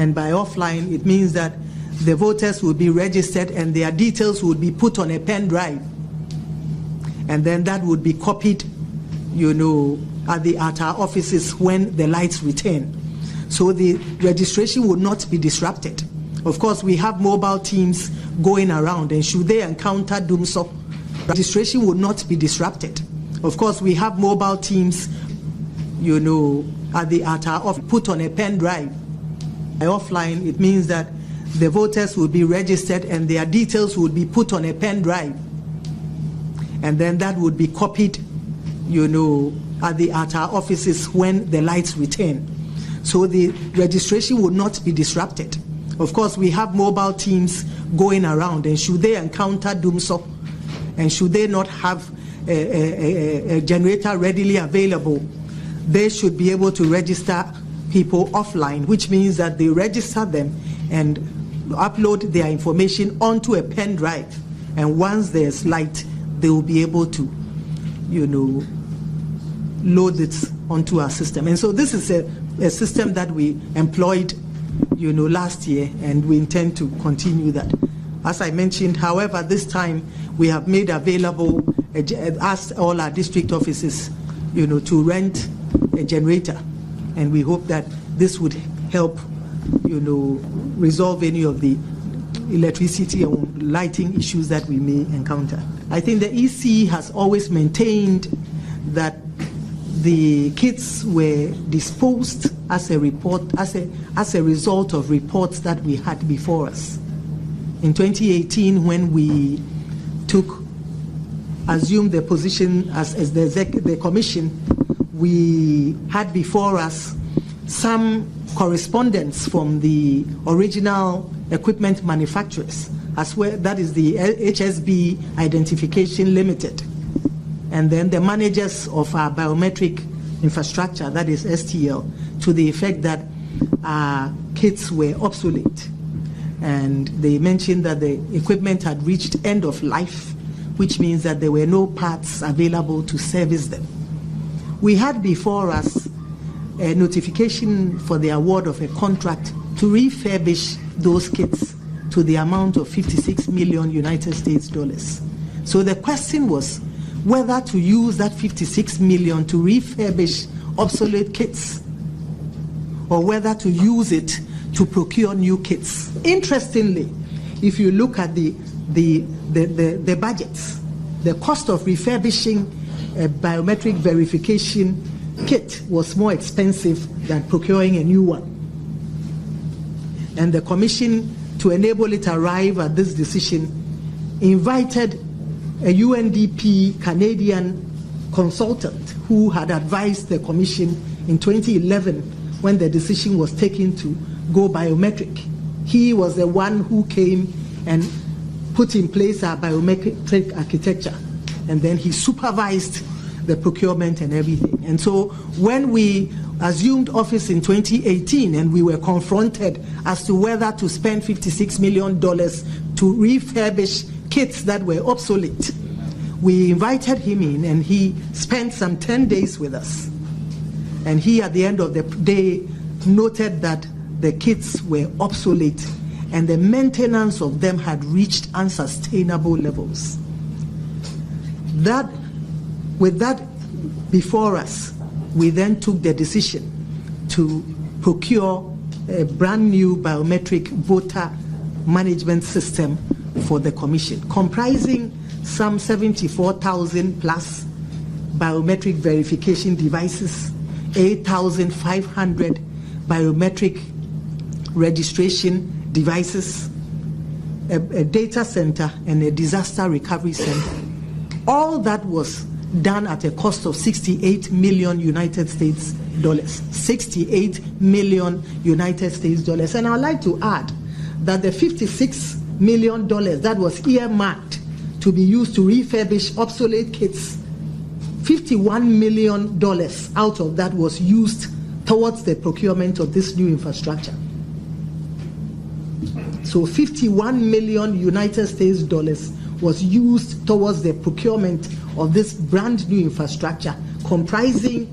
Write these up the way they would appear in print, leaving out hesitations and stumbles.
And by offline, it means that the voters will be registered and their details would be put on a pen drive. And then that would be copied, at our offices when the lights return. So the registration would not be disrupted. Of course, we have mobile teams going around, and should they encounter doomsday, registration would not be disrupted. Of course, we have mobile teams, at our office, put on a pen drive. By offline, it means that the voters will be registered and their details would be put on a pen drive. And then that would be copied, at our offices when the lights return. So the registration would not be disrupted. Of course, we have mobile teams going around, and should they encounter doomsday, and should they not have a generator readily available, they should be able to register people offline, which means that they register them and upload their information onto a pen drive. And once there's light, they will be able to, load it onto our system. And so this is a system that we employed, last year, and we intend to continue that. As I mentioned, however, this time we have made available, asked all our district offices, to rent a generator, and we hope that this would help, resolve any of the electricity and lighting issues that we may encounter. I think the EC has always maintained that the kits were disposed as a result of reports that we had before us. In 2018, when we assumed the position as the commission, we had before us some correspondence from the original equipment manufacturers, as well, that is the HSB Identification Limited, and then the managers of our biometric infrastructure, that is STL, to the effect that our kits were obsolete. And they mentioned that the equipment had reached end of life, which means that there were no parts available to service them. We had before us a notification for the award of a contract to refurbish those kits to the amount of 56 million United States dollars. So the question was whether to use that 56 million to refurbish obsolete kits, or whether to use it to procure new kits. Interestingly, if you look at the budgets, the cost of refurbishing a biometric verification kit was more expensive than procuring a new one. And the Commission, to enable it to arrive at this decision, invited a UNDP Canadian consultant who had advised the Commission in 2011 when the decision was taken to go biometric. He was the one who came and put in place our biometric architecture, and then he supervised the procurement and everything. And so when we assumed office in 2018 and we were confronted as to whether to spend $56 million to refurbish kits that were obsolete, we invited him in, and he spent some 10 days with us. And he, at the end of the day, noted that the kits were obsolete and the maintenance of them had reached unsustainable levels. With that before us, we then took the decision to procure a brand new biometric voter management system for the Commission, comprising some 74,000 plus biometric verification devices, 8,500 biometric registration devices, a data center, and a disaster recovery center. All that was done at a cost of 68 million United States dollars. 68 million United States dollars. And I'd like to add that the $56 million that was earmarked to be used to refurbish obsolete kits, $51 million out of that was used towards the procurement of this new infrastructure. So 51 million United States dollars was used towards the procurement of this brand new infrastructure, comprising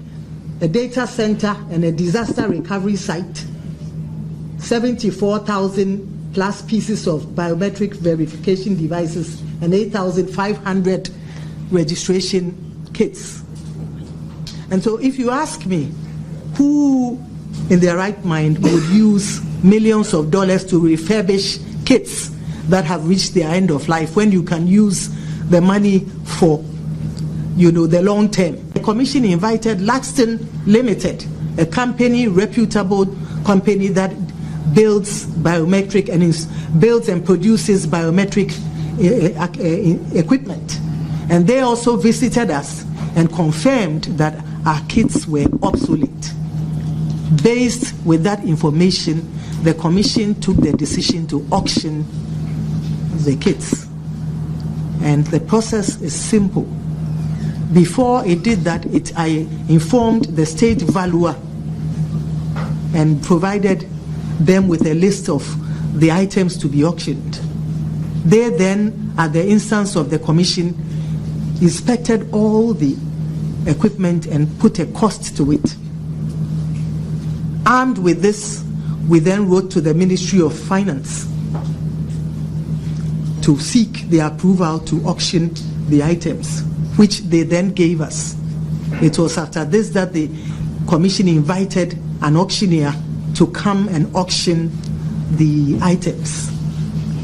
a data center and a disaster recovery site, 74,000 plus pieces of biometric verification devices and 8,500 registration kits. And so if you ask me, who in their right mind would use millions of dollars to refurbish kits that have reached their end of life when you can use the money for, the long term? The commission invited Laxton Limited, a reputable company that builds biometric and builds and produces biometric equipment. And they also visited us and confirmed that our kits were obsolete. Based with that information, the commission took the decision to auction the kits. And the process is simple. Before it did that, I informed the state valuer and provided them with a list of the items to be auctioned. They then, at the instance of the commission, inspected all the equipment and put a cost to it. Armed with this, we then wrote to the Ministry of Finance to seek their approval to auction the items, which they then gave us. It was after this that the commission invited an auctioneer to come and auction the items.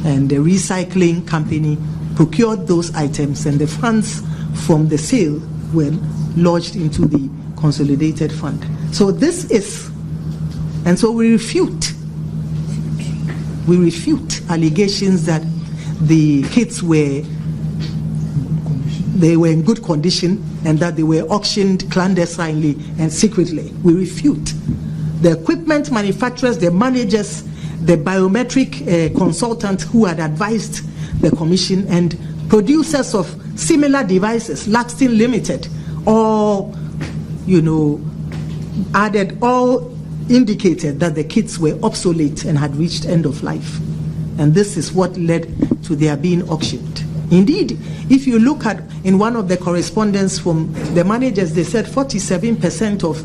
And the recycling company procured those items, and the funds from the sale were lodged into the consolidated fund. So this is, and so we refute allegations that the kits were in good condition and that they were auctioned clandestinely and secretly. We refute. The equipment manufacturers, the managers, the biometric consultants who had advised the commission, and producers of similar devices, Laxton Limited, all indicated that the kits were obsolete and had reached end of life. And this is what led to their being auctioned. Indeed, if you look at in one of the correspondence from the managers, they said 47% of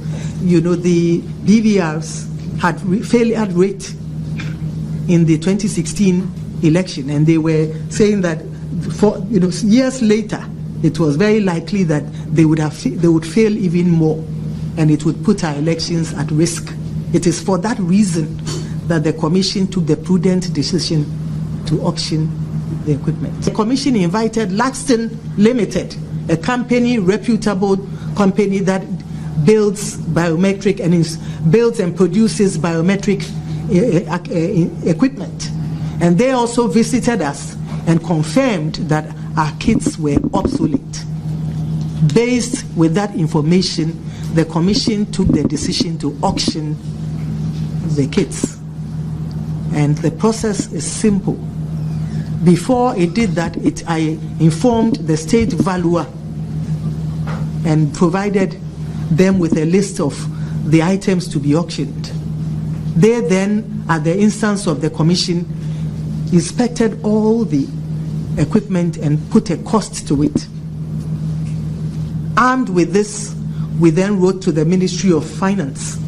the BVRs had failure rate in the 2016 election, and they were saying that for years later it was very likely that they would fail even more, and it would put our elections at risk. It is for that reason that the commission took the prudent decision to auction the equipment. The commission invited Laxton Limited, a reputable company that builds biometric and builds and produces biometric equipment. And they also visited us and confirmed that our kits were obsolete. Based with that information, the commission took the decision to auction the kits. And the process is simple. Before it did that, I informed the state valuer and provided them with a list of the items to be auctioned. They then, at the instance of the commission, inspected all the equipment and put a cost to it. Armed with this, we then wrote to the Ministry of Finance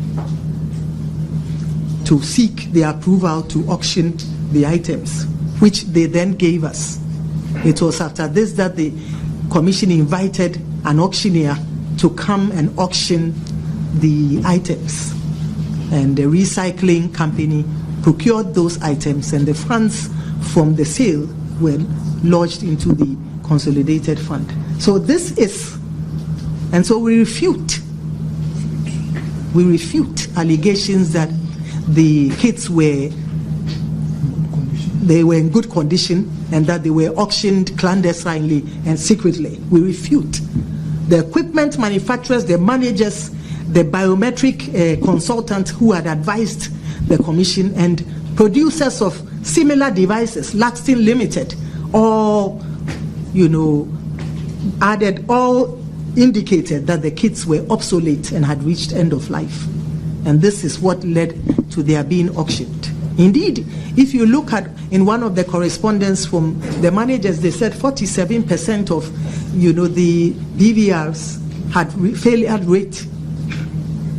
to seek their approval to auction the items, which they then gave us. It was after this that the commission invited an auctioneer to come and auction the items. And the recycling company procured those items, and the funds from the sale were lodged into the consolidated fund. So this is, and so we refute allegations that the kits were in good condition and that they were auctioned clandestinely and secretly. We refute. The equipment manufacturers, the managers, the biometric consultants who had advised the commission, and producers of similar devices, Laxton Limited, all indicated that the kits were obsolete and had reached end of life. And this is what led to their being auctioned. Indeed, if you look at in one of the correspondence from the managers, they said 47% of the BVRs had failure rate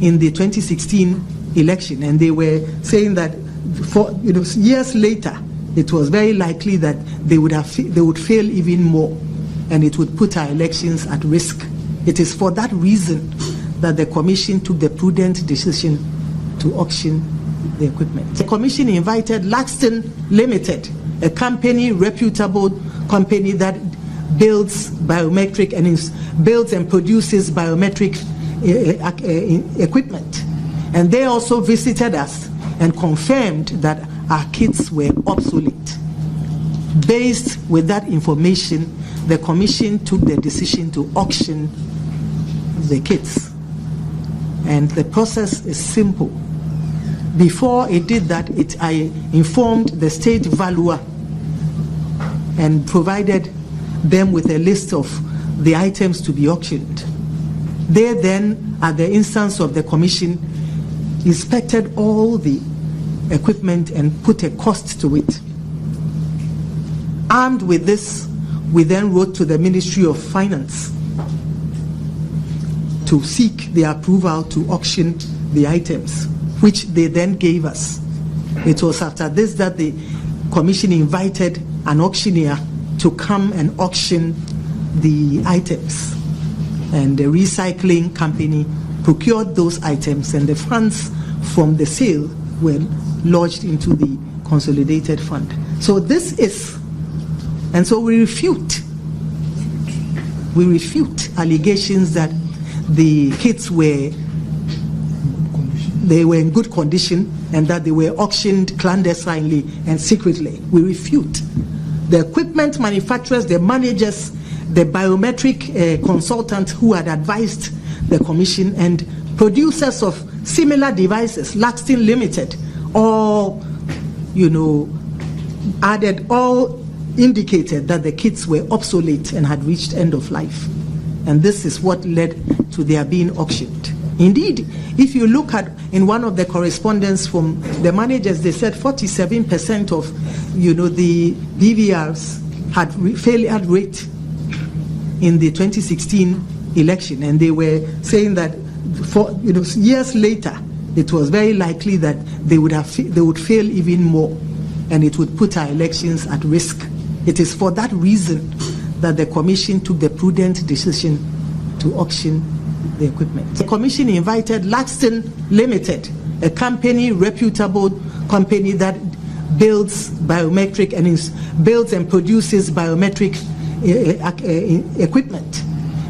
in the 2016 election, and they were saying that years later, it was very likely that they would fail even more, and it would put our elections at risk. It is for that reason that the Commission took the prudent decision to auction the equipment. The Commission invited Laxton Limited, a reputable company that builds biometric and builds and produces biometric equipment. And they also visited us and confirmed that our kits were obsolete. Based with that information, the Commission took the decision to auction the kits. And the process is simple. Before it did that, I informed the state valuer and provided them with a list of the items to be auctioned. They then, at the instance of the Commission, inspected all the equipment and put a cost to it. Armed with this, we then wrote to the Ministry of Finance to seek their approval to auction the items, which they then gave us. It was after this that the Commission invited an auctioneer to come and auction the items. And the recycling company procured those items, and the funds from the sale were lodged into the consolidated fund. So this is, and so we refute allegations that the kits were in good condition and that they were auctioned clandestinely and secretly. We refute. The equipment manufacturers, the managers, the biometric consultants who had advised the Commission, and producers of similar devices, Laxton Limited, all indicated that the kits were obsolete and had reached end of life. And this is what led to their being auctioned. Indeed, if you look at in one of the correspondence from the managers, they said 47% of the BVRs had failure rate in the 2016 election, and they were saying that years later it was very likely that they would fail even more, and it would put our elections at risk. It is for that reason that the Commission took the prudent decision to auction the equipment. The Commission invited Laxton Limited, a reputable company that builds biometric and builds and produces biometric equipment.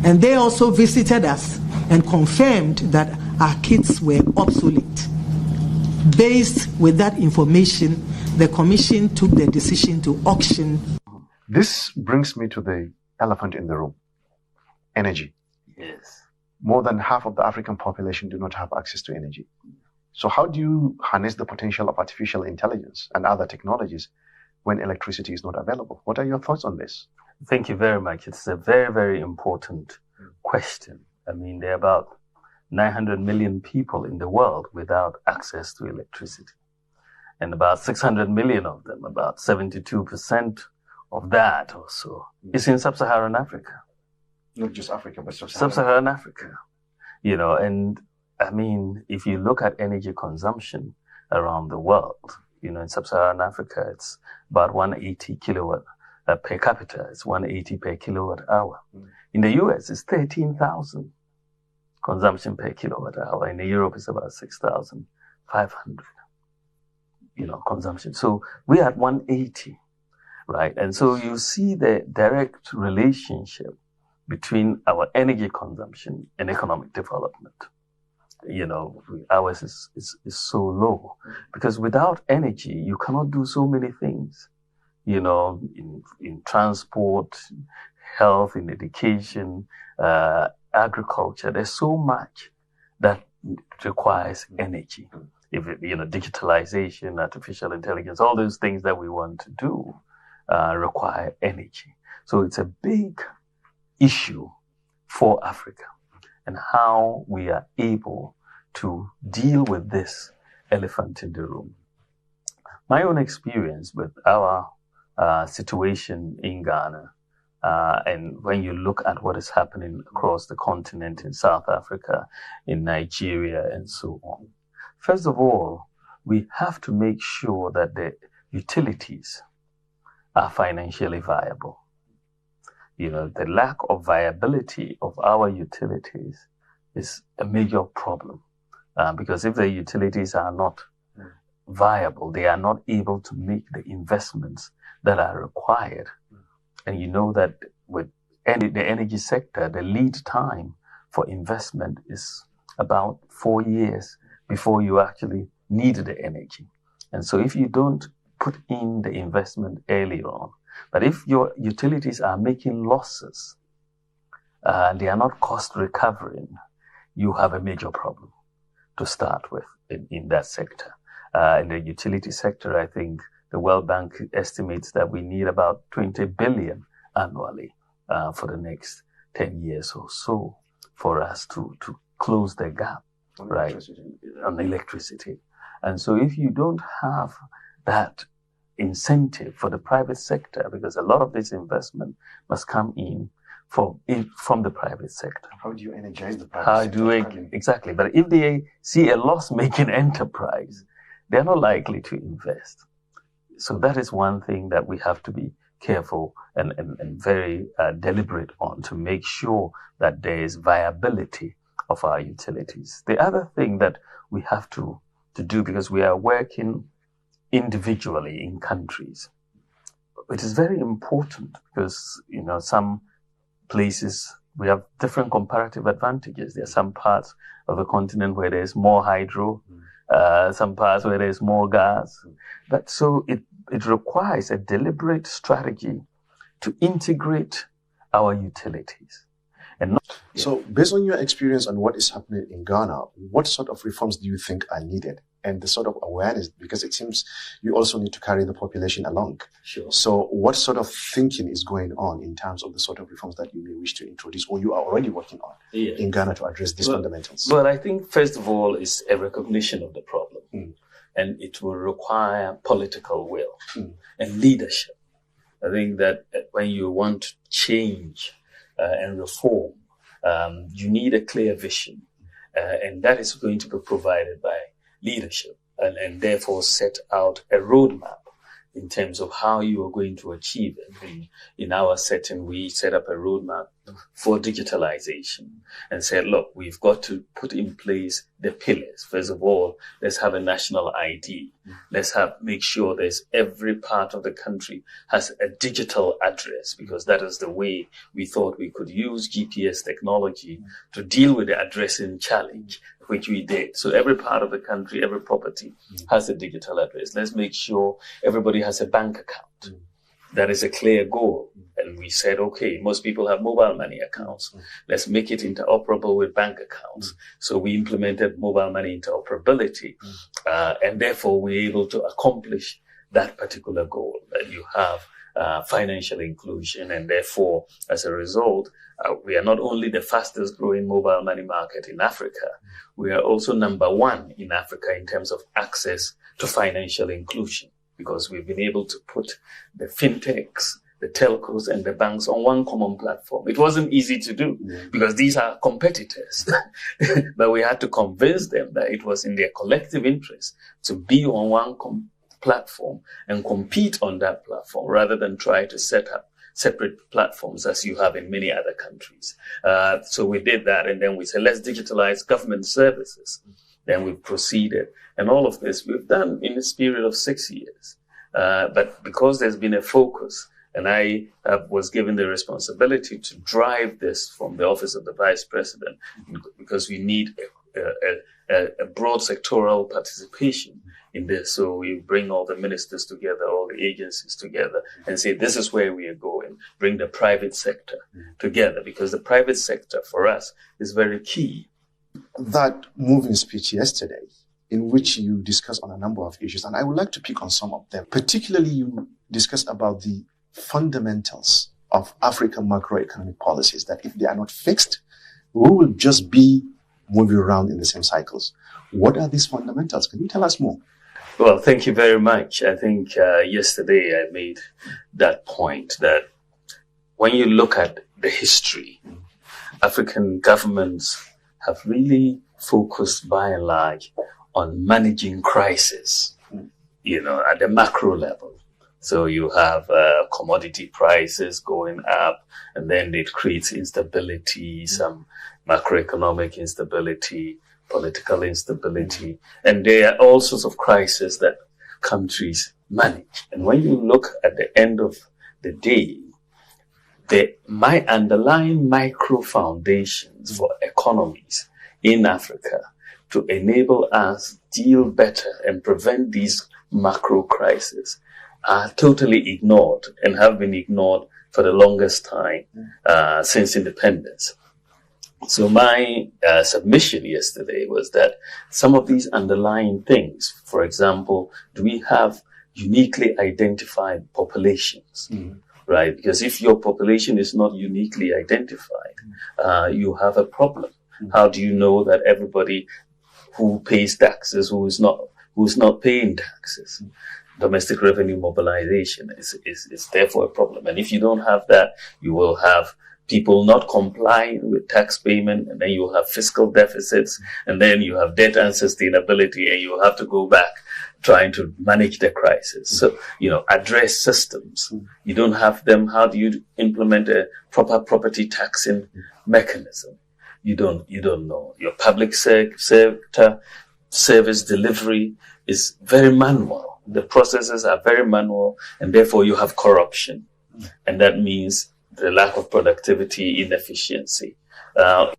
And they also visited us and confirmed that our kits were obsolete. Based with that information, the Commission took the decision to auction. This brings me to the elephant in the room: energy. Yes. More than half of the African population do not have access to energy. So how do you harness the potential of artificial intelligence and other technologies when electricity is not available? What are your thoughts on this? Thank you very much. It's a very, very important question. I mean, there are about 900 million people in the world without access to electricity. And about 600 million of them, about 72% of that or so, is in sub-Saharan Africa. Not just Africa, but Sub-Saharan Africa. And I mean, if you look at energy consumption around the world, in sub-Saharan Africa, it's about 180 kilowatt per capita. It's 180 per kilowatt hour. In the US, it's 13,000 consumption per kilowatt hour. In Europe, it's about 6,500, consumption. So we're at 180, right? And so you see the direct relationship between our energy consumption and economic development. Ours is so low because without energy, you cannot do so many things, in transport, health, in education, agriculture. There's so much that requires energy. If digitalization, artificial intelligence, all those things that we want to do require energy. So it's a big issue for Africa, and how we are able to deal with this elephant in the room. My own experience with our situation in Ghana, and when you look at what is happening across the continent in South Africa, in Nigeria, and so on. First of all, we have to make sure that the utilities are financially viable. The lack of viability of our utilities is a major problem, because if the utilities are not viable, they are not able to make the investments that are required. And you know that with the energy sector, the lead time for investment is about 4 years before you actually need the energy. And so if you don't put in the investment early on, but if your utilities are making losses, they are not cost recovering, you have a major problem to start with in that sector. In the utility sector, I think the World Bank estimates that we need about 20 billion annually for the next 10 years or so for us to close the gap, right, on electricity. And so if you don't have that incentive for the private sector, because a lot of this investment must come in from the private sector. How do you energize the private sector? Exactly. But if they see a loss-making enterprise, they're not likely to invest. So that is one thing that we have to be careful and very deliberate on, to make sure that there is viability of our utilities. The other thing that we have to do, because we are working individually in countries, it is very important, because some places we have different comparative advantages. There are some parts of the continent where there's more hydro, some parts where there's more gas. But so it requires a deliberate strategy to integrate our utilities. So based on your experience and what is happening in Ghana, what sort of reforms do you think are needed? And the sort of awareness, because it seems you also need to carry the population along. Sure. So what sort of thinking is going on in terms of the sort of reforms that you may wish to introduce, or you are already working on in Ghana to address these fundamentals? Well, I think first of all is a recognition of the problem. And it will require political will and leadership. I think that when you want to change and reform, you need a clear vision, and that is going to be provided by leadership, and therefore set out a roadmap in terms of how you are going to achieve it. In our setting, we set up a roadmap for digitalization and said, look, we've got to put in place the pillars. First of all, let's have a national ID. Let's make sure there's every part of the country has a digital address, because that is the way we thought we could use GPS technology to deal with the addressing challenge, which we did. So every part of the country, every property has a digital address. Let's make sure everybody has a bank account. That is a clear goal. And we said, okay, most people have mobile money accounts. Let's make it interoperable with bank accounts. So we implemented mobile money interoperability. And therefore, we're able to accomplish that particular goal, that you have financial inclusion. And therefore, as a result, we are not only the fastest growing mobile money market in Africa, we are also number one in Africa in terms of access to financial inclusion, because we've been able to put the fintechs, the telcos, and the banks on one common platform. It wasn't easy to do because these are competitors, but we had to convince them that it was in their collective interest to be on one platform and compete on that platform, rather than try to set up separate platforms as you have in many other countries. So we did that, and then we said, let's digitalize government services. Then we proceeded. And all of this we've done in this period of 6 years. But because there's been a focus, and I was given the responsibility to drive this from the office of the Vice President, because we need a broad sectoral participation in this. So we bring all the ministers together, all the agencies together, and say, this is where we are going. Bring the private sector together, because the private sector for us is very key. That moving speech yesterday, in which you discussed on a number of issues, and I would like to pick on some of them. Particularly, you discussed about the fundamentals of African macroeconomic policies, that if they are not fixed, we will just be moving around in the same cycles. What are these fundamentals? Can you tell us more? Well, thank you very much. I think yesterday I made that point, that when you look at the history, African governments have really focused by and large on managing crisis, at the macro level. So you have commodity prices going up, and then it creates instability, some macroeconomic instability, political instability, and there are all sorts of crises that countries manage. And when you look at the end of the day, my underlying micro foundations for economies in Africa to enable us deal better and prevent these macro crises are totally ignored and have been ignored for the longest time since independence. So my submission yesterday was that some of these underlying things, for example, do we have uniquely identified populations, right? Because if your population is not uniquely identified, you have a problem. How do you know that everybody who pays taxes, who's not paying taxes? Domestic revenue mobilization is therefore a problem. And if you don't have that, you will have people not complying with tax payment, and then you have fiscal deficits, and then you have debt unsustainability, and you have to go back trying to manage the crisis. So, address systems. You don't have them. How do you implement a proper property taxing mechanism? You don't know. Your public sector service delivery is very manual. The processes are very manual, and therefore you have corruption. And that means the lack of productivity, inefficiency.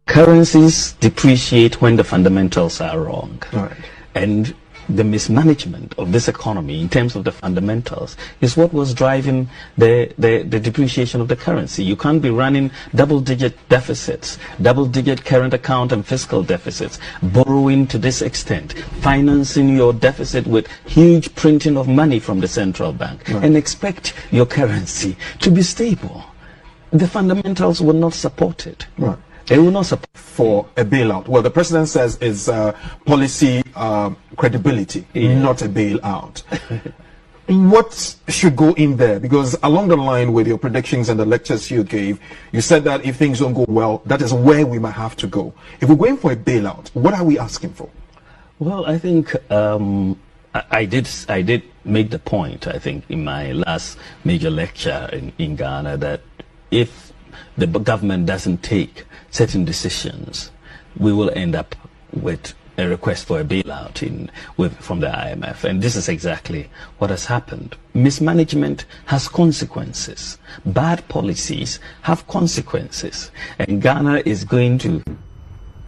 Currencies depreciate when the fundamentals are wrong. Right. And the mismanagement of this economy in terms of the fundamentals is what was driving the depreciation of the currency. You can't be running double-digit deficits, double-digit current account and fiscal deficits, borrowing to this extent, financing your deficit with huge printing of money from the central bank, and expect your currency to be stable. The fundamentals will not support it. Right. They will not support for a bailout. Well, the president says it's policy credibility, not a bailout. What should go in there? Because along the line with your predictions and the lectures you gave, you said that if things don't go well, that is where we might have to go. If we're going for a bailout, what are we asking for? Well, I think I did make the point, I think, in my last major lecture in Ghana, that if the government doesn't take certain decisions, we will end up with a request for a bailout from the IMF. And this is exactly what has happened. Mismanagement has consequences. Bad policies have consequences. And Ghana is going to...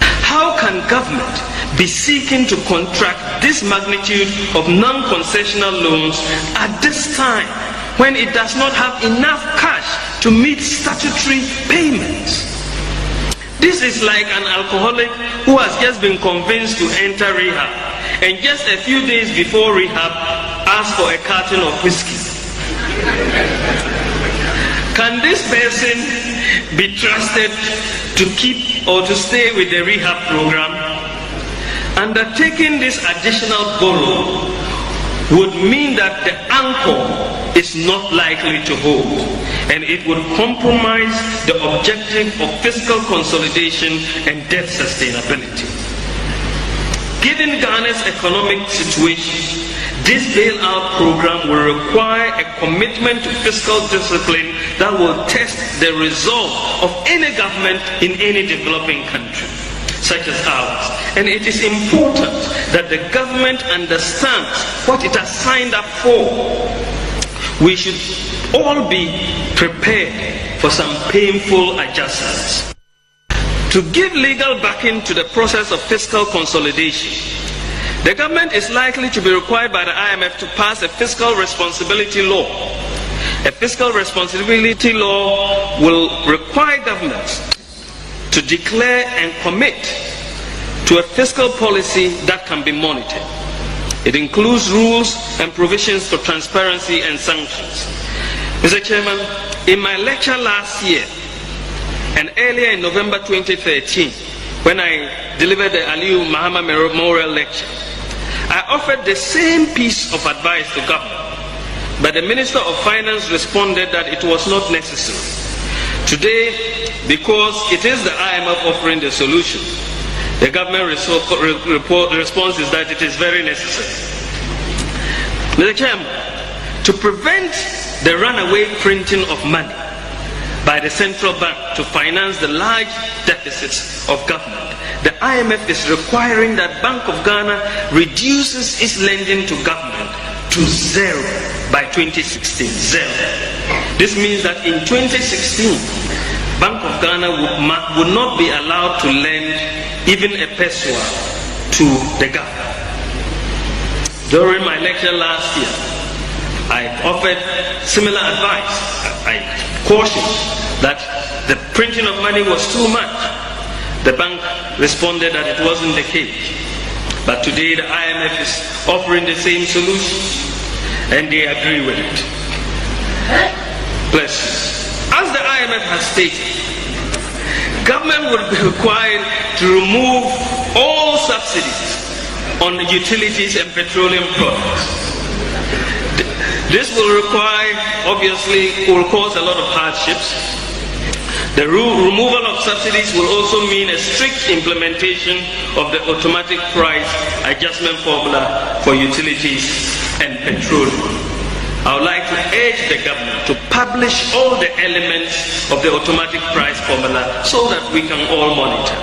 How can government be seeking to contract this magnitude of non-concessional loans at this time when it does not have enough cash to meet statutory payments? This is like an alcoholic who has just been convinced to enter rehab, and just a few days before rehab asks for a carton of whiskey. Can this person be trusted to keep or to stay with the rehab program? Undertaking this additional borrow would mean that the anchor is not likely to hold, and it would compromise the objective of fiscal consolidation and debt sustainability. Given Ghana's economic situation, this bailout program will require a commitment to fiscal discipline that will test the resolve of any government in any developing country, such as ours. And it is important that the government understands what it has signed up for. We should all be prepared for some painful adjustments. To give legal backing to the process of fiscal consolidation, the government is likely to be required by the IMF to pass a fiscal responsibility law. A fiscal responsibility law will require governments to declare and commit to a fiscal policy that can be monitored. It includes rules and provisions for transparency and sanctions. Mr. Chairman, in my lecture last year and earlier in November 2013, when I delivered the Aliyu Muhammad Memorial Lecture, I offered the same piece of advice to government, but the Minister of Finance responded that it was not necessary. Today, because it is the IMF offering the solution, The government response is that it is very necessary. Mr. Chairman, to prevent the runaway printing of money by the central bank to finance the large deficits of government, the IMF is requiring that Bank of Ghana reduces its lending to government to zero by 2016. Zero. This means that in 2016, Bank of Ghana would not be allowed to lend even a peso to the government. During my lecture last year, I offered similar advice. I cautioned that the printing of money was too much. The bank responded that it wasn't the case. But today the IMF is offering the same solution, and they agree with it. Bless you. As the IMF has stated, government would be required to remove all subsidies on utilities and petroleum products. This will will cause a lot of hardships. The removal of subsidies will also mean a strict implementation of the automatic price adjustment formula for utilities and petroleum. I would like to urge the government to publish all the elements of the automatic price formula so that we can all monitor.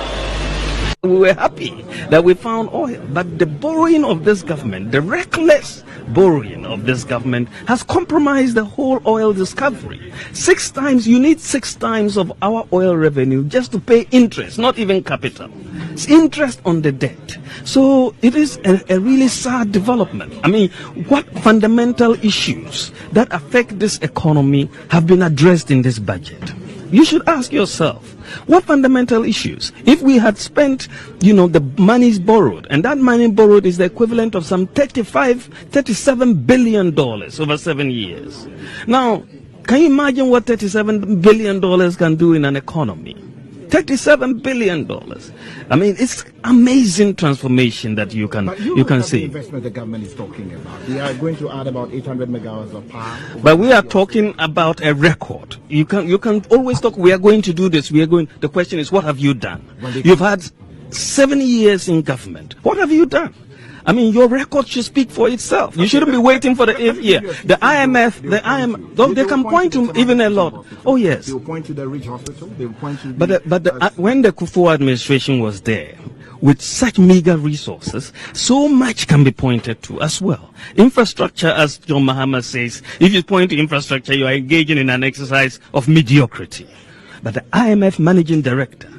We were happy that we found oil, but the borrowing of this government, the reckless borrowing of this government, has compromised the whole oil discovery. 6 times, you need 6 times of our oil revenue just to pay interest, not even capital. It's interest on the debt. So it is a really sad development. I mean, what fundamental issues that affect this economy have been addressed in this budget? You should ask yourself, what fundamental issues? If we had spent, the monies borrowed, and that money borrowed is the equivalent of some $37 billion over 7 years. Now, can you imagine what $37 billion can do in an economy? $37 billion. I mean, it's amazing transformation that you can see. The investment the government is talking about. They are going to add about 800 megawatts of power. But we are talking about a record. You can always talk. We are going to do this. The question is, what have you done? You've had 7 years in government. What have you done? I mean, your record should speak for itself. You shouldn't be waiting for the 8th year. The IMF, they can point to even a lot. Oh yes. They will point to the Rich Hospital. They will point to. When the Kufuor administration was there, with such meager resources, so much can be pointed to as well. Infrastructure, as John Mahama says, if you point to infrastructure, you are engaging in an exercise of mediocrity. But the IMF managing director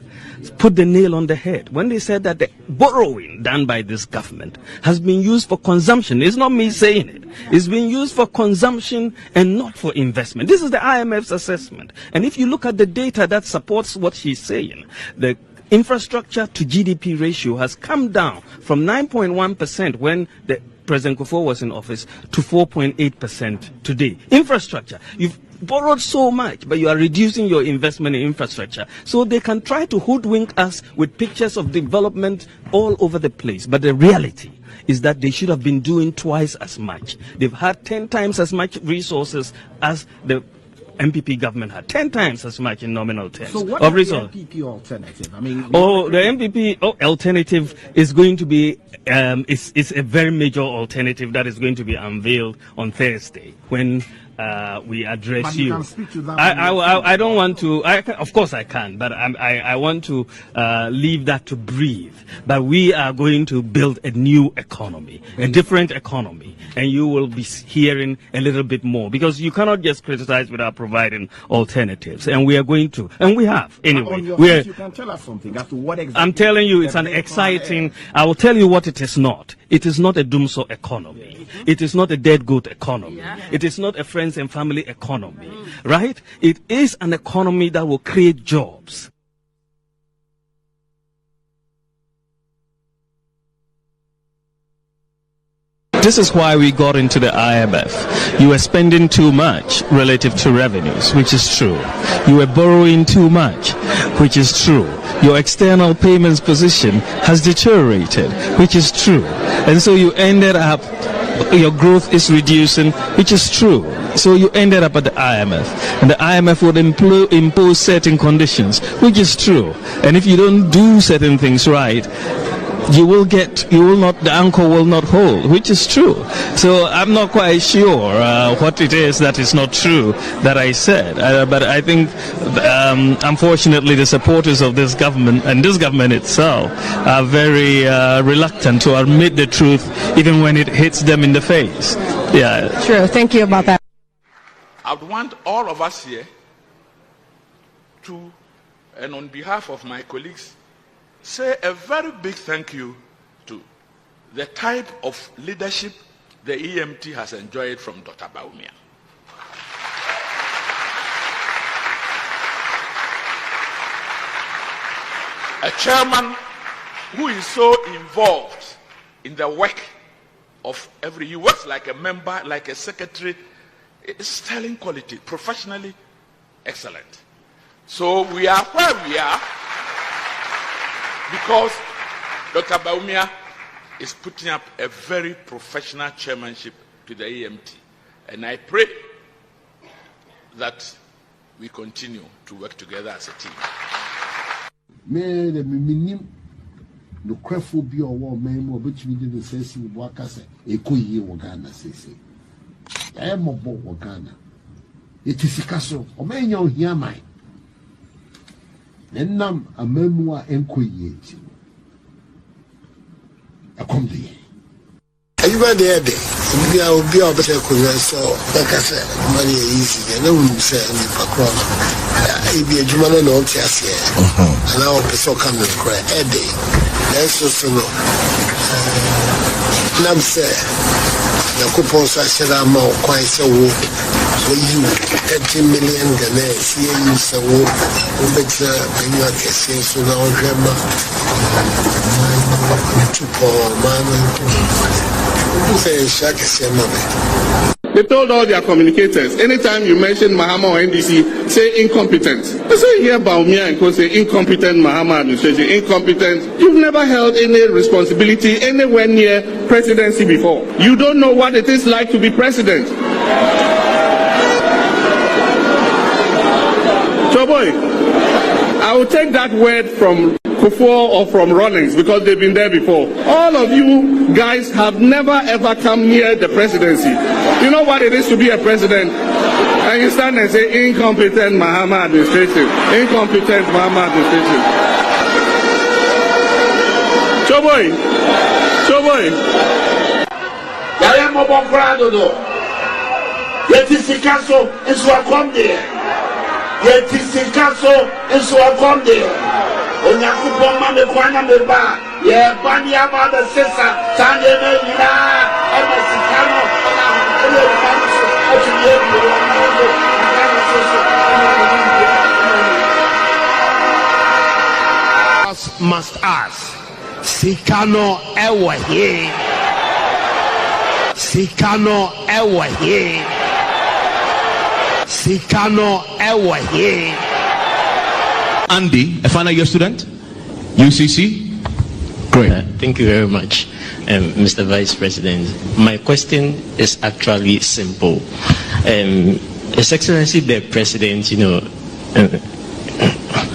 put the nail on the head when they said that the borrowing done by this government has been used for consumption. It's not me saying it. It's been used for consumption and not for investment. This is the IMF's assessment. And if you look at the data that supports what she's saying, the infrastructure to GDP ratio has come down from 9.1% when the President Kufuor was in office to 4.8% today. Infrastructure. You've borrowed so much, but you are reducing your investment in infrastructure. So they can try to hoodwink us with pictures of development all over the place. But the reality is that they should have been doing twice as much. They've had 10 times as much resources as the MPP government had, 10 times as much in nominal terms. So what is the MPP alternative? I mean, the MPP alternative is going to be it's a very major alternative that is going to be unveiled on Thursday when we address but you. Can speak to that I don't want to. Of course I can, but I want to leave that to breathe. But we are going to build a new economy, a different economy, and you will be hearing a little bit more because you cannot just criticize without providing alternatives. And we are going to, and we have anyway. You can tell us something as to what exactly. I'm telling you, it's an exciting. I will tell you what it is not. It is not a doomsday economy. It is not a dead goat economy. It is not a friends and family economy, right? It is an economy that will create jobs. This is why we got into the IMF. You were spending too much relative to revenues, which is true. You were borrowing too much, which is true. Your external payments position has deteriorated, which is true. And so you ended up your growth is reducing, which is true. So you ended up at the IMF, and the IMF would impose certain conditions, which is true. And if you don't do certain things right, the anchor will not hold, which is true. So I'm not quite sure what it is that is not true that I said. But I think, unfortunately, the supporters of this government and this government itself are very reluctant to admit the truth, even when it hits them in the face. Yeah. True. Thank you about that. I would want all of us here to, and on behalf of my colleagues, say a very big thank you to the type of leadership the EMT has enjoyed from Dr. Bawumia. A chairman who is so involved in the work of every, he works like a member, like a secretary. It's sterling quality, professionally excellent. So we are where we are because Dr. Bawumia is putting up a very professional chairmanship to the EMT. And I pray that we continue to work together as a team. No crefo bi owo man mo betumi de sesi bo akase ekoyi wo Ghana sesi e mo bo wo Ghana etisika so o man nya ohia man nenam amamu a enkoyi echi akom de Everybody there, we are better so like I said, money is easy. And then we say, if you're a Jumano, no, yes, and now so come to cry a day. That's also no. Nam say, the coupons I said, I'm out quite so wood. So you 30 million Ghanaians here, you so wood, who better when you are kissing, so now grandma. 2 poor man. They told all their communicators, anytime you mention Mahama or NDC, say incompetent. They say here Bawumia and Co say incompetent Mahama administration, incompetent. You've never held any responsibility anywhere near presidency before. You don't know what it is like to be president. So boy, I will take that word from Kufuor or from Rawlings because they've been there before. All of you guys have never ever come near the presidency. You know what it is to be a president? And you stand and say, incompetent Mahama administration. Incompetent Mahama administration. Choboy. Yaya Mobon Grado. Yetisikaso is what come there. Yetisikaso is what come there. Onyakupo mame kwana meba ye bani amada sesa tande mena emesikano ele kanso atuye biyo must ask sikano ewahe sikano ewahe Andy, a final year student, UCC. Great. Thank you very much, Mr. Vice President. My question is actually simple. His Excellency the President,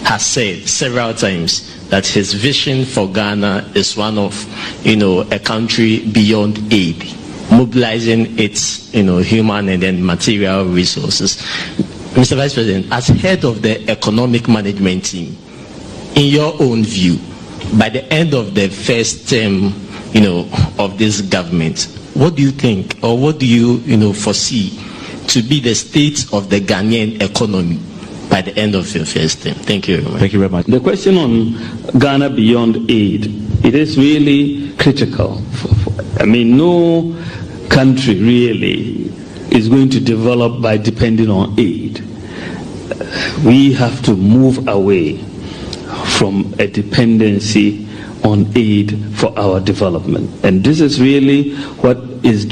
has said several times that his vision for Ghana is one of, a country beyond aid, mobilizing its, human and then material resources. Mr. Vice President, as head of the economic management team, in your own view, by the end of the first term, of this government, what do you think, or what do you, foresee to be the state of the Ghanaian economy by the end of your first term? Thank you very much. Thank you very much. The question on Ghana beyond aid, it is really critical. No country really is going to develop by depending on aid. We have to move away from a dependency on aid for our development, and this is really what is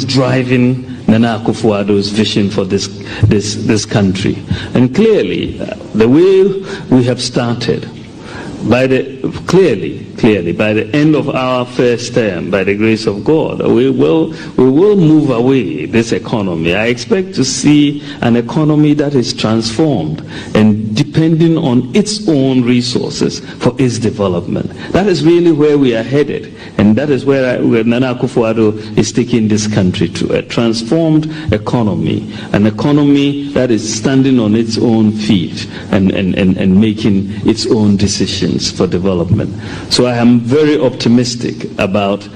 driving Nana Akufo-Addo's vision for this country. And clearly, the way we have started, by the clearly, by the end of our first term, by the grace of God, we will move away this economy. I expect to see an economy that is transformed and depending on its own resources for its development. That is really where we are headed, and that is where Nana Akufo-Addo is taking this country to, a transformed economy, an economy that is standing on its own feet and making its own decisions for development. So I am very optimistic about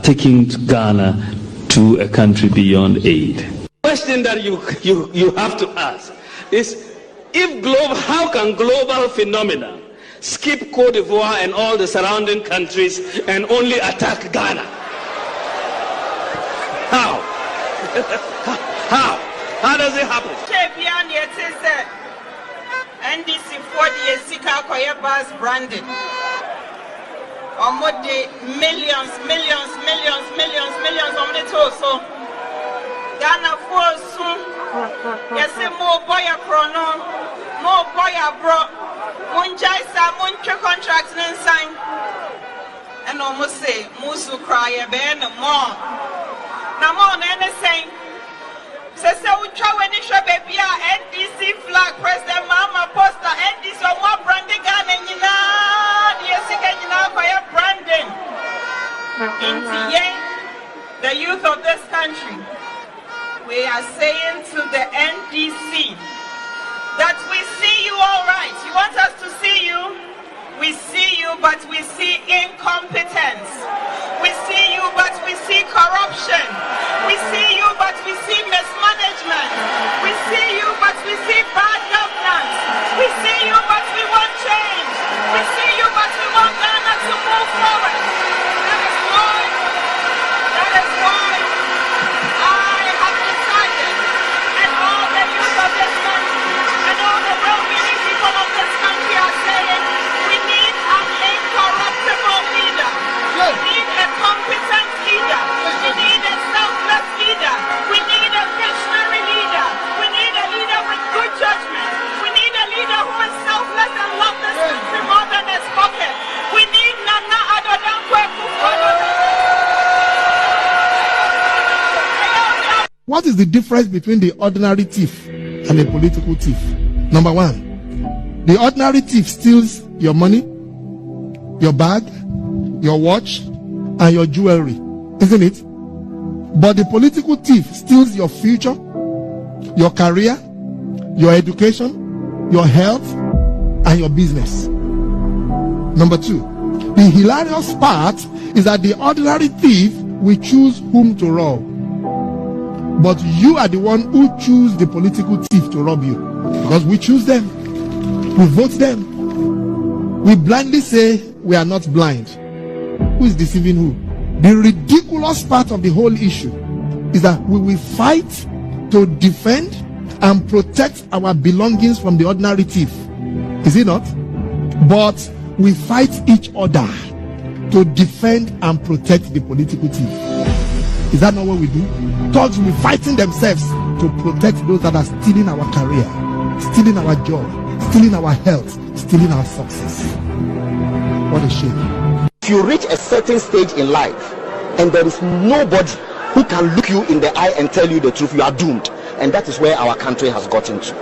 taking Ghana to a country beyond aid. The question that you have to ask is, how can global phenomena skip Cote d'Ivoire and all the surrounding countries and only attack Ghana? How? How does it happen? NDC for the Sika Koya bus branded. Millions on the torso. Ghana for soon. Yes, more boy a chrono, more boy a bro. Munjaisa, Muncha contracts and sign. And almost say, Musu cry a ben more. Namon anything. Sasa ucha when you show baby NDC flag, President Mama poster, NDC or more branding Ghana and you know, the Sika you know for your branding. The youth of this country, we are saying to the NDC that we see you all right. You want us to see you? We see you, but we see incompetence. We see you, but we see corruption. We see you, but we see mismanagement. We see you, but we see bad governance. We see you, but we want change. We see you, but we want Ghana to move forward. That is why I have decided, and all the youth of this country, and all the well-meaning people of this country are saying, we need an incorruptible leader. We need a competent leader. We need a selfless leader. We need a visionary leader. We need a leader with good judgment. We need a leader who is selfless and loves this country more than his pocket. We need Nana Akufo-Addo. What is the difference between the ordinary thief and a political thief? Number one, the ordinary thief steals your money, your bag, your watch, and your jewelry, isn't it? But the political thief steals your future, your career, your education, your health, and your business. Number two, the hilarious part is that the ordinary thief will choose whom to rob. But you are the one who choose the political thief to rob you. Because we choose them. We vote them. We blindly say we are not blind. Who is deceiving who? The ridiculous part of the whole issue is that we will fight to defend and protect our belongings from the ordinary thief. Is it not? But we fight each other to defend and protect the political thief. Is that not what we do? Thugs will be fighting themselves to protect those that are stealing our career, stealing our job, stealing our health, stealing our success. What a shame. If you reach a certain stage in life and there is nobody who can look you in the eye and tell you the truth, you are doomed. And that is where our country has gotten to.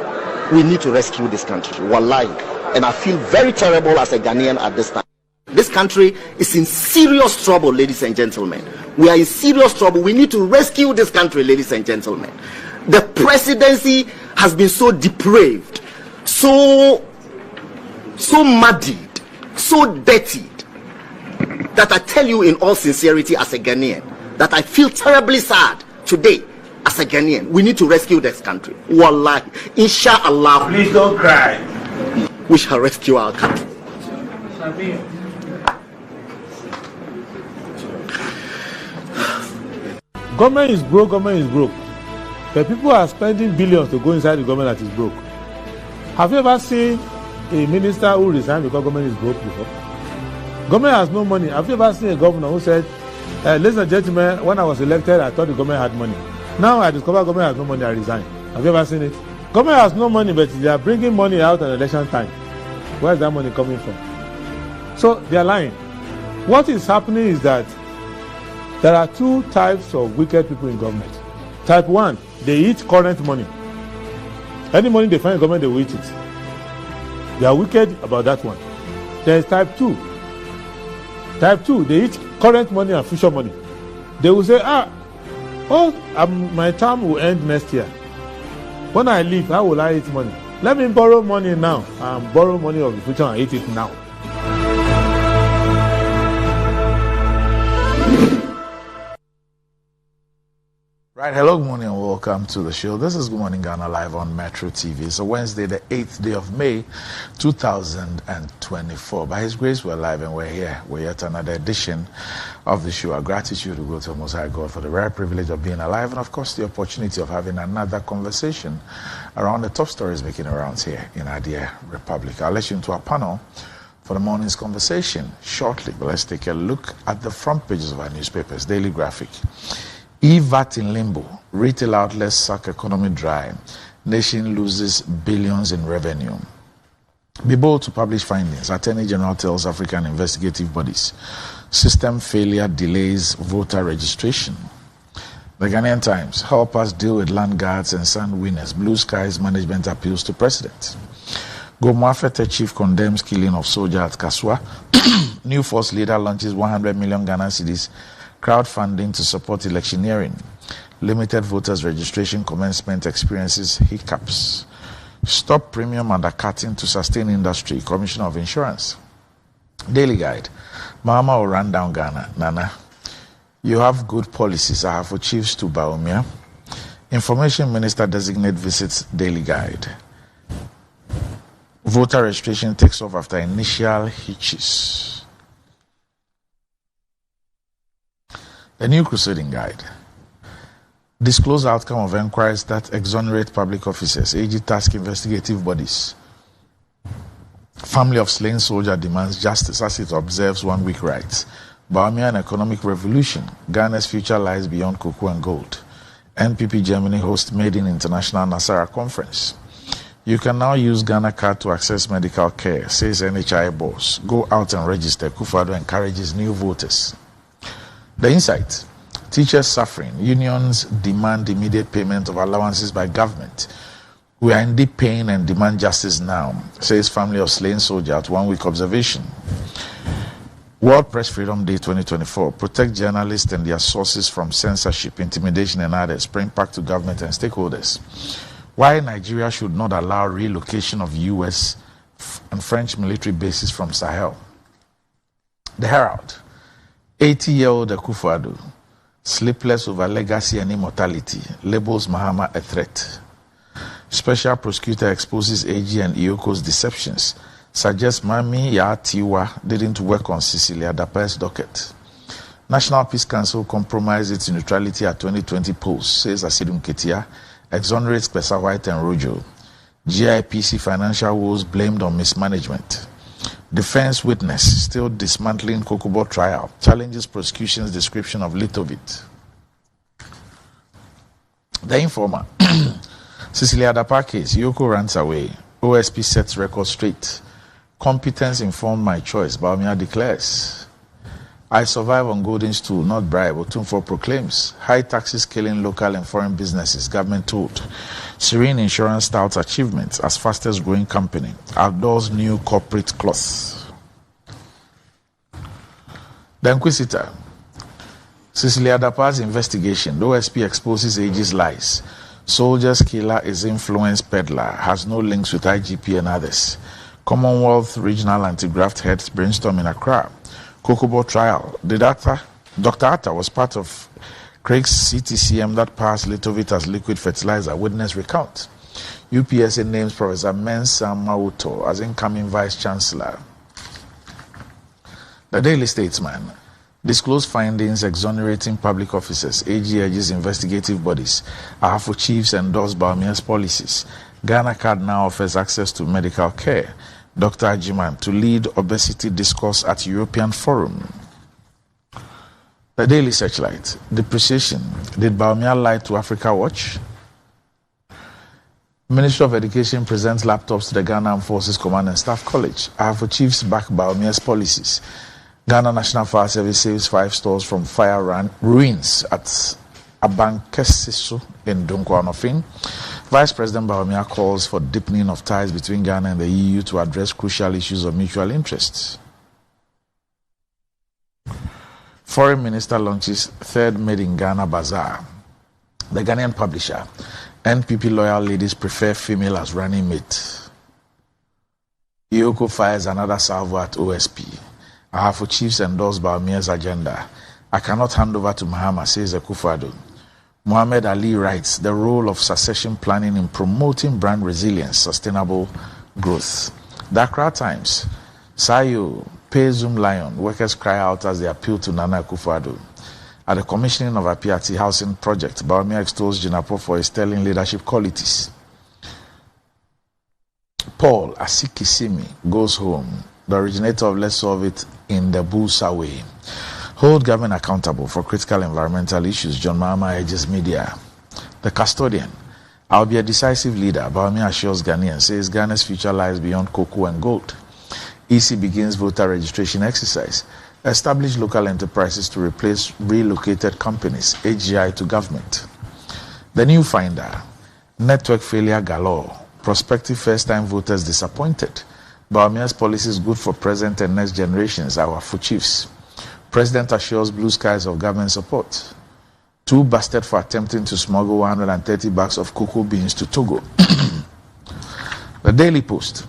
We need to rescue this country. Wallahi. And I feel very terrible as a Ghanaian at this time. This country is in serious trouble, ladies and gentlemen. We are in serious trouble. We need to rescue this country, ladies and gentlemen. The presidency has been so depraved, so muddied, so dirtied, that I tell you in all sincerity as a Ghanaian, that I feel terribly sad today as a Ghanaian. We need to rescue this country. Wallahi. Inshallah. Please don't cry. We shall rescue our country. Government is broke, but people are spending billions to go inside the government that is broke. Have you ever seen a minister who resigned because government is broke before? Government has no money. Have you ever seen a governor who said, ladies and gentlemen, when I was elected, I thought the government had money. Now I discover government has no money, I resign. Have you ever seen it? Government has no money, but they are bringing money out at election time. Where is that money coming from? So they are lying. What is happening is that there are two types of wicked people in government. Type 1, they eat current money. Any money they find in government, they will eat it. They are wicked about that one. There is type 2. Type 2, they eat current money and future money. They will say, my term will end next year. When I leave, how will I eat money? Let me borrow money now and borrow money of the future and eat it now. Right, hello, good morning and welcome to the show. This is Good Morning Ghana live on Metro TV. It's a Wednesday, the 8th day of May, 2024. By His grace, we're live and we're here with yet another edition of the show. Our gratitude will go to the Most High God for the rare privilege of being alive and, of course, the opportunity of having another conversation around the top stories making rounds here in our dear Republic. I'll let you into our panel for the morning's conversation shortly, but let's take a look at the front pages of our newspapers. Daily Graphic. VAT in limbo, retail outlets suck economy dry, nation loses billions in revenue. Be bold to publish findings. Attorney General tells African investigative bodies. System failure delays voter registration. The Ghanaian Times, help us deal with land guards and sand winners. Blue Skies management appeals to president. Gomafete chief condemns killing of soldier at Kaswa. New force leader launches 100 million Ghana cedis crowdfunding to support electioneering. Limited voters registration commencement experiences hiccups. Stop premium undercutting to sustain industry. Commissioner of Insurance. Daily Guide. Mahama will run down Ghana. Nana, you have good policies. I have for chiefs to Baumia. Information Minister designate visits. Daily Guide. Voter registration takes off after initial hitches. The New Crusading Guide. Disclose outcome of inquiries that exonerate public officers. AG task investigative bodies. Family of slain soldier demands justice as it observes 1 week rights. Baumian economic revolution. Ghana's future lies beyond cocoa and gold. NPP Germany hosts Made in International Nasara Conference. You can now use Ghana card to access medical care, says NHI boss. Go out and register. Kufado encourages new voters. The Insight. Teachers suffering. Unions demand immediate payment of allowances by government. We are in deep pain and demand justice now, says family of slain soldier at 1 week observation. World Press Freedom Day 2024. Protect journalists and their sources from censorship, intimidation and others. Bring back to government and stakeholders. Why Nigeria should not allow relocation of US and French military bases from Sahel. The Herald. 80-year-old Akufo-Addo, sleepless over legacy and immortality, labels Mahama a threat. Special prosecutor exposes AG and Ioko's deceptions, suggests Mami Yaatiwa didn't work on Cecilia Dapa's docket. National Peace Council compromised its neutrality at 2020 polls, says Asidum Ketia, exonerates Pesa White and Rojo. GIPC financial woes blamed on mismanagement. Defense witness still dismantling Kokobo trial, challenges prosecution's description of Litovit. The Informer. Cecilia Dapa case, Yoko runs away. OSP sets record straight. Competence informed my choice, Baumia declares. I survive on golden stool, not bribe, Otunfo proclaims. High taxes killing local and foreign businesses, government told. Serene Insurance touts achievements as fastest growing company. Outdoors new corporate cloth. The Inquisitor. Cecilia Dapa's investigation. The OSP exposes AG's lies. Soldiers killer is influence peddler. Has no links with IGP and others. Commonwealth regional anti-graft heads brainstorm in Accra. Kokobo trial. Dr. Atta was part of Craig's CTCM that passed Litovit as liquid fertilizer. Witness recount. UPSA names Professor Mensa Mauto as incoming Vice Chancellor. The Daily Statesman. Disclose findings exonerating public officers. AG urges investigative bodies. Ahafo chiefs endorse Baumia's policies. Ghana card now offers access to medical care. Dr. Ajiman to lead obesity discourse at European Forum. The Daily Searchlight. Depreciation. Did Baumia lie to Africa Watch? Ministry of Education presents laptops to the Ghana Armed Forces Command and Staff College. Ahafo chiefs back Baumia's policies. Ghana National Fire Service saves 5 stores from fire ruins at Abankesiso in Dunkwanofin. Vice President Bawumia calls for deepening of ties between Ghana and the EU to address crucial issues of mutual interest. Foreign Minister launches 3rd Made in Ghana Bazaar. The Ghanaian publisher, NPP loyal ladies prefer female as running mate. Ioko fires another salvo at OSP. Ahafo chiefs endorse Bawumia's agenda. I cannot hand over to Mahama, says Akufo-Addo. Muhammad Ali writes the role of succession planning in promoting brand resilience, sustainable growth. The Accra Times, Sayo, pay Zoom Lion, workers cry out as they appeal to Nana Akufo-Addo. At the commissioning of a PRT housing project, Bawumia extols Jinapo for his sterling leadership qualities. Paul Asikisimi goes home, the originator of Let's Solve It in the Busa Way. Hold government accountable for critical environmental issues, John Mahama urges media. The custodian, I'll be a decisive leader, Bawumia assures Ghanaians, says Ghana's future lies beyond cocoa and gold. EC begins voter registration exercise. Establish local enterprises to replace relocated companies, AGI to government. The new finder, network failure galore, prospective first-time voters disappointed. Bawumia's policies good for present and next generations, our for chiefs. President assures blue skies of government support. 2 busted for attempting to smuggle 130 bags of cocoa beans to Togo. The Daily Post,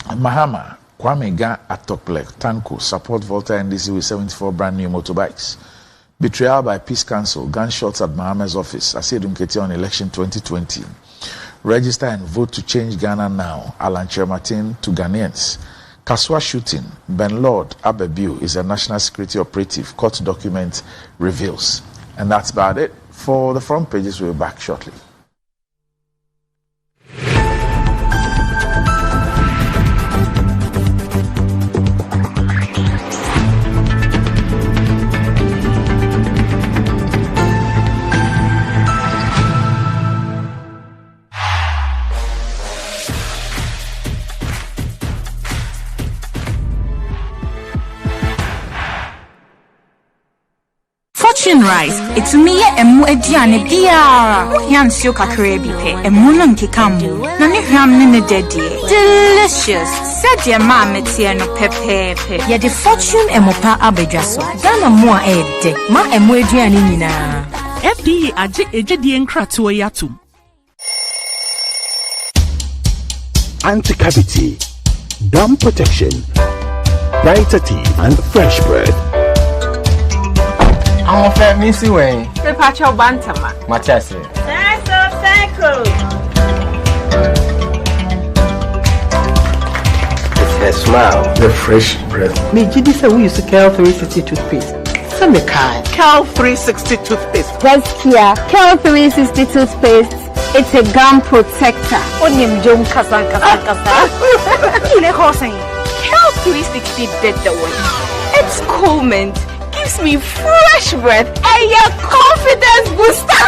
Mahama, Kwame Ga Atoplek, Tanko, support Volta NDC with 74 brand new motorbikes. Betrayal by Peace Council, gunshots at Mahama's office, Asedu Nketi on election 2020. Register and vote to change Ghana now, Alan Chermatin to Ghanaians. Kaswa shooting, Ben Lord Abebu is a national security operative, court document reveals. And that's about it. For the front pages, we'll be back shortly. Fortune rice, it's me emu ediane biara. Yansio kakre bipe, emu no nkikamu. Na ne hwam ne dedie. Delicious. Said your mama no pepepe. Ya the Fortune emopa abedwaso. Ghana mo a ede. Ma emu ediane nyina. FDA aje ejedi nkratoa yatum. Anti-cavity, gum protection, brighter teeth and fresh breath. I'm a fair missy way. Pacho Bantama. Machasi. It's the smile, the fresh breath. Me, Gidi said we used to Cal 360 toothpaste. Some kind. Cal 360 toothpaste. Yes, Kia. Cal 360 toothpaste. It's a gum protector. Onyem jom kasa. Ile hosen. Cal 360 did the way. It's cool mint. Gives me fresh breath and your confidence booster.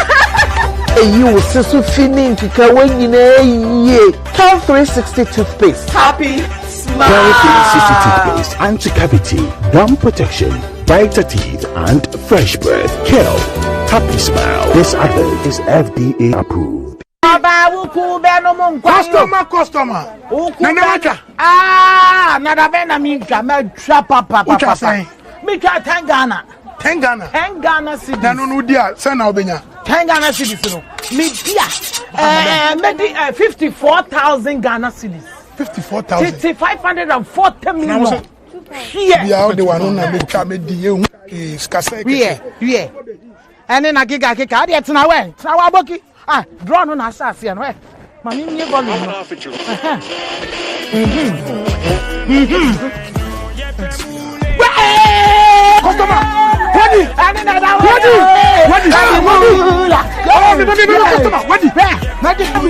And you will so feeling to when you know Cal 360 toothpaste. Happy smile. Cal 360 toothpaste, anti-cavity, gum protection, brighter teeth, and fresh breath. Cal, happy smile. This advert is FDA approved. Customer. Nadabena minka me papa. Me try 10 Ghana. 10 Ghana. 10 Ghana cedis. No dia, send now benya. 10 Ghana cedis no. Me dia. Maybe 54,000 Ghana cedis. 54,000. 540 million. Here. We are the one na me try me die is kase. Here. Ene na giga kika ade tena we. Tena wa boki. Draw no na asase no. Mami me volume. Customer, ready.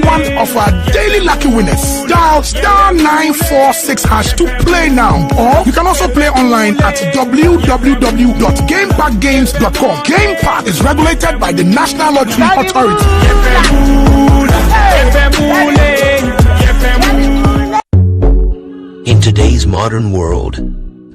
One of our daily lucky winners. Dial *946# to play now. Or you can also play online at www.gamepackgames.com. GamePack is regulated by the National Lottery Authority. today's modern world,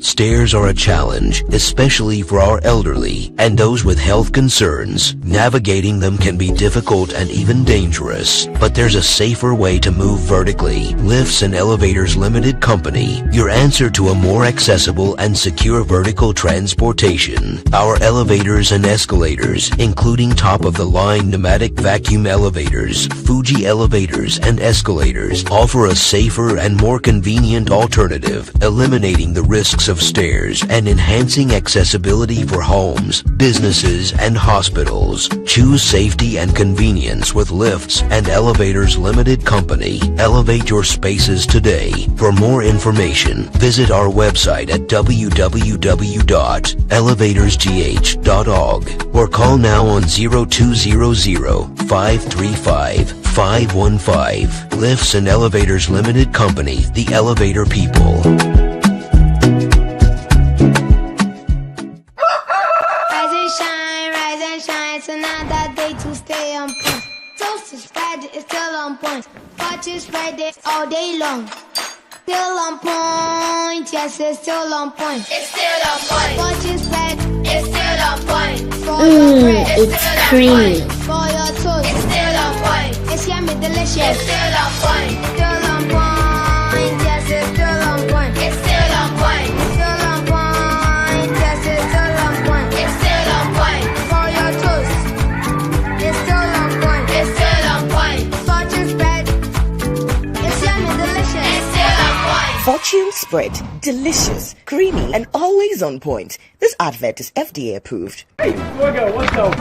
stairs are a challenge, especially for our elderly and those with health concerns. Navigating them can be difficult and even dangerous, but there's a safer way to move vertically. Lifts and Elevators Limited Company, your answer to a more accessible and secure vertical transportation. Our elevators and escalators, including top-of-the-line pneumatic vacuum elevators, Fuji elevators and escalators, offer a safer and more convenient alternative, eliminating the risks of stairs and enhancing accessibility for homes, businesses, and hospitals. Choose safety and convenience with Lifts and Elevators Limited Company. Elevate your spaces today. For more information, visit our website at www.elevatorsgh.org or call now on 0200-535-515. Lifts and Elevators Limited Company, the elevator people. It's another day to stay on point. Toast is Friday, it's still on point. Watch is Friday all day long. Still on point, yes, it's still on point. It's still on point. Watch is Friday, it's still on point. For your bread, it's creamy. For your toast, it's still on point. It's yummy, delicious. It's still on point. Still on point, yes, it's still on point. It's still on point. Still on point, yes, it's still on point. It's still on point. For your toast, it's still on point. It's still on point. Fortune spread, it's yummy, delicious. It's still on point. Fortune spread, delicious, creamy, and always on point. This advert is FDA approved. Hey, what's up?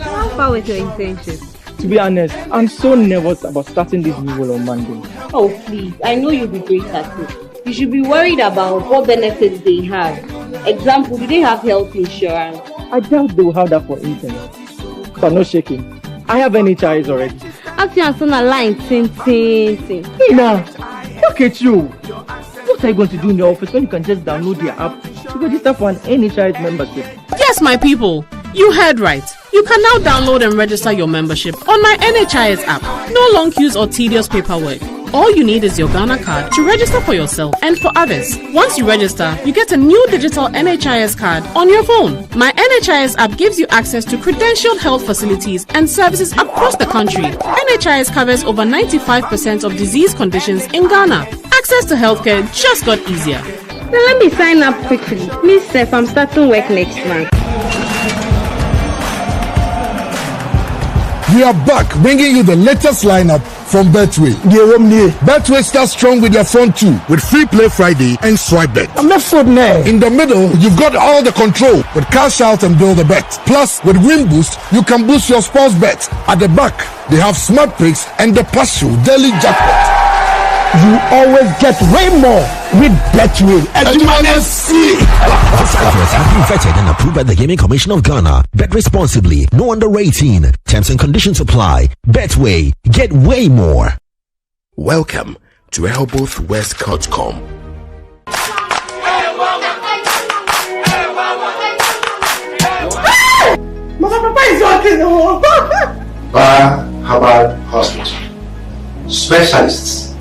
How far with your intention? To be honest, I'm so nervous about starting this new role on Monday. Oh, please. I know you'll be great at it. You should be worried about what benefits they have. Example, do they have health insurance? I doubt they will have that for internet. But no shaking. I have NHIS already. After you're on a line, ting. Hey, now, look at you. What are you going to do in the office when you can just download their app to register for an NHIS membership? Yes, my people. You heard right. You can now download and register your membership on my NHIS app. No long queues or tedious paperwork. All you need is your Ghana card to register for yourself and for others. Once you register, you get a new digital NHIS card on your phone. My NHIS app gives you access to credentialed health facilities and services across the country. NHIS covers over 95% of disease conditions in Ghana. Access to healthcare just got easier. Now let me sign up quickly. Miss Steph, I'm starting work next month. We are back bringing you the latest lineup from Betway. Betway starts strong with their front two with Free Play Friday and Swipe Bet. I'm not food now. In the middle, you've got all the control with Cash Out and Build a Bet. Plus, with Win Boost, you can boost your sports bet. At the back, they have Smart Picks and the Partial Daily Jackpot. You always get way more with Betway. This advert has been vetted and approved by the Gaming Commission of Ghana. Bet responsibly. No under 18. Terms and conditions apply. Betway. Get way more. Welcome to RehobothWest.com. Papa is walking home. Herbal Hospital. Specialists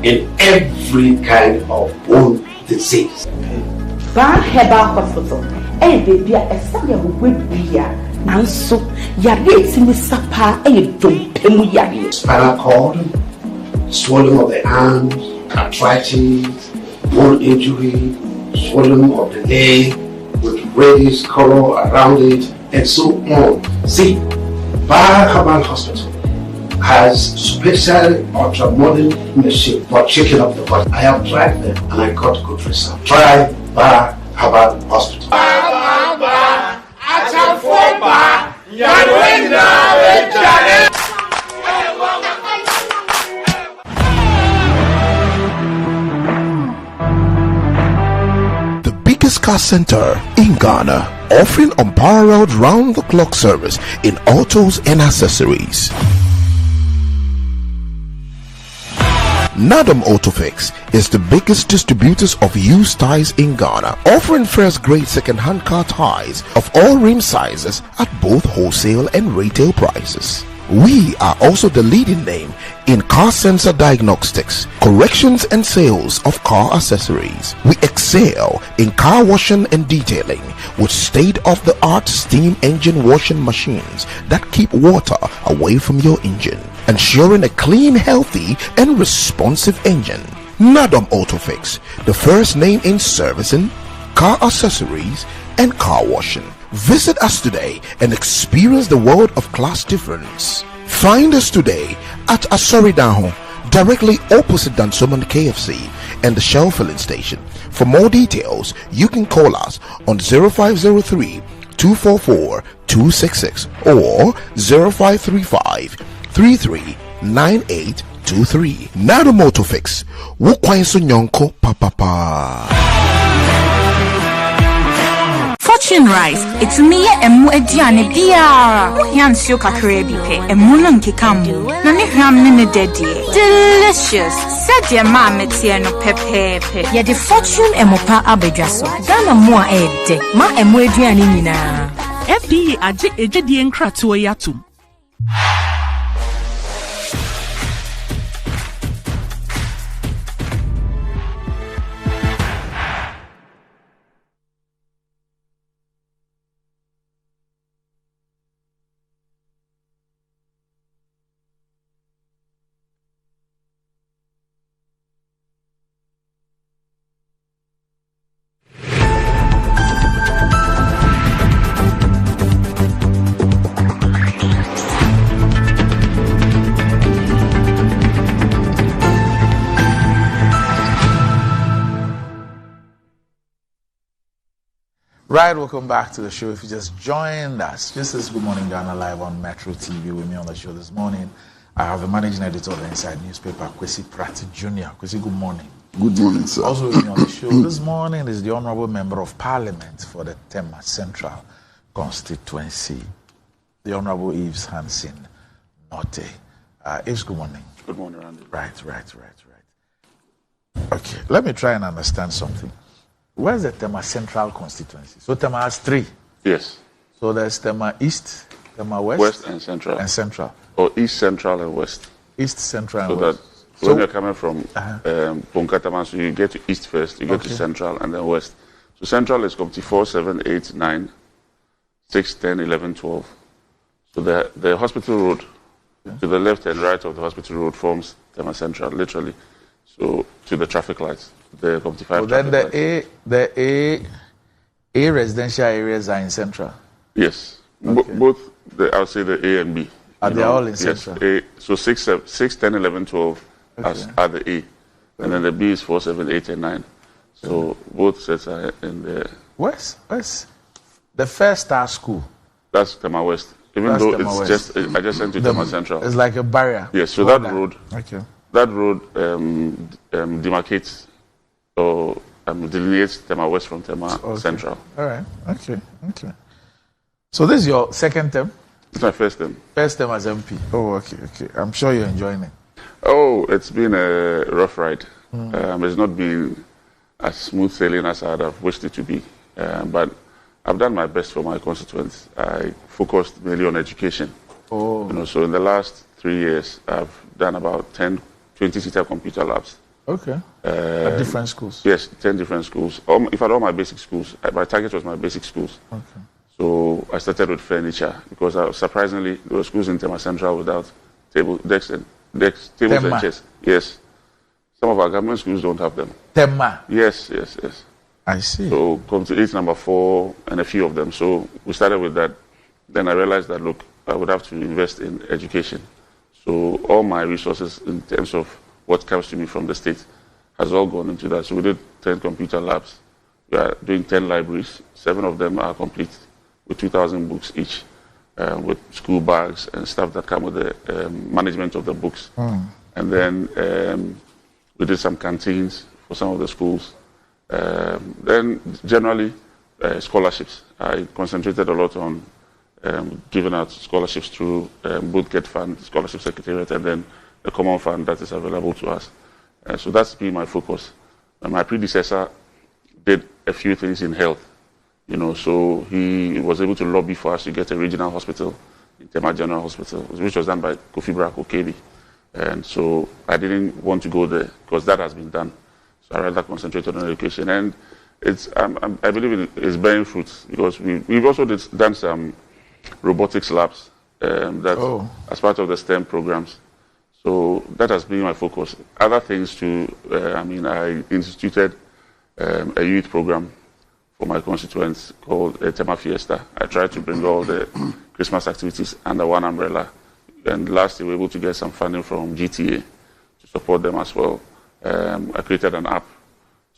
in every kind of bone disease. Bar Herbal Hospital. Eh, baby, a study of Wibia. Nanso, Yari, Simisapa, and Pemu. Spinal cord, swelling of the arms, arthritis, bone injury, swelling of the leg with reddish color around it, and so on. See, Bar Herbal Hospital has special ultra-modern machine for checking up the body. I have tried them and I got good results. Try Bar Herbal Hospital. The biggest car center in Ghana, offering unparalleled round-the-clock service in autos and accessories. Nadam Autofix is the biggest distributors of used tires in Ghana, offering first-grade second-hand car tires of all rim sizes at both wholesale and retail prices. We are also the leading name in car sensor diagnostics, corrections and sales of car accessories. We excel in car washing and detailing with state-of-the-art steam engine washing machines that keep water away from your engine, ensuring a clean, healthy and responsive engine. Nadom Autofix, the first name in servicing, car accessories and car washing. Visit us today and experience the world of class difference. Find us today at Asoridaho, directly opposite Dansoman KFC and the Shell filling station. For more details, you can call us on 0503 244 266 or 0535 339823. Nado Motofix. Wukwainso Nyonko Papa. Fortune rice, it's me emu ediane biara. Yansio kakre bipe, emu no nkekamu. Na ne hwam ne dedie. Delicious. Said your mama no pepepe. Ya the fortune emopa abedwaso. Ghana mo a ede. Ma emu ediane nyina. FDA aje ejedi nkratoa yatum. Right, welcome back to the show. If you just joined us, this is Good Morning Ghana live on Metro TV. With me on the show this morning, I have the managing editor of the Inside newspaper, Kwesi Prati Jr. Kwesi, good morning. Good morning, sir. Also with me on the show this morning is the Honourable Member of Parliament for the Tema Central Constituency, the Honourable Eves Hansen Norte. Eves, good morning. Good morning, Randy. Right. Okay, let me try and understand something. Where's the Tema Central Constituency? So Tema has 3. Yes. So there's Tema East, Tema West. West and Central. And Central. Or East, Central, and West. East, Central, so and West. So when you're coming from Bonkataman, so you get to East first, you get to Central, and then West. So Central is Committee 4, 7, 8, 9, 6, 10, 11, 12. So the hospital road to the left and right of the hospital road forms Tema Central, literally. So to the traffic lights. The Committee 5 so then the A residential areas are in Central? Yes. Okay. Both, I would say the A and B. Are they all in Central? A, so 6, 10, 11, 12 are the A. And then the B is 4, 7, 8, and 9. So both sets are in the... Where's the first star school? That's Tema West. Even though it's just adjacent to Tema Central. It's like a barrier. Yes, so that road... Okay. That road demarcates or delineates Tema West from Tema Central. All right. Okay. So this is your second term? It's my first term. First term as MP. Oh, okay. I'm sure you're enjoying it. Oh, it's been a rough ride. It's not been as smooth sailing as I'd have wished it to be. But I've done my best for my constituents. I focused mainly on education. Oh. So in the last 3 years, I've done about 10, 20-seater computer labs. Okay. At different schools? Yes, 10 different schools. In fact, all my basic schools. My target was my basic schools. Okay. So I started with furniture because surprisingly, there were schools in Tema Central without tables and chairs. Yes. Some of our government schools don't have them. Tema? Yes. I see. So come to 8 number 4 and a few of them. So we started with that. Then I realized that, look, I would have to invest in education. So all my resources in terms of what comes to me from the state has all gone into that. So we did 10 computer labs. We are doing 10 libraries. 7 of them are complete with 2,000 books each, with school bags and stuff that come with the management of the books. And then we did some canteens for some of the schools. Then generally scholarships. I concentrated a lot on giving out scholarships through both Get Fund, Scholarship Secretariat, and then the Common Fund that is available to us. So that's been my focus. My predecessor did a few things in health, so he was able to lobby for us to get a regional hospital in Tema General Hospital, which was done by Kofi Brako Kebi. And so I didn't want to go there because that has been done. So I rather concentrated on education. And I believe it is bearing fruits because we've also done some robotics labs as part of the STEM programs. So that has been my focus. Other things too, I instituted a youth program for my constituents called Tema Fiesta. I tried to bring all the Christmas activities under one umbrella. And last year we were able to get some funding from GTA to support them as well. I created an app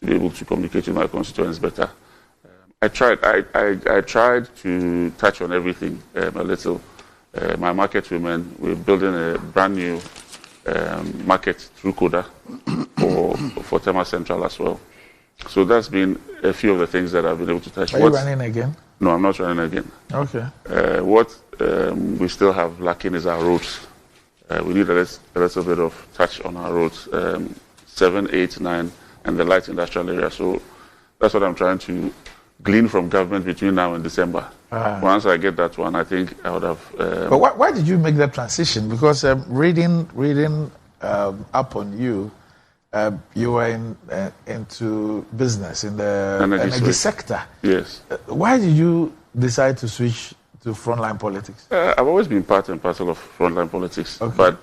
to be able to communicate with my constituents better. I tried to touch on everything a little. My market women, we're building a brand new market through Coda for Tema Central as well. So that's been a few of the things that I've been able to touch. Are you running again? No, I'm not running again. Okay. What we still have lacking is our roads. We need a little bit of touch on our roads, 7, 8, 9, and the light industrial area. So that's what I'm trying to glean from government between now and December. Once I get that one, I think I would have... But why did you make that transition? Because reading up on you, you were into business in the energy sector. Yes. Why did you decide to switch to frontline politics? I've always been part and parcel of frontline politics, but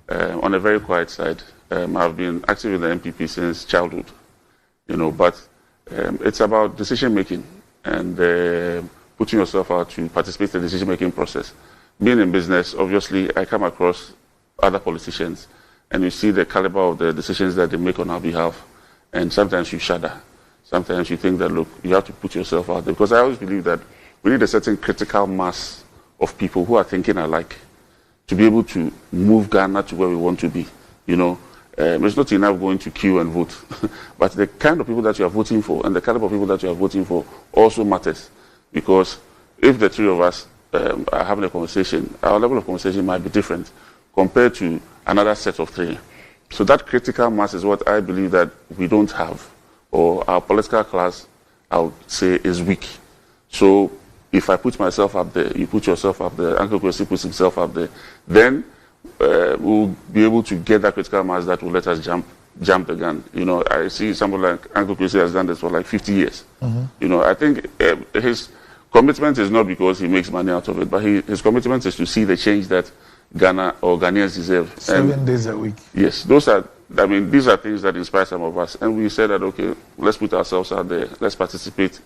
on a very quiet side. I've been active in the MPP since childhood, but it's about decision making and putting yourself out to participate in the decision making process. Being in business, obviously, I come across other politicians and you see the caliber of the decisions that they make on our behalf, and sometimes you shudder. Sometimes you think that, look, you have to put yourself out there, because I always believe that we need a certain critical mass of people who are thinking alike to be able to move Ghana to where we want to be. It's not enough going to queue and vote, but the kind of people that you are voting for and the caliber of people that you are voting for also matters, because if the three of us are having a conversation, our level of conversation might be different compared to another set of three. So that critical mass is what I believe that we don't have, or our political class, I would say, is weak. So if I put myself up there, you put yourself up there, Uncle Kwesi puts himself up there, then we'll be able to get that critical mass that will let us jump the gun. I see someone like Uncle Kwesi has done this for like 50 years. I think his commitment is not because he makes money out of it, but his commitment is to see the change that Ghana or Ghanaians deserve. 7 days a week. Yes, these are things that inspire some of us. And we said that, okay, let's put ourselves out there, let's participate,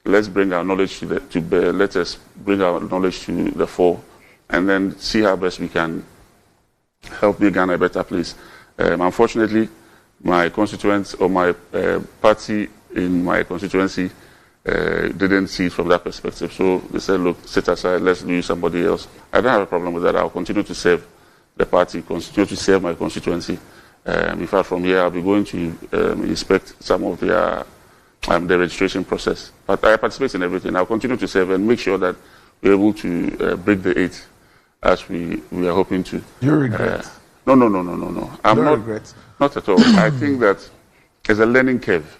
let's bring our knowledge to bear, let us bring our knowledge to the fore, and then see how best we can help make Ghana a better place. Unfortunately, my constituents or my party in my constituency didn't see it from that perspective. So they said, look, sit aside, let's use somebody else. I don't have a problem with that. I'll continue to serve the party, continue to serve my constituency. In fact, from here, I'll be going to inspect some of the registration process. But I participate in everything. I'll continue to serve and make sure that we're able to break the 8 as we are hoping to. You regret? No. I'm don't not regret? Not at all. I think that it's a learning curve.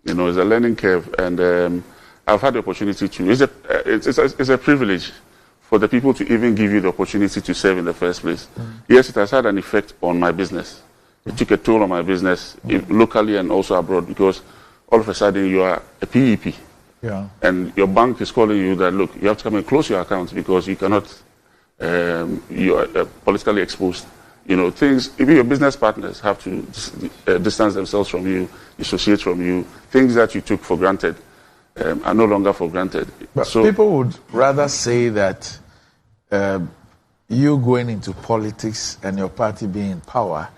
It's a learning curve, and I've had the opportunity to. It's a privilege for the people to even give you the opportunity to serve in the first place. Yes, it has had an effect on my business. It took a toll on my business, locally and also abroad, because all of a sudden you are a PEP. Yeah. And your bank is calling you that, look, you have to come and close your account because you cannot, you are politically exposed. Things, even your business partners have to distance themselves from you, dissociate from you. Things that you took for granted are no longer for granted. But people would rather say that you going into politics and your party being in power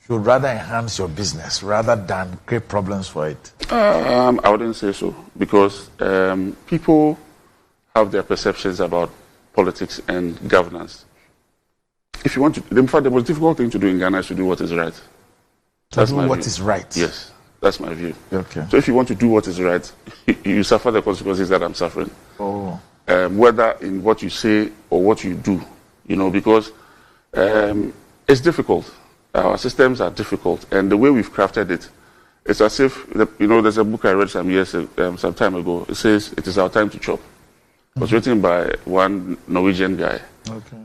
should rather enhance your business rather than create problems for it. I wouldn't say so, because people have their perceptions about politics and governance. If you want to, in fact, the most difficult thing to do in Ghana is to do what is right. That's my what is right. Yes, that's my view. Okay. So if you want to do what is right, you suffer the consequences that I'm suffering. Oh. Whether in what you say or what you do, because it's difficult. Our systems are difficult, and the way we've crafted it, it's as if there's a book I read some time ago. It says it is our time to chop. It was written by one Norwegian guy.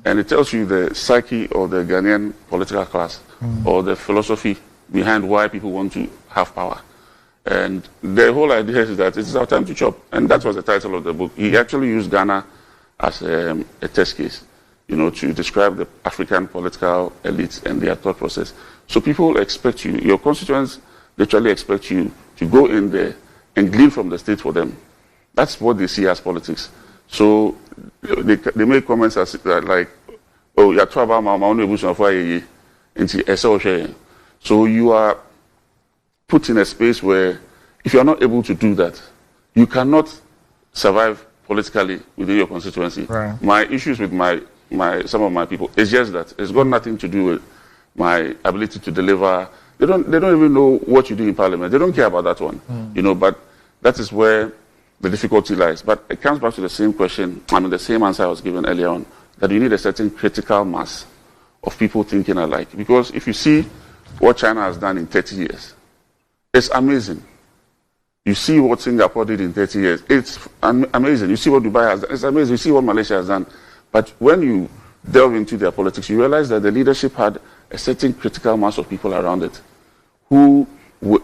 And it tells you the psyche of the Ghanaian political class or the philosophy behind why people want to have power. And the whole idea is that it's our time to chop. And that was the title of the book. He actually used Ghana as a test case, to describe the African political elites and their thought process. So people expect you, your constituents literally expect you to go in there and glean from the state for them. That's what they see as politics. So they make comments as like, oh, you're talking about my own evolution for a. So you are put in a space where if you are not able to do that, you cannot survive politically within your constituency. Right. My issues with some of my people is just that it's got nothing to do with my ability to deliver. They don't even know what you do in parliament. They don't care about that one, but that is where the difficulty lies. But it comes back to the same question, the same answer I was given earlier on, that you need a certain critical mass of people thinking alike. Because if you see what China has done in 30 years, it's amazing. You see what Singapore did in 30 years, it's amazing. You see what Dubai has done, it's amazing. You see what Malaysia has done. But when you delve into their politics, you realize that the leadership had a certain critical mass of people around it who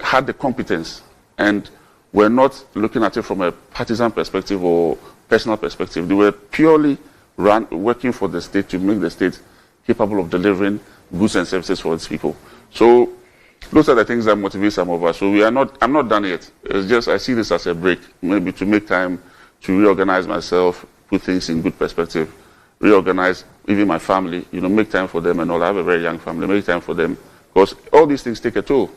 had the competence and were not looking at it from a partisan perspective or personal perspective. They were purely working for the state to make the state capable of delivering goods and services for its people. So those are the things that motivate some of us. So I'm not done yet. It's just I see this as a break, maybe to make time to reorganize myself, put things in good perspective, reorganize even my family, make time for them and all. I have a very young family, make time for them. Because all these things take a toll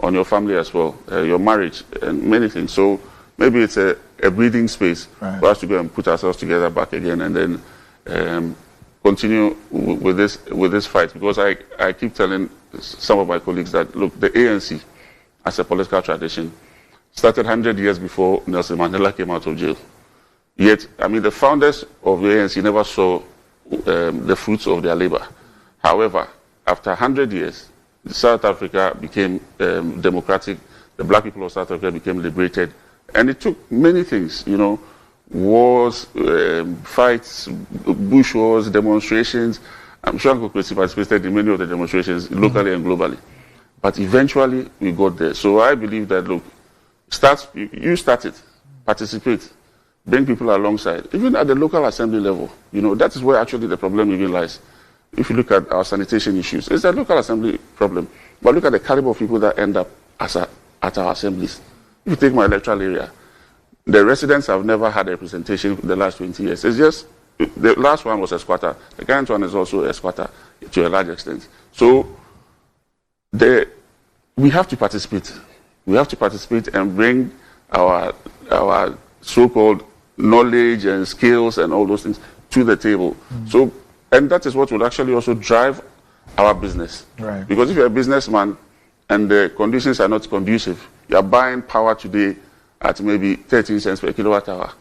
on your family as well, your marriage and many things. So maybe it's a breathing space for us to go and put ourselves together back again and then continue with this fight. Because I keep telling some of my colleagues that, look, the ANC as a political tradition started 100 years before Nelson Mandela came out of jail. Yet, the founders of the ANC never saw the fruits of their labor. However, after 100 years, South Africa became democratic, the black people of South Africa became liberated, and it took many things, wars, fights, bush wars, demonstrations. I'm sure Uncle Christy participated in many of the demonstrations locally and globally. But eventually, we got there. So I believe that, look, you start it, participate, bring people alongside, even at the local assembly level. That is where actually the problem even lies. If you look at our sanitation issues, it's a local assembly problem. But look at the caliber of people that end up at our assemblies. If you take my electoral area, the residents have never had a representation for the last 20 years. It's just, the last one was a squatter. The current one is also a squatter to a large extent. So we have to participate. We have to participate and bring our so-called knowledge and skills and all those things to the table. So, and that is what will actually also drive our business. Right. Because if you're a businessman and the conditions are not conducive, you're buying power today at maybe 13 cents per kilowatt hour,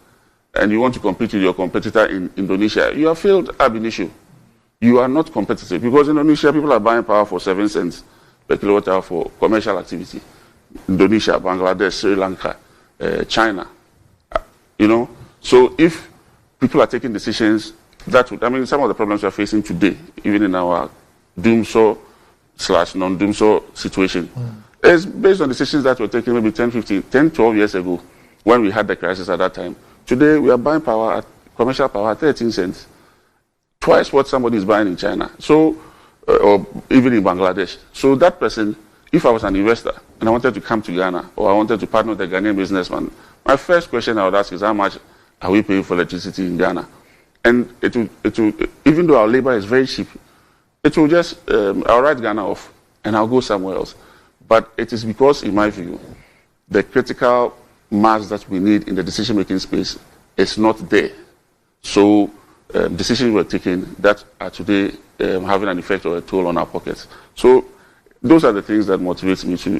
and you want to compete with your competitor in Indonesia, you have failed ab initio. You are not competitive because in Indonesia, people are buying power for 7 cents per kilowatt hour for commercial activity. Indonesia, Bangladesh, Sri Lanka, China. So if people are taking decisions, that would, some of the problems we are facing today, even in our doom-so/non-doom-so situation, is based on decisions that were taken maybe 10, 12 years ago when we had the crisis at that time. Today, we are buying power, commercial power, at 13 cents. Twice what somebody is buying in China, or even in Bangladesh. So that person, if I was an investor and I wanted to come to Ghana or I wanted to partner with a Ghanaian businessman, my first question I would ask is how much are we paying for electricity in Ghana? And it will, even though our labor is very cheap, it will just, I'll write Ghana off and I'll go somewhere else. But it is because, in my view, the critical mass that we need in the decision-making space is not there. So decisions were taken that are today having an effect or a toll on our pockets. So those are the things that motivate me to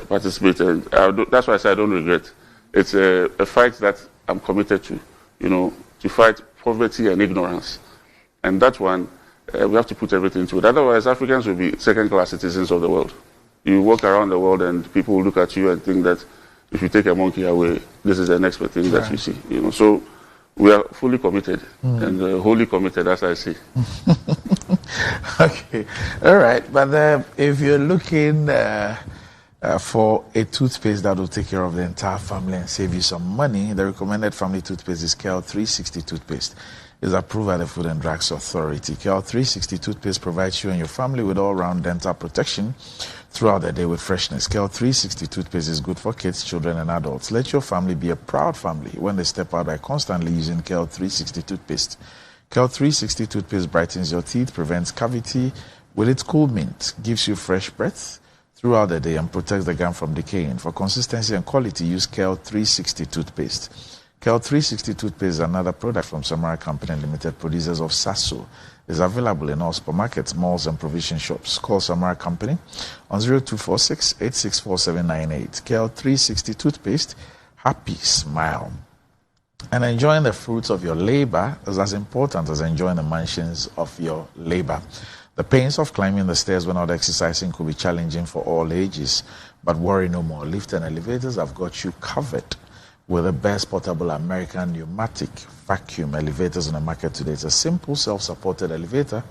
participate. And that's why I say I don't regret. It's a fight that I'm committed to, to fight poverty and ignorance. And that one, we have to put everything into it. Otherwise, Africans will be second-class citizens of the world. You walk around the world and people will look at you and think that if you take a monkey away, this is the next thing that you see. So We are fully committed and wholly committed, as I see. Okay, all right. But if you're looking for a toothpaste that will take care of the entire family and save you some money, the recommended family toothpaste is KL 360 toothpaste. It's approved by the Food and Drugs Authority. KL 360 toothpaste provides you and your family with all-round dental protection throughout the day with freshness. KL 360 toothpaste is good for kids, children, and adults. Let your family be a proud family when they step out by constantly using KL 360 toothpaste. KL 360 toothpaste brightens your teeth, prevents cavity with its cool mint, gives you fresh breath throughout the day, and protects the gum from decaying. For consistency and quality, use KL 360 toothpaste. KL 360 toothpaste is another product from Samara Company Limited, producers of Sasso. It's available in all supermarkets, malls, and provision shops. Call Samara Company on 0246 864798. KL 360 toothpaste, happy smile. And enjoying the fruits of your labor is as important as enjoying the mansions of your labor. The pains of climbing the stairs when not exercising could be challenging for all ages, but worry no more. Lift and elevators have got you covered with the best portable American pneumatic vacuum elevators on the market today. It's a simple self-supported elevator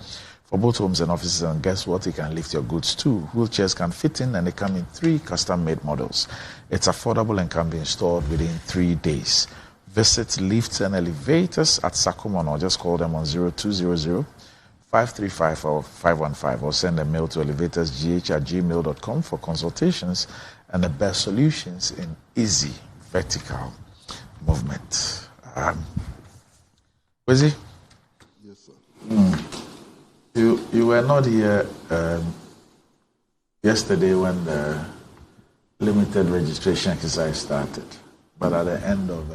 for both homes and offices, and guess what? It can lift your goods too. Wheelchairs can fit in, and they come in 3 custom-made models. It's affordable and can be installed within 3 days. Visit Lifts and Elevators at Sakumon, or just call them on 0200 535 or 515, or send a mail to elevatorsgh@gmail.com for consultations and the best solutions in easy vertical movement. Wizzy? Yes, sir. You were not here yesterday when the limited registration exercise started, but at the end of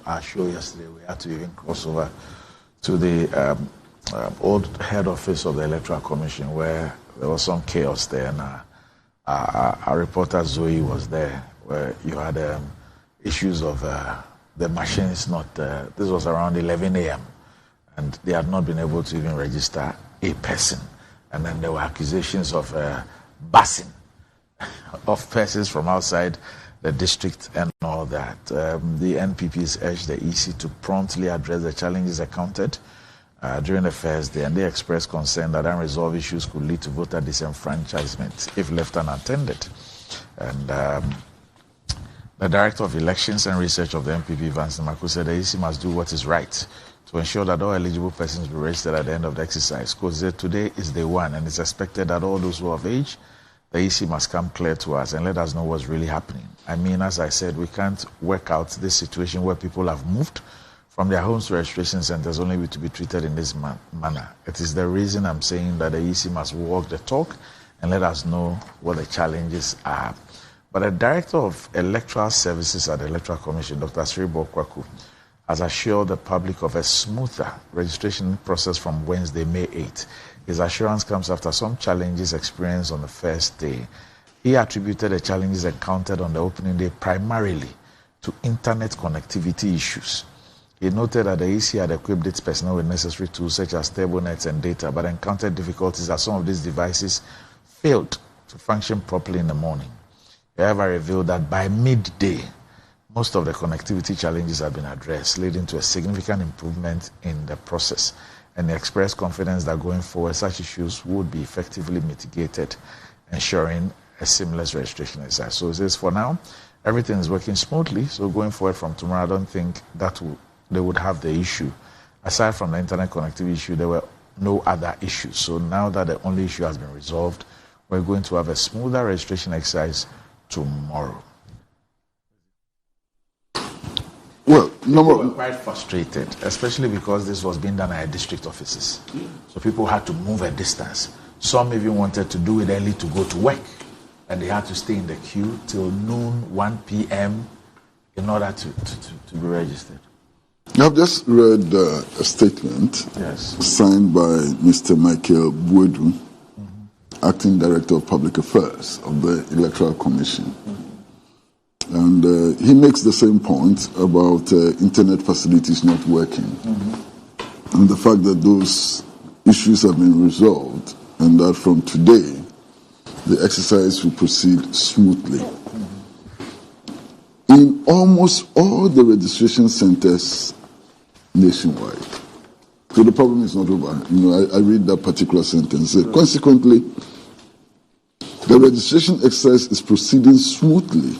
our show yesterday, we had to even cross over to the old head office of the Electoral Commission, where there was some chaos there, and our reporter Zoe was there, where you had issues of the machines not, this was around 11 a.m., and they had not been able to even register a person. And then there were accusations of busing of persons from outside the district and all that. The NPPs urged the EC to promptly address the challenges encountered during the first day, and they expressed concern that unresolved issues could lead to voter disenfranchisement if left unattended. And the Director of Elections and Research of the NPP, Vance Namaku, said the EC must do what is right to ensure that all eligible persons be registered at the end of the exercise. Because today is day one, and it's expected that all those who are of age, the EC must come clear to us and let us know what's really happening. I mean, as I said, we can't work out this situation where people have moved from their homes to registration centers only to be treated in this manner. It is the reason I'm saying that the EC must walk the talk and let us know what the challenges are. But the Director of Electoral Services at the Electoral Commission, Dr. Sribo Kwaku, has assured the public of a smoother registration process from Wednesday, May 8th. His assurance comes after some challenges experienced on the first day. He attributed the challenges encountered on the opening day primarily to internet connectivity issues. He noted that the EC had equipped its personnel with necessary tools such as turbo nets and data, but encountered difficulties as some of these devices failed to function properly in the morning. He however revealed that by midday, most of the connectivity challenges have been addressed, leading to a significant improvement in the process. And he expressed confidence that going forward, such issues would be effectively mitigated, ensuring a seamless registration exercise. So he says, for now, everything is working smoothly. So going forward from tomorrow, I don't think that they would have the issue. Aside from the internet connectivity issue, there were no other issues. So now that the only issue has been resolved, we're going to have a smoother registration exercise tomorrow. Well, we were quite frustrated, especially because this was being done at district offices. So people had to move a distance. Some even wanted to do it early to go to work, and they had to stay in the queue till noon, 1 p.m. in order to be registered. I've just read a statement signed by Mr. Michael Buedu, Acting Director of Public Affairs of the Electoral Commission. And he makes the same point about internet facilities not working. And the fact that those issues have been resolved and that from today the exercise will proceed smoothly. In almost all the registration centers nationwide. So the problem is not over. I read that particular sentence. Consequently, the registration exercise is proceeding smoothly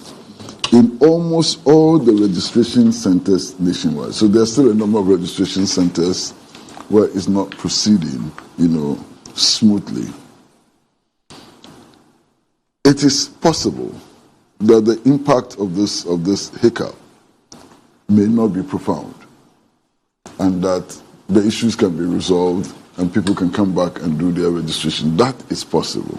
in almost all the registration centers nationwide. So there's still a number of registration centers where it's not proceeding, smoothly. It is possible that the impact of this hiccup may not be profound, and that the issues can be resolved and people can come back and do their registration. That is possible.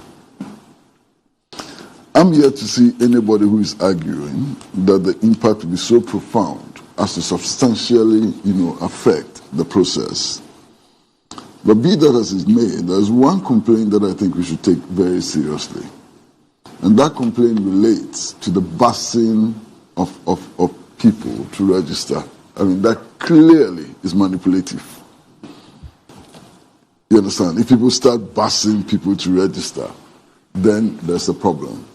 I'm yet to see anybody who is arguing that the impact will be so profound as to substantially, affect the process. But be that as it may, there's one complaint that I think we should take very seriously. And that complaint relates to the busing of people to register. I mean, that clearly is manipulative. You understand? If people start busing people to register, then there's a problem.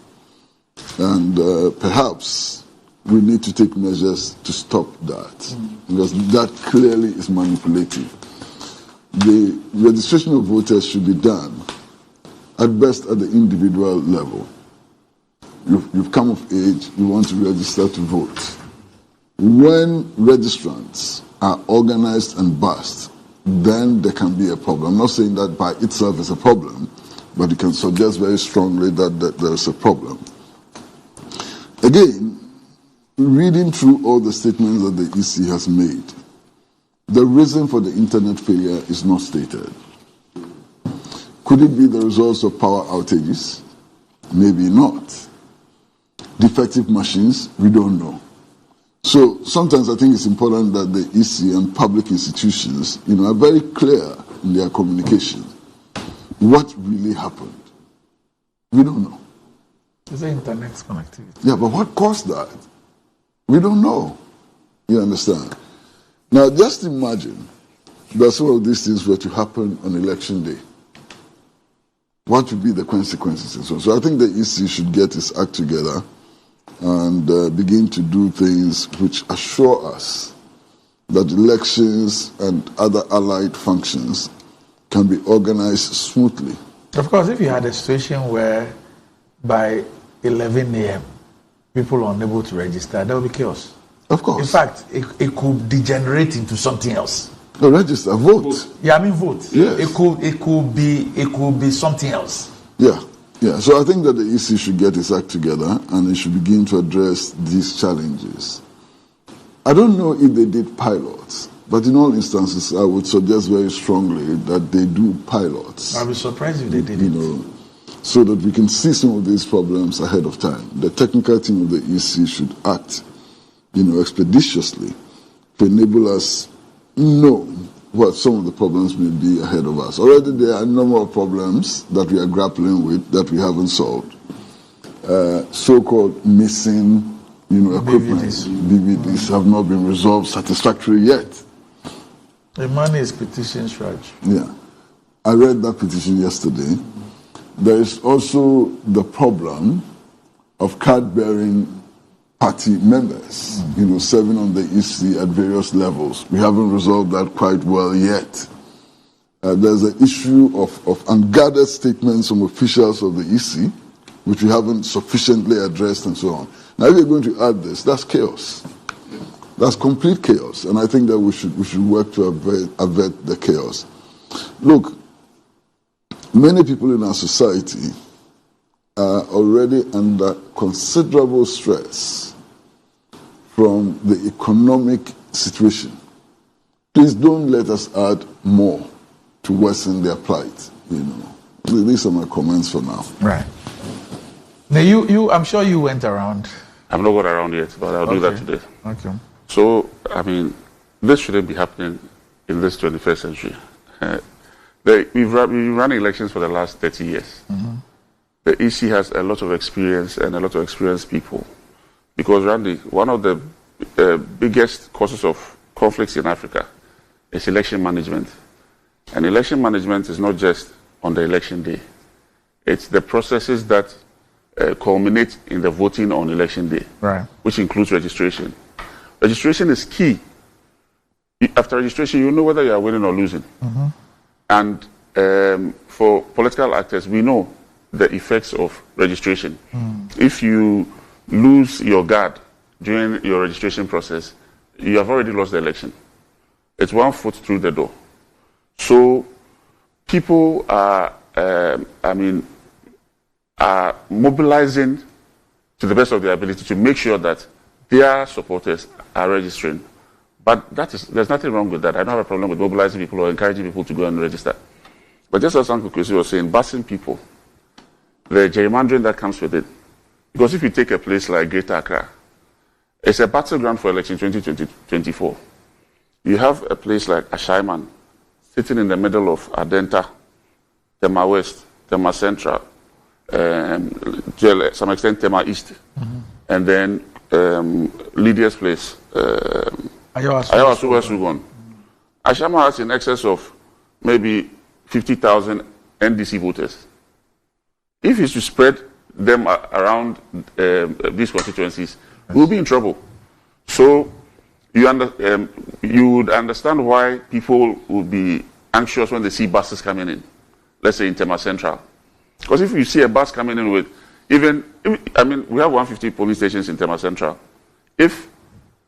And perhaps we need to take measures to stop that, because that clearly is manipulative. The registration of voters should be done at best at the individual level. You've come of age, you want to register to vote. When registrants are organized and bussed, then there can be a problem. I'm not saying that by itself is a problem, but you can suggest very strongly that there is a problem. Again, reading through all the statements that the EC has made, the reason for the internet failure is not stated. Could it be the results of power outages? Maybe not. Defective machines? We don't know. So sometimes I think it's important that the EC and public institutions, are very clear in their communication. What really happened? We don't know. It's the internet connectivity. Yeah, but what caused that? We don't know. You understand? Now, just imagine that some of these things were to happen on election day. What would be the consequences and so on? So I think the EC should get its act together and begin to do things which assure us that elections and other allied functions can be organized smoothly. Of course, if you had a situation where by 11 a.m. people are unable to register, there will be chaos. Of course. In fact, it could degenerate into something else. No, register, vote. Yeah, I mean vote. Yes. It could be something else. Yeah. So I think that the EC should get its act together and it should begin to address these challenges. I don't know if they did pilots, but in all instances, I would suggest very strongly that they do pilots. I'll be surprised if they did it. So that we can see some of these problems ahead of time. The technical team of the EC should act, expeditiously to enable us know what some of the problems may be ahead of us. Already there are a number of problems that we are grappling with that we haven't solved. So-called missing, equipment. BVDs have not been resolved satisfactorily yet. The money is petition charge. Yeah. I read that petition yesterday. There is also the problem of card-bearing party members, serving on the EC at various levels. We haven't resolved that quite well yet. There's an issue of ungathered statements from officials of the EC, which we haven't sufficiently addressed and so on. Now, if you're going to add this, that's chaos. That's complete chaos. And I think that we should work to avert the chaos. Look, many people in our society are already under considerable stress from the economic situation. Please don't let us add more to worsen their plight. These are my comments for now. Right. Now, I'm sure you went around. I've not got around yet, but I'll do that today. Okay. So, this shouldn't be happening in this 21st century. We've run elections for the last 30 years. Mm-hmm. The EC has a lot of experience and a lot of experienced people. Because, Randy, one of the biggest causes of conflicts in Africa is election management. And election management is not just on the election day. It's the processes that culminate in the voting on election day, right, which includes registration. Registration is key. after registration, you know whether you are winning or losing. Mm-hmm. And for political actors, we know the effects of registration. If you lose your guard during your registration process, you have already lost the election. It's 1 foot through the door. So people are mobilizing to the best of their ability to make sure that their supporters are registering. But there's nothing wrong with that. I don't have a problem with mobilizing people or encouraging people to go and register. But just as Uncle Kwesi was saying, busing people, the gerrymandering that comes with it. Because if you take a place like Greater Accra, it's a battleground for election 2024. You have a place like Ashaiman sitting in the middle of Adenta, Tema West, Tema Central, to some extent Tema East, and then Lydia's place, Ayawasu West Sugon. Ashaiman has in excess of maybe 50,000 NDC voters. If it's to spread them around these constituencies, we'll be in trouble. So you would understand why people would be anxious when they see buses coming in, let's say in Tema Central. Because if you see a bus coming in with we have 150 police stations in Tema Central. If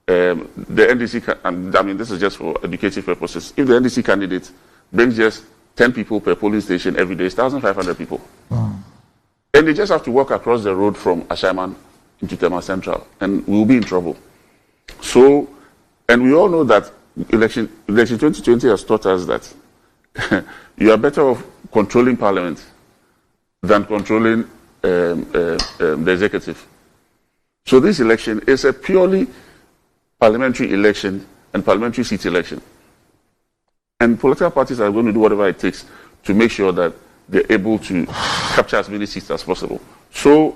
the NDC, this is just for educative purposes, if the NDC candidate brings just 10 people per polling station every day, it's 1,500 people. And they just have to walk across the road from Ashaiman into Tema Central, and we'll be in trouble. So, and we all know that election 2020 has taught us that you are better off controlling Parliament than controlling the executive. So this election is a purely parliamentary election and parliamentary seat election. And political parties are going to do whatever it takes to make sure that they're able to capture as many seats as possible. So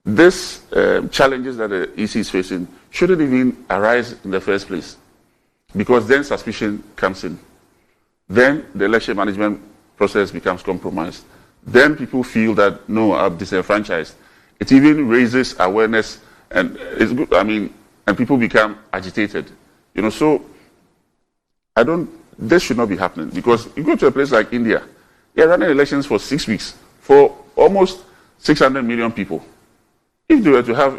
these challenges that the EC is facing shouldn't even arise in the first place, because then suspicion comes in. Then the election management process becomes compromised. Then people feel that, no, I'm disenfranchised. It even raises awareness, and it's good, and people become agitated. So this should not be happening, because you go to a place like India, they're running elections for 6 weeks for almost 600 million people. If they were to have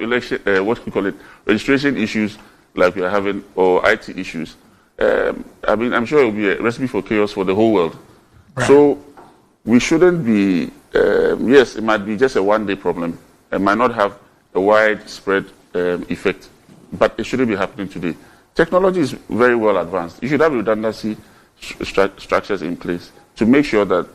registration issues like we are having, or IT issues, I'm sure it will be a recipe for chaos for the whole world. Right. So we shouldn't be, yes, it might be just a one-day problem. It might not have a widespread effect, but it shouldn't be happening today. Technology is very well advanced. You should have redundancy structures in place to make sure that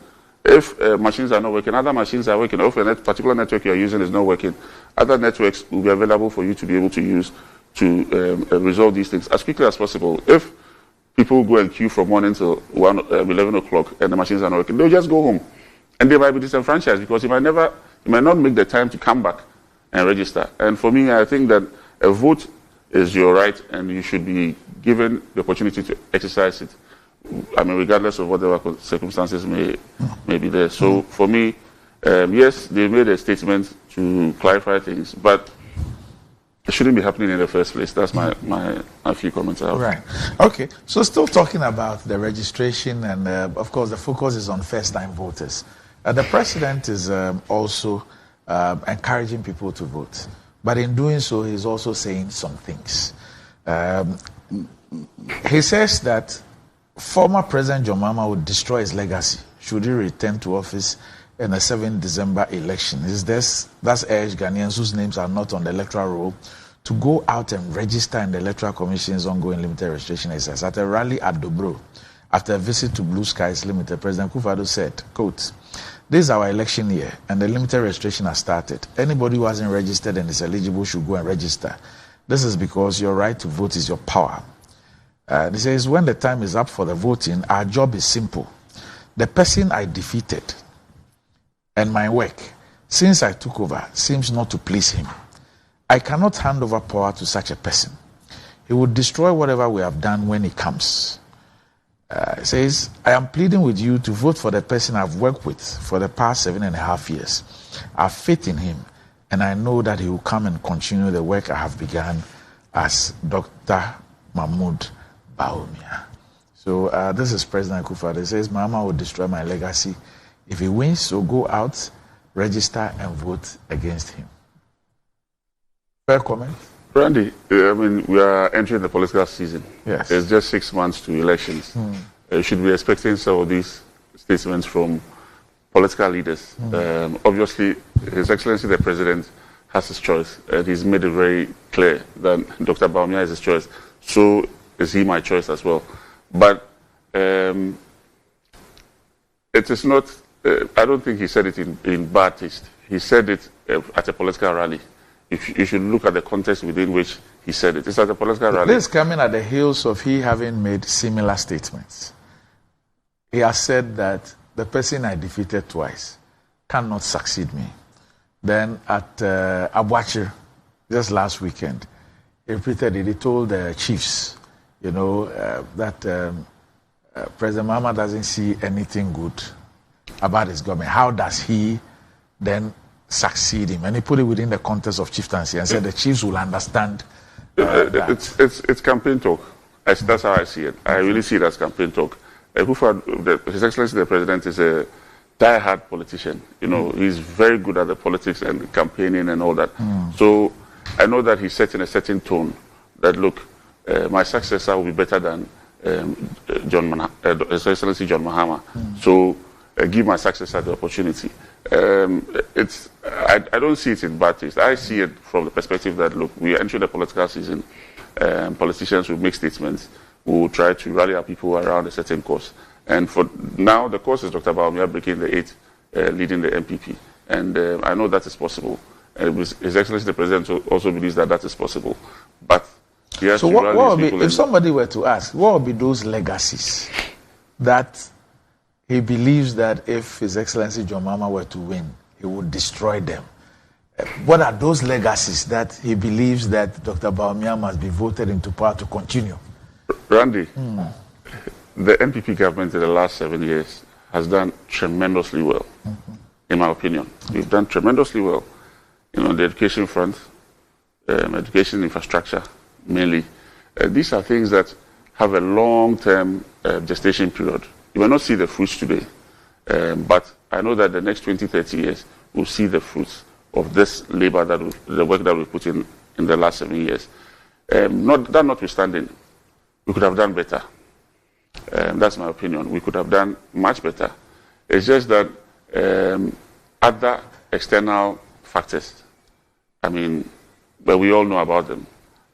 if machines are not working, other machines are working. Or if a particular network you're using is not working, other networks will be available for you to be able to use to resolve these things as quickly as possible. If people go and queue from morning till 11 o'clock and the machines are not working, they'll just go home. And they might be disenfranchised because you might not make the time to come back and register. And for me, I think that a vote is your right, and you should be given the opportunity to exercise it. Regardless of whatever circumstances may be there. So for me, yes, they made a statement to clarify things, but it shouldn't be happening in the first place. That's my few comments out. Right. Okay. So still talking about the registration, and of course the focus is on first-time voters. The president is also encouraging people to vote, but in doing so, he's also saying some things. He says that former President John Mahama would destroy his legacy should he return to office in the 7th December election. That's urged Ghanaians whose names are not on the electoral roll to go out and register in the Electoral Commission's ongoing limited registration exercise. At a rally at Dobro, after a visit to Blue Skies Limited, President Kufuor said, quote, "This is our election year and the limited registration has started. Anybody who hasn't registered and is eligible should go and register. This is because your right to vote is your power." He says, when the time is up for the voting, our job is simple. The person I defeated and my work, since I took over, seems not to please him. I cannot hand over power to such a person. He will destroy whatever we have done when he comes. He says, I am pleading with you to vote for the person I've worked with for the past 7.5 years. I have faith in him, and I know that he will come and continue the work I have begun as Dr. Mahmoud Bawumia. So this is President Akufo-Addo. He says, Mahama will destroy my legacy. If he wins, so go out, register and vote against him. Fair comment? Randy, I mean, we are entering the political season. Yes. It's just 6 months to elections. You should be expecting some of these statements from political leaders. Obviously, His Excellency the President has his choice, and he's made it very clear that Dr. Bawumia is his choice. So is he my choice as well. But it is not, I don't think he said it in bad taste. He said it at a political rally. You should look at the context within which he said it. It's at a political rally. This is coming at the heels of he having made similar statements. He has said that the person I defeated twice cannot succeed me. Then at Abuachir, just last weekend, he repeated it. He told the chiefs, that President Mahama doesn't see anything good about his government. How does he then succeed him? And he put it within the context of chieftaincy and said the chiefs will understand that. It's campaign talk. That's how I see it. I really see it as campaign talk. His Excellency the President is a die-hard politician. He's very good at the politics and campaigning and all that. So I know that he's set in a certain tone that, look, my successor will be better than His Excellency John Mahama. So give my successor the opportunity. I don't see it in bad taste. I see it from the perspective that, look, we are entering the political season. Politicians will make statements. We will try to rally our people around a certain cause. And for now, the cause is Dr. Bawumia breaking the 8, leading the MPP. And I know that is possible. His Excellency the President also believes that is possible. But he has so to rally what his people. If somebody were to ask, what would be those legacies that he believes that if His Excellency John Mahama were to win, he would destroy them? What are those legacies that he believes that Dr. Bawumia must be voted into power to continue? Randy, the NPP government in the last 7 years has done tremendously well, in my opinion. We've done tremendously well, the education front, education infrastructure, mainly. These are things that have a long-term gestation period. You may not see the fruits today, but I know that the next 20, 30 years, we'll see the fruits of this labor, the work that we've put in the last 7 years. That notwithstanding, we could have done better. That's my opinion. We could have done much better. It's just that other external factors, but we all know about them,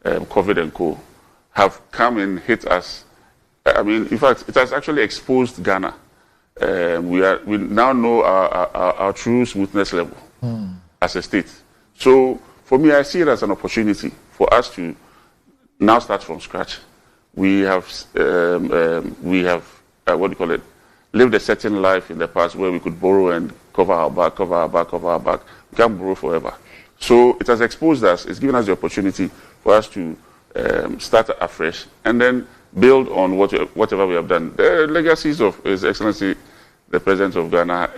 COVID and co, have come and hit us. In fact, it has actually exposed Ghana. We now know our true smoothness level as a state. So for me, I see it as an opportunity for us to now start from scratch. We have lived a certain life in the past where we could borrow and cover our back. We can't borrow forever. So it has exposed us. It's given us the opportunity for us to start afresh and then build on whatever we have done. The legacies of His Excellency the President of Ghana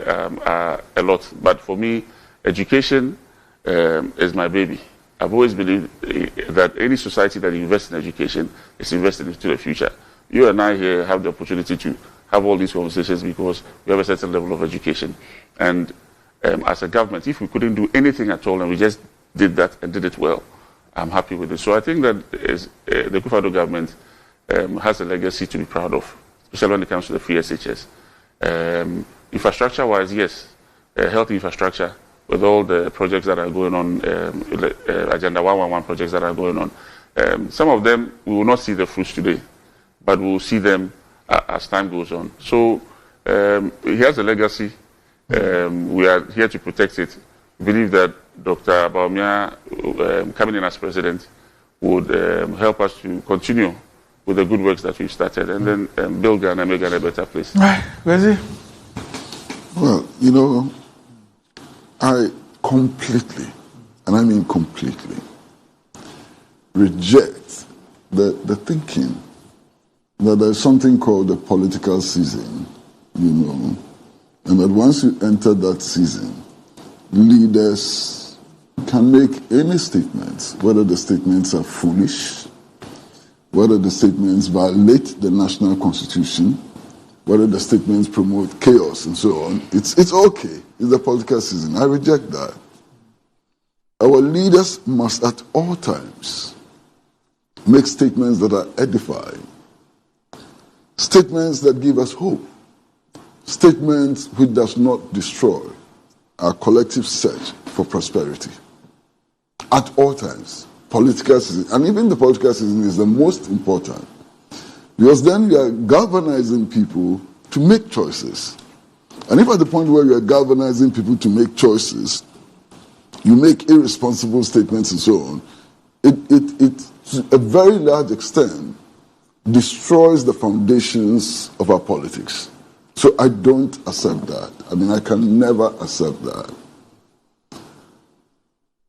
are a lot. But for me, education is my baby. I've always believed that any society that invests in education is investing into the future. You and I here have the opportunity to have all these conversations because we have a certain level of education. And as a government, if we couldn't do anything at all and we just did that and did it well, I'm happy with it. So I think that the Akufo-Addo government has a legacy to be proud of, especially when it comes to the free SHS. Infrastructure-wise, yes, health infrastructure, with all the projects that are going on, Agenda 111 projects that are going on. Some of them, we will not see the fruits today, but we will see them as time goes on. So he has a legacy. We are here to protect it. We believe that Dr. Bawumia, coming in as president, would help us to continue with the good works that we've started and then build Ghana and make Ghana a better place. Right. Where's he? Well, I completely, and I mean completely, reject the thinking that there's something called the political season, and that once you enter that season, leaders can make any statements, whether the statements are foolish, whether the statements violate the national constitution, whether the statements promote chaos and so on. It's okay. It's a political season. I reject that. Our leaders must at all times make statements that are edifying, statements that give us hope, statements which does not destroy our collective search for prosperity. At all times, political season, and even the political season is the most important, because then we are galvanizing people to make choices. And if at the point where you are galvanizing people to make choices, you make irresponsible statements and so on, it to a very large extent destroys the foundations of our politics. So I don't accept that. I mean, I can never accept that.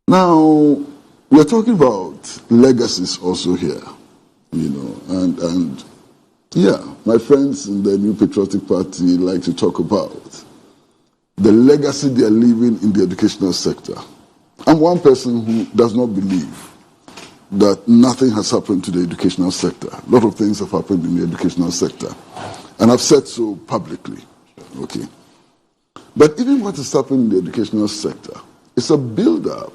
Now, we're talking about legacies also here, you know, and yeah, my friends in the New Patriotic Party like to talk about the legacy they are leaving in the educational sector. I'm one person who does not believe that nothing has happened to the educational sector. A lot of things have happened in the educational sector. And I've said so publicly. Okay. But even what has happened in the educational sector is a build-up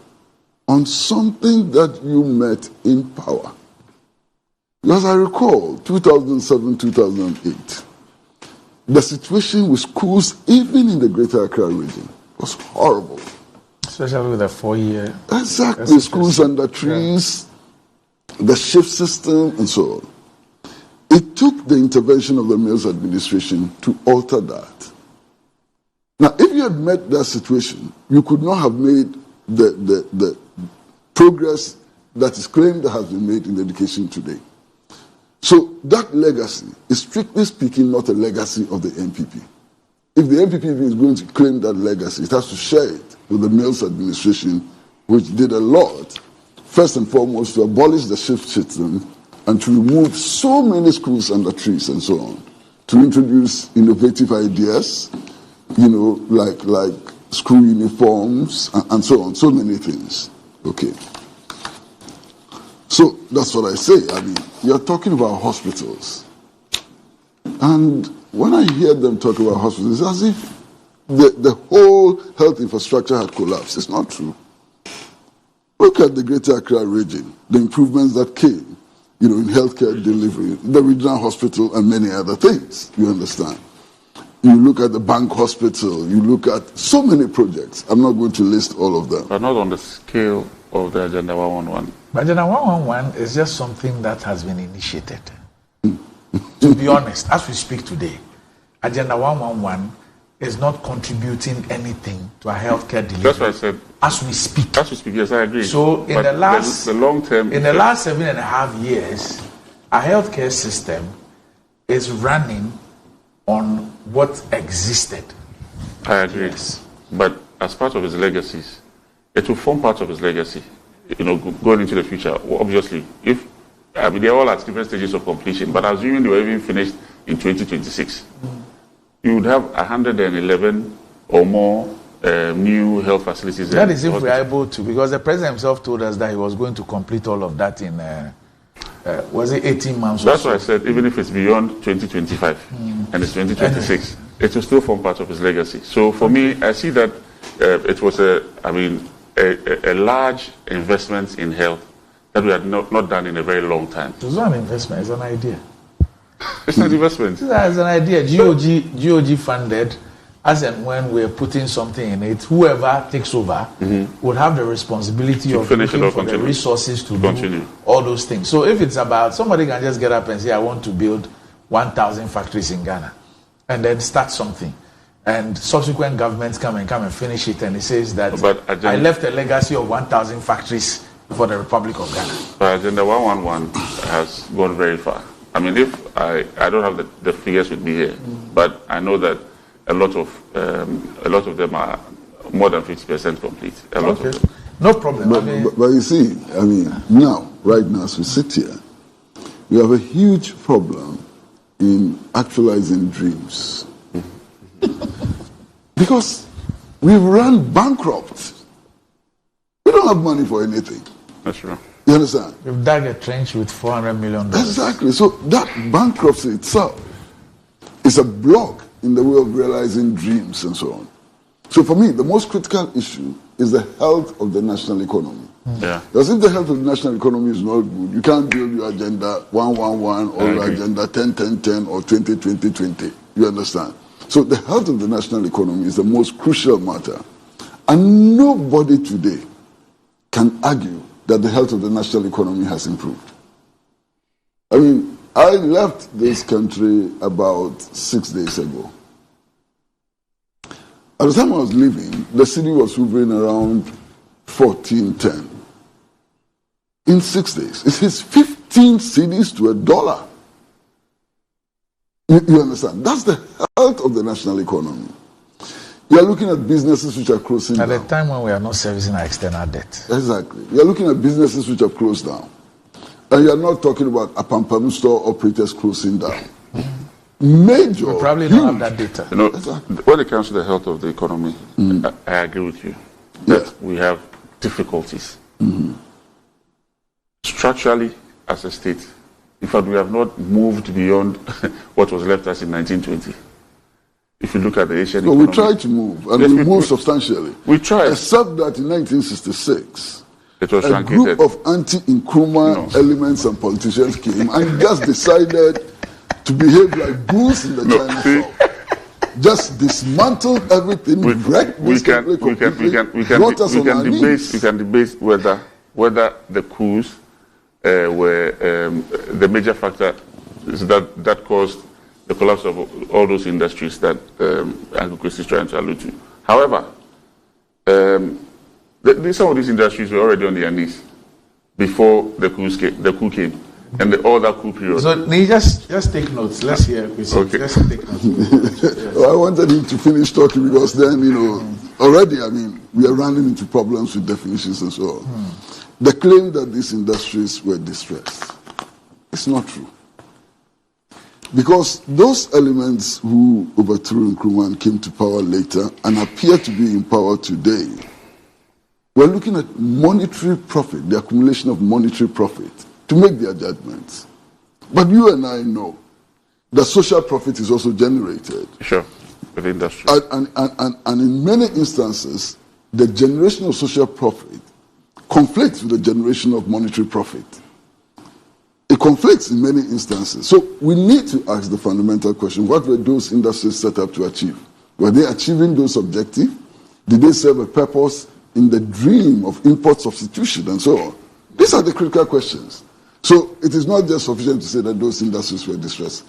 on something that you met in power. As I recall, 2007, 2008, the situation with schools, even in the Greater Accra region, was horrible. Especially with the 4-year. Exactly, schools under trees, the shift system, and so on. It took the intervention of the Mills administration to alter that. Now, if you had met that situation, you could not have made the progress that is claimed that has been made in education today. So that legacy is, strictly speaking, not a legacy of the NPP. If the NPP is going to claim that legacy, it has to share it with the Mills administration, which did a lot, first and foremost, to abolish the shift system and to remove so many schools under trees and so on, to introduce innovative ideas, you know, like school uniforms and so on, so many things. Okay. So that's what I say. I mean, you're talking about hospitals. And when I hear them talk about hospitals, it's as if the whole health infrastructure had collapsed. It's not true. Look at the Greater Accra region, the improvements that came, you know, in healthcare delivery, the regional hospital, and many other things, you understand. You look at the bank hospital, you look at so many projects. I'm not going to list all of them. But not on the scale of the Agenda 111. But Agenda 111 is just something that has been initiated. To be honest, as we speak today, Agenda 111 is not contributing anything to our healthcare delivery. That's what I said. As we speak. As we speak, yes, I agree. So in the last long term, in the last 7.5 years, our healthcare system is running on what existed. I agree. Yes. But as part of his legacies, it will form part of his legacy. You know, going into the future. Obviously, they're all at different stages of completion, but assuming they were even finished in 2026, you would have 111 or more new health facilities. That is if we are able to, because the president himself told us that he was going to complete all of that in, was it 18 months? That's why I said, even if it's beyond 2025 and it's 2026, it will still form part of his legacy. So for me, I see that it was a large investment in health that we had not done in a very long time. It's not an investment, it's an idea. It's not investment. It's an idea. GOG funded, as and when we're putting something in it, whoever takes over would have the responsibility of looking for the resources to do all those things. So if it's about, somebody can just get up and say, I want to build 1,000 factories in Ghana, and then start something. And subsequent governments come and finish it, and it says that I left a legacy of 1,000 factories for the Republic of Ghana. But Agenda 111 has gone very far. I mean, if I don't have the figures with me here, but I know that a lot of them are more than 50% complete. A lot of them. No problem. But you see, I mean, right now, as we sit here, we have a huge problem in actualizing dreams. Because we've run bankrupt. We don't have money for anything. That's true. You understand? We've dug a trench with $400 million. Exactly. So that bankruptcy itself is a block in the way of realizing dreams and so on. So for me, the most critical issue is the health of the national economy. Yeah. Because if the health of the national economy is not good, you can't build your agenda 1-1-1 or your agenda 10-10-10 or 20-20-20. You understand? So the health of the national economy is the most crucial matter. And nobody today can argue that the health of the national economy has improved. I mean, I left this country about 6 days ago. At the time I was leaving, the city was hovering around 14.10. In 6 days, it is 15 cedis to $1. You understand? That's the health of the national economy. You are looking at businesses which are closing down. At a time when we are not servicing our external debt. Exactly. You are looking at businesses which have closed down. And you are not talking about a Pampam store operators closing down. Major. We probably don't have that data. You know, when it comes to the health of the economy, I agree with you that we have difficulties. Structurally, as a state, in fact, we have not moved beyond what was left us in 1920. If you look at the Asian economy. We tried to move, and we moved substantially. We tried. Except that in 1966, it was a group of anti-Nkrumah elements and politicians came and just decided to behave like bulls in the Chinese South. Just dismantled everything, wrecked this country completely, brought us on our knees. We can debate whether the coups were the major factor that caused the collapse of all those industries that Uncle Chris is trying to allude to. However, some of these industries were already on their knees before the coup came. And all that coup period. So just take notes. Let's hear. Okay. Let's take notes. Well, I wanted him to finish talking because then, already, I mean, we are running into problems with definitions and so on. The claim that these industries were distressed, it's not true. Because those elements who overthrew Nkrumah and came to power later and appear to be in power today, we're looking at monetary profit, the accumulation of monetary profit, to make their judgments. But you and I know that social profit is also generated. Sure, with the industry. And in many instances, the generation of social profit conflicts with the generation of monetary profit. It conflicts in many instances. So we need to ask the fundamental question, what were those industries set up to achieve? Were they achieving those objectives? Did they serve a purpose in the dream of import substitution and so on? These are the critical questions. So it is not just sufficient to say that those industries were distressed.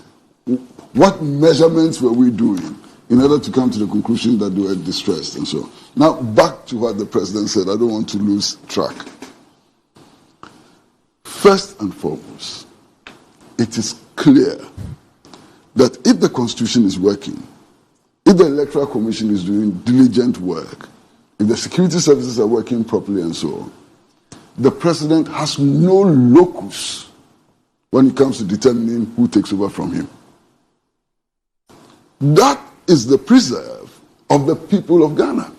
What measurements were we doing in order to come to the conclusion that they were distressed and so on? Now, back to what the president said. I don't want to lose track. First and foremost, it is clear that if the Constitution is working, if the Electoral Commission is doing diligent work, if the security services are working properly and so on, the president has no locus when it comes to determining who takes over from him. That is the preserve of the people of Ghana.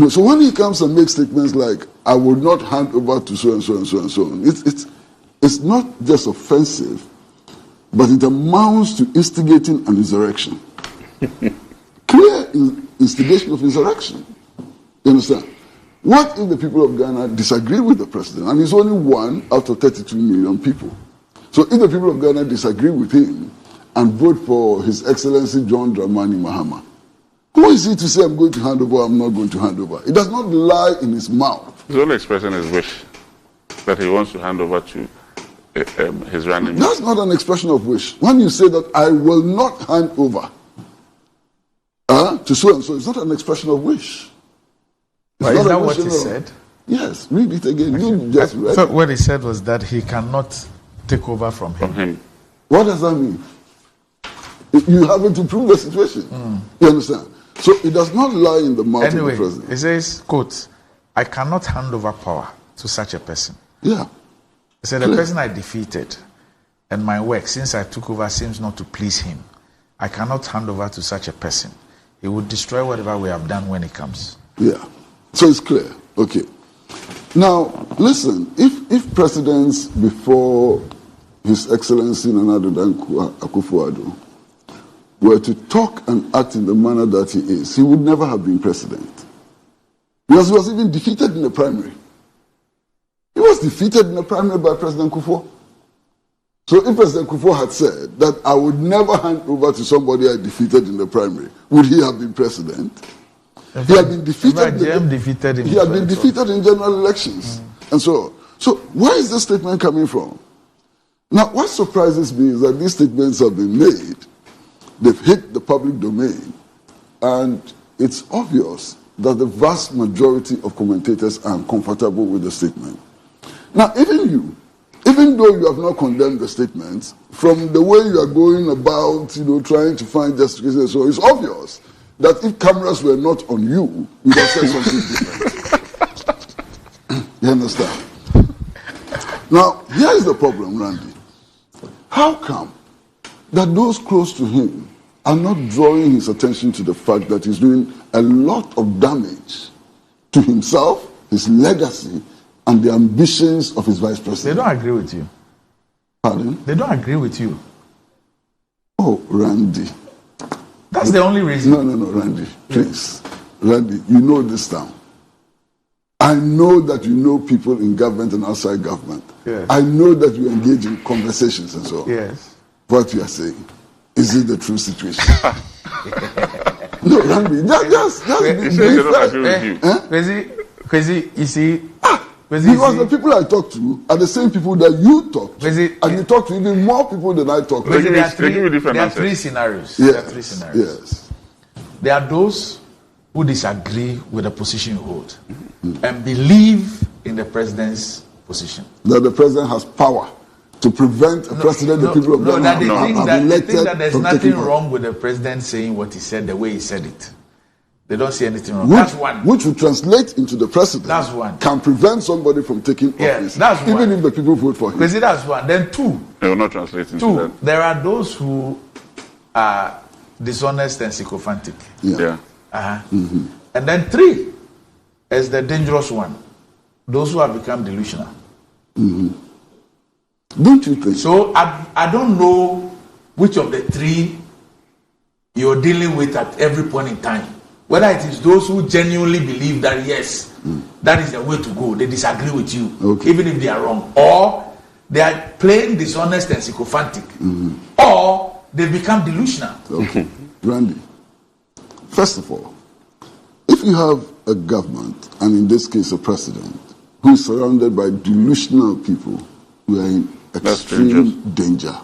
So when he comes and makes statements like, I will not hand over to so and so and so and so on, it's not just offensive, but it amounts to instigating an insurrection. Clear instigation of insurrection. You understand? What if the people of Ghana disagree with the president? And he's only one out of 32 million people. So if the people of Ghana disagree with him and vote for His Excellency John Dramani Mahama, who is he to say, I'm going to hand over, I'm not going to hand over? It does not lie in his mouth. He's only expressing his wish that he wants to hand over to his running mate. That's not an expression of wish. When you say that I will not hand over to so and so, it's not an expression of wish. But is that what he said? Yes, read it again. You just read. So what he said was that he cannot take over from him. What does that mean? You haven't improved the situation. You understand? So it does not lie in the mouth of the president. He says, quote, I cannot hand over power to such a person. Yeah. He said, the person I defeated and my work since I took over seems not to please him. I cannot hand over to such a person. He would destroy whatever we have done when he comes. Yeah. So it's clear. Okay. Now, Listen, if presidents before His Excellency Nana Addo Akufo-Addo were to talk and act in the manner that he is, he would never have been president. Because he was even defeated in the primary. He was defeated in the primary by President Kufuor. So if President Kufuor had said that I would never hand over to somebody I defeated in the primary, would he have been president? He had been defeated. He had been defeated in general elections, and so where is this statement coming from? Now, what surprises me is that these statements have been made. They've hit the public domain, and it's obvious that the vast majority of commentators are uncomfortable with the statement. Now, even though you have not condemned the statements, from the way you are going about, trying to find justification, so it's obvious that if cameras were not on you, you would have said something different. You understand? Now, here is the problem, Randy. How come that those close to him are not drawing his attention to the fact that he's doing a lot of damage to himself, his legacy, and the ambitions of his vice president? They don't agree with you. Pardon? They don't agree with you. Oh, Randy. That's the only reason. No, Randy, please. Randy, you know this town. I know that you know people in government and outside government. Yes. I know that you engage in conversations and so on. Yes. What you are saying, is it the true situation? No, Randy, just be Crazy, you see. Because the people I talk to are the same people that you talk to. And you talk to even more people than I talk to. There are three scenarios. Yes. There are those who disagree with the position you hold and believe in the president's position. That the president has power to prevent a president, the people of Ghana they think that there's nothing wrong with the president saying what he said the way he said it. They don't see anything wrong. That's one. Which will translate into the president. That's one. Can prevent somebody from taking office. That's one. Even if the people vote for him. That's one. Then two. They will not translate into that. There are those who are dishonest and sycophantic. Yeah. And then three is the dangerous one. Those who have become delusional. Don't you think? So I don't know which of the three you're dealing with at every point in time. Whether it is those who genuinely believe that yes, that is the way to go, they disagree with you, even if they are wrong, or they are plain dishonest and sycophantic, or they become delusional. Okay, Randy. First of all, if you have a government, and in this case a president, who is surrounded by delusional people who are in extreme danger.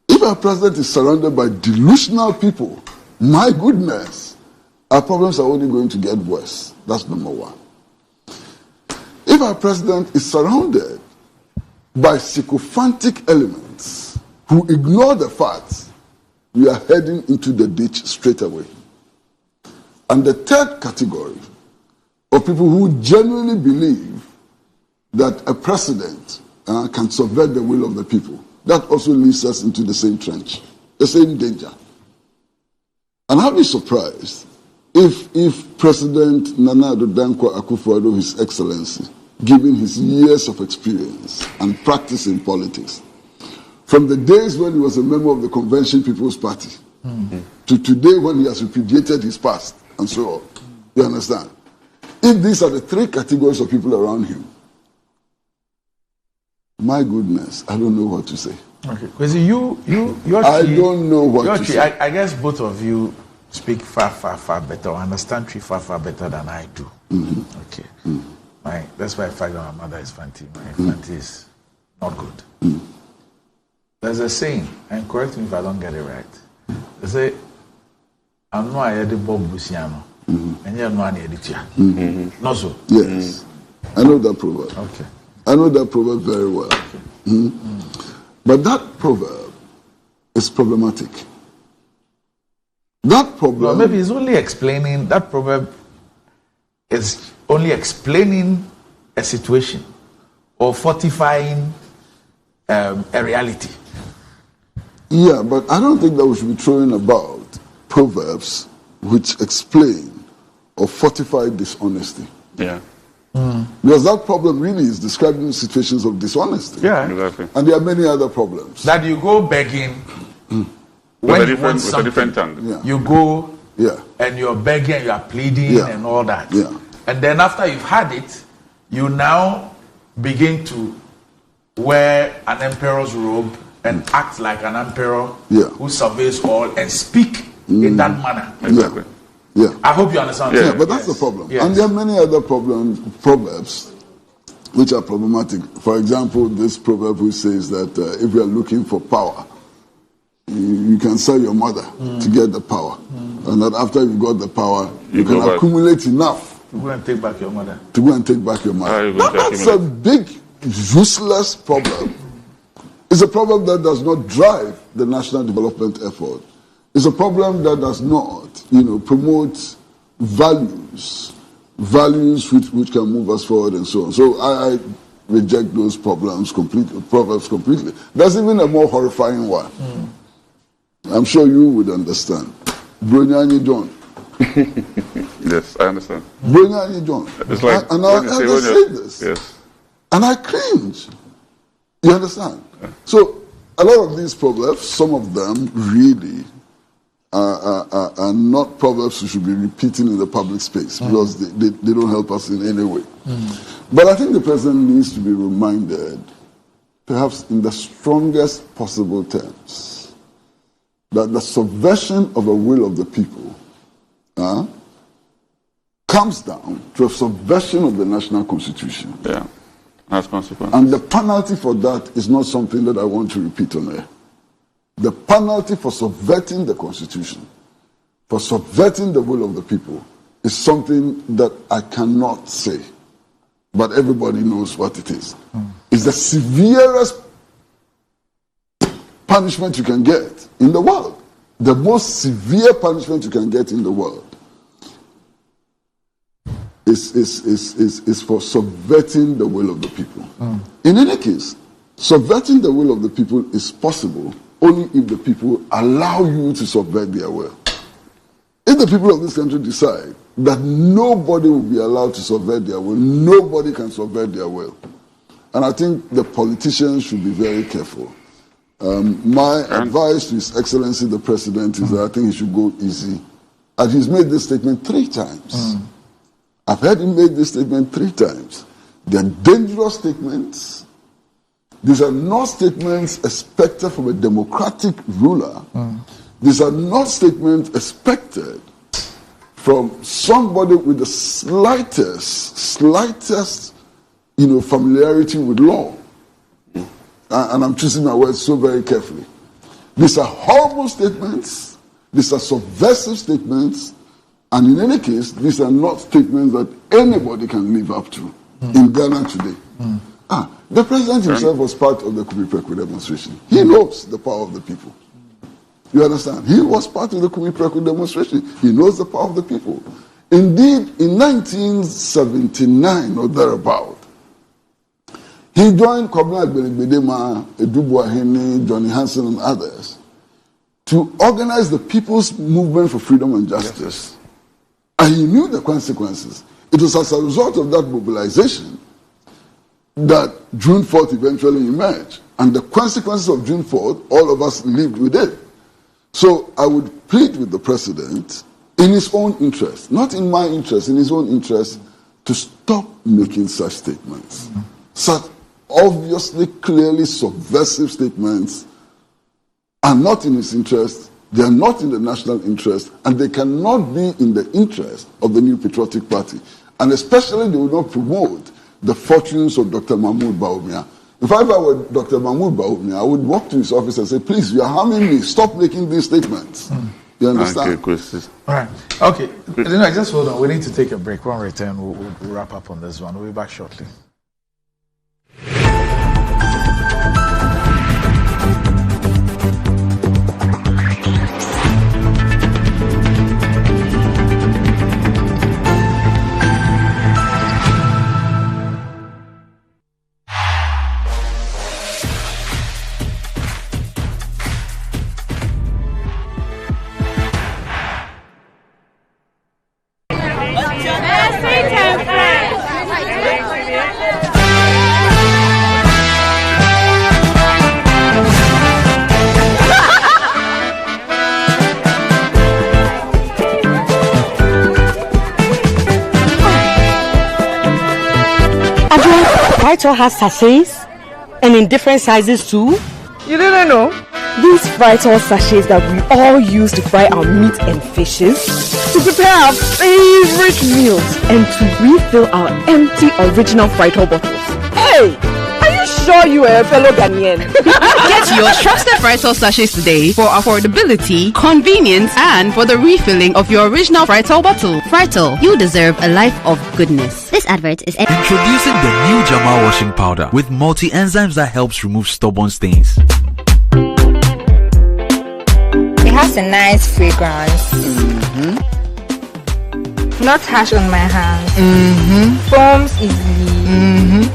If our president is surrounded by delusional people, my goodness, our problems are only going to get worse. That's number one. If our president is surrounded by sycophantic elements who ignore the facts, we are heading into the ditch straight away. And the third category of people who genuinely believe that a president can subvert the will of the people, that also leads us into the same trench, the same danger. And I'll be surprised if President Nana Addo Akufo-Addo, His Excellency, given his years of experience and practice in politics, from the days when he was a member of the Convention People's Party to today when he has repudiated his past and so on, you understand? If these are the three categories of people around him, my goodness, I don't know what to say. Okay, because you're I don't know what to say. I guess both of you speak far better, or understand tree far better than I do. Okay. That's why I find that my mother is Fanti. My Fanti is not good. There's a saying, and correct me if I don't get it right. They say, I'm not a Bob Busiano, and you're not an editor. Not so? Yes. I know that proverb. Okay. I know that proverb very well. But that proverb is problematic. That proverb... Well, maybe it's only explaining, that proverb is only explaining a situation or fortifying a reality. Yeah, but I don't think that we should be throwing about proverbs which explain or fortify dishonesty. Yeah. Because that problem really is describing situations of dishonesty. Yeah. Exactly. And there are many other problems. That you go begging With a different tongue. Yeah. You go Yeah. and you're begging, you are pleading Yeah. and all that. Yeah. And then after you've had it, you now begin to wear an emperor's robe and act like an emperor who surveys all and speak in that manner. Exactly. Yeah. I hope you understand. Yeah, but that's the problem. Yes. And there are many other proverbs which are problematic. For example, this proverb which says that if you are looking for power, you can sell your mother to get the power. And that after you've got the power, you can accumulate enough to go and take back your mother. To go and take back your mother. That's a big, useless problem. It's a problem that does not drive the national development effort. It's a problem that does not, promote values which can move us forward and so on. So I reject those proverbs completely. There's even a more horrifying one. I'm sure you would understand. Bronyani John. Yes, I understand. Bronyani John. It's like and our elders say this. Yes. And I cringe. You understand? Yeah. So a lot of these proverbs, some of them really are not proverbs we should be repeating in the public space because they don't help us in any way. But I think the president needs to be reminded, perhaps in the strongest possible terms, that the subversion of the will of the people comes down to a subversion of the national constitution. Yeah, has consequences. And the penalty for that is not something that I want to repeat on air. The penalty for subverting the constitution, for subverting the will of the people, is something that I cannot say, but everybody knows what it is. It's the severest punishment you can get in the world. The most severe punishment you can get in the world is for subverting the will of the people. In any case, subverting the will of the people is possible only if the people allow you to subvert their will. If the people of this country decide that nobody will be allowed to subvert their will, nobody can subvert their will. And I think the politicians should be very careful. My advice to His Excellency the President is that I think he should go easy. And he's made this statement 3 times. I've heard him make this statement 3 times. They're dangerous statements. These are not statements expected from a democratic ruler. These are not statements expected from somebody with the slightest, familiarity with law. And I'm choosing my words so very carefully. These are horrible statements. These are subversive statements. And in any case, these are not statements that anybody can live up to in Ghana today. The president himself was part of the Kumipreku demonstration. He knows the power of the people. You understand? He was part of the Kumipreku demonstration. He knows the power of the people. Indeed, in 1979 or thereabout, he joined Kwabena Agbelegbe-Dema, Edubua Hene, Johnny Hansen and others to organize the People's Movement for Freedom and Justice. And he knew the consequences. It was as a result of that mobilization that June 4th eventually emerged. And the consequences of June 4th, all of us lived with it. So I would plead with the president, in his own interest, not in my interest, in his own interest, to stop making such statements. Such obviously, clearly subversive statements are not in his interest, they are not in the national interest, and they cannot be in the interest of the New Patriotic Party. And especially they will not promote the fortunes of Dr. Mahmoud Bawumia. If I were Dr. Mahmoud Bawumia, I would walk to his office and say, please, you are harming me. Stop making these statements. You understand? Okay, all right. Okay. Just hold on. We need to take a break. When we return, we'll wrap up on this one. We'll be back shortly. Vital has sachets and in different sizes too. You didn't know? These Vital sachets that we all use to fry our meat and fishes, to prepare our favorite meals, and to refill our empty original Vital bottles. Hey! Are you sure you are a fellow Ghanaian? Get your trusted Vital sachets today for affordability, convenience, and for the refilling of your original Vital bottle. Vital, you deserve a life of goodness. This advert is introducing the new Jamal washing powder with multi-enzymes that helps remove stubborn stains. It has a nice fragrance. Not harsh on my hands. Forms easily.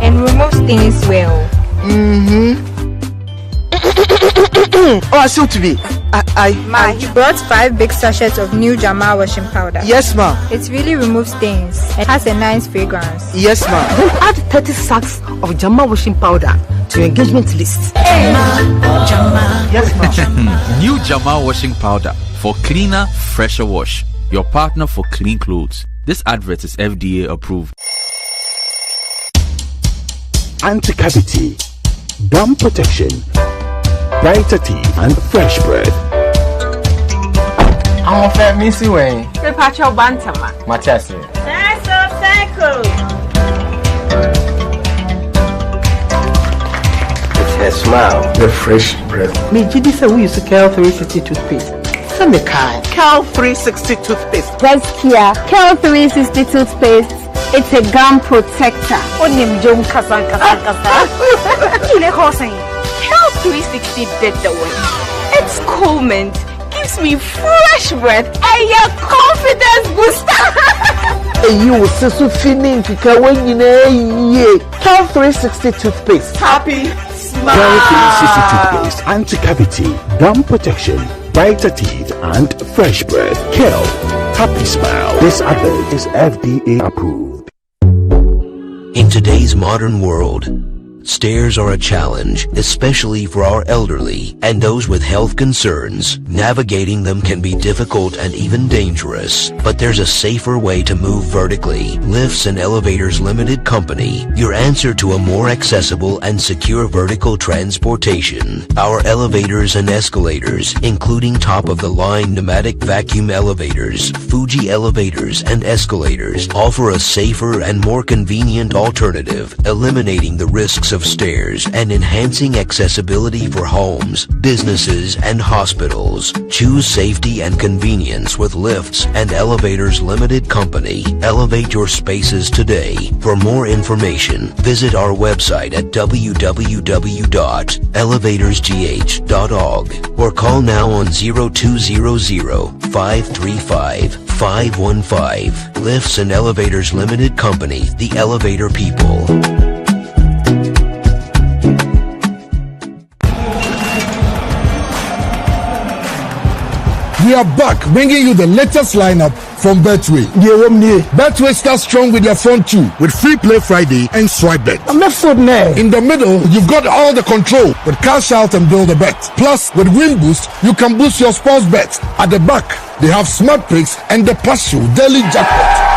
And removes stains well. Oh, so to be. Ma, he brought 5 big sachets of new Jamal washing powder. Yes, ma. It really removes stains. It has a nice fragrance. Yes, ma. Then add 30 sacks of Jamal washing powder to your engagement list. Hey, ma. Yes, ma. New Jamal washing powder for cleaner, fresher wash. Your partner for clean clothes. This advert is FDA approved. Anti-cavity, gum protection, brighter teeth, and fresh breath. I'm a fair missy way. Repatrial Bantama. Machasi. It's her smile, the fresh breath. Me, Jidi said we use Cal 360 toothpaste. Some kind. Cal 360 toothpaste. That's Kia. Cal 360 toothpaste. It's a gum protector. Cal 360 did the work. It's cool mint. Gives me fresh breath and your confidence booster. You will see so feeling to Cal 360 toothpaste. Happy smile. Cal 360 toothpaste, anti-cavity, gum protection, brighter teeth, and fresh breath. Cal, happy smile. This advert is FDA approved. In today's modern world, stairs are a challenge, especially for our elderly and those with health concerns. Navigating them can be difficult and even dangerous, but there's a safer way to move vertically. Lifts and Elevators Limited Company, your answer to a more accessible and secure vertical transportation. Our elevators and escalators, including top-of-the-line pneumatic vacuum elevators, Fuji elevators and escalators, offer a safer and more convenient alternative, eliminating the risks of stairs and enhancing accessibility for homes, businesses, and hospitals. Choose safety and convenience with Lifts and Elevators Limited Company. Elevate your spaces today. For more information, visit our website at www.elevatorsgh.org or call now on 0200-535-515. Lifts and Elevators Limited Company, the elevator people. We are back bringing you the latest lineup from Betway. Betway starts strong with their front two with Free Play Friday and Swipe Bet. In the middle, you've got all the control with Cash Out and Build a Bet. Plus, with Win Boost, you can boost your sports bets. At the back, they have Smart Picks and the Partial Daily Jackpot.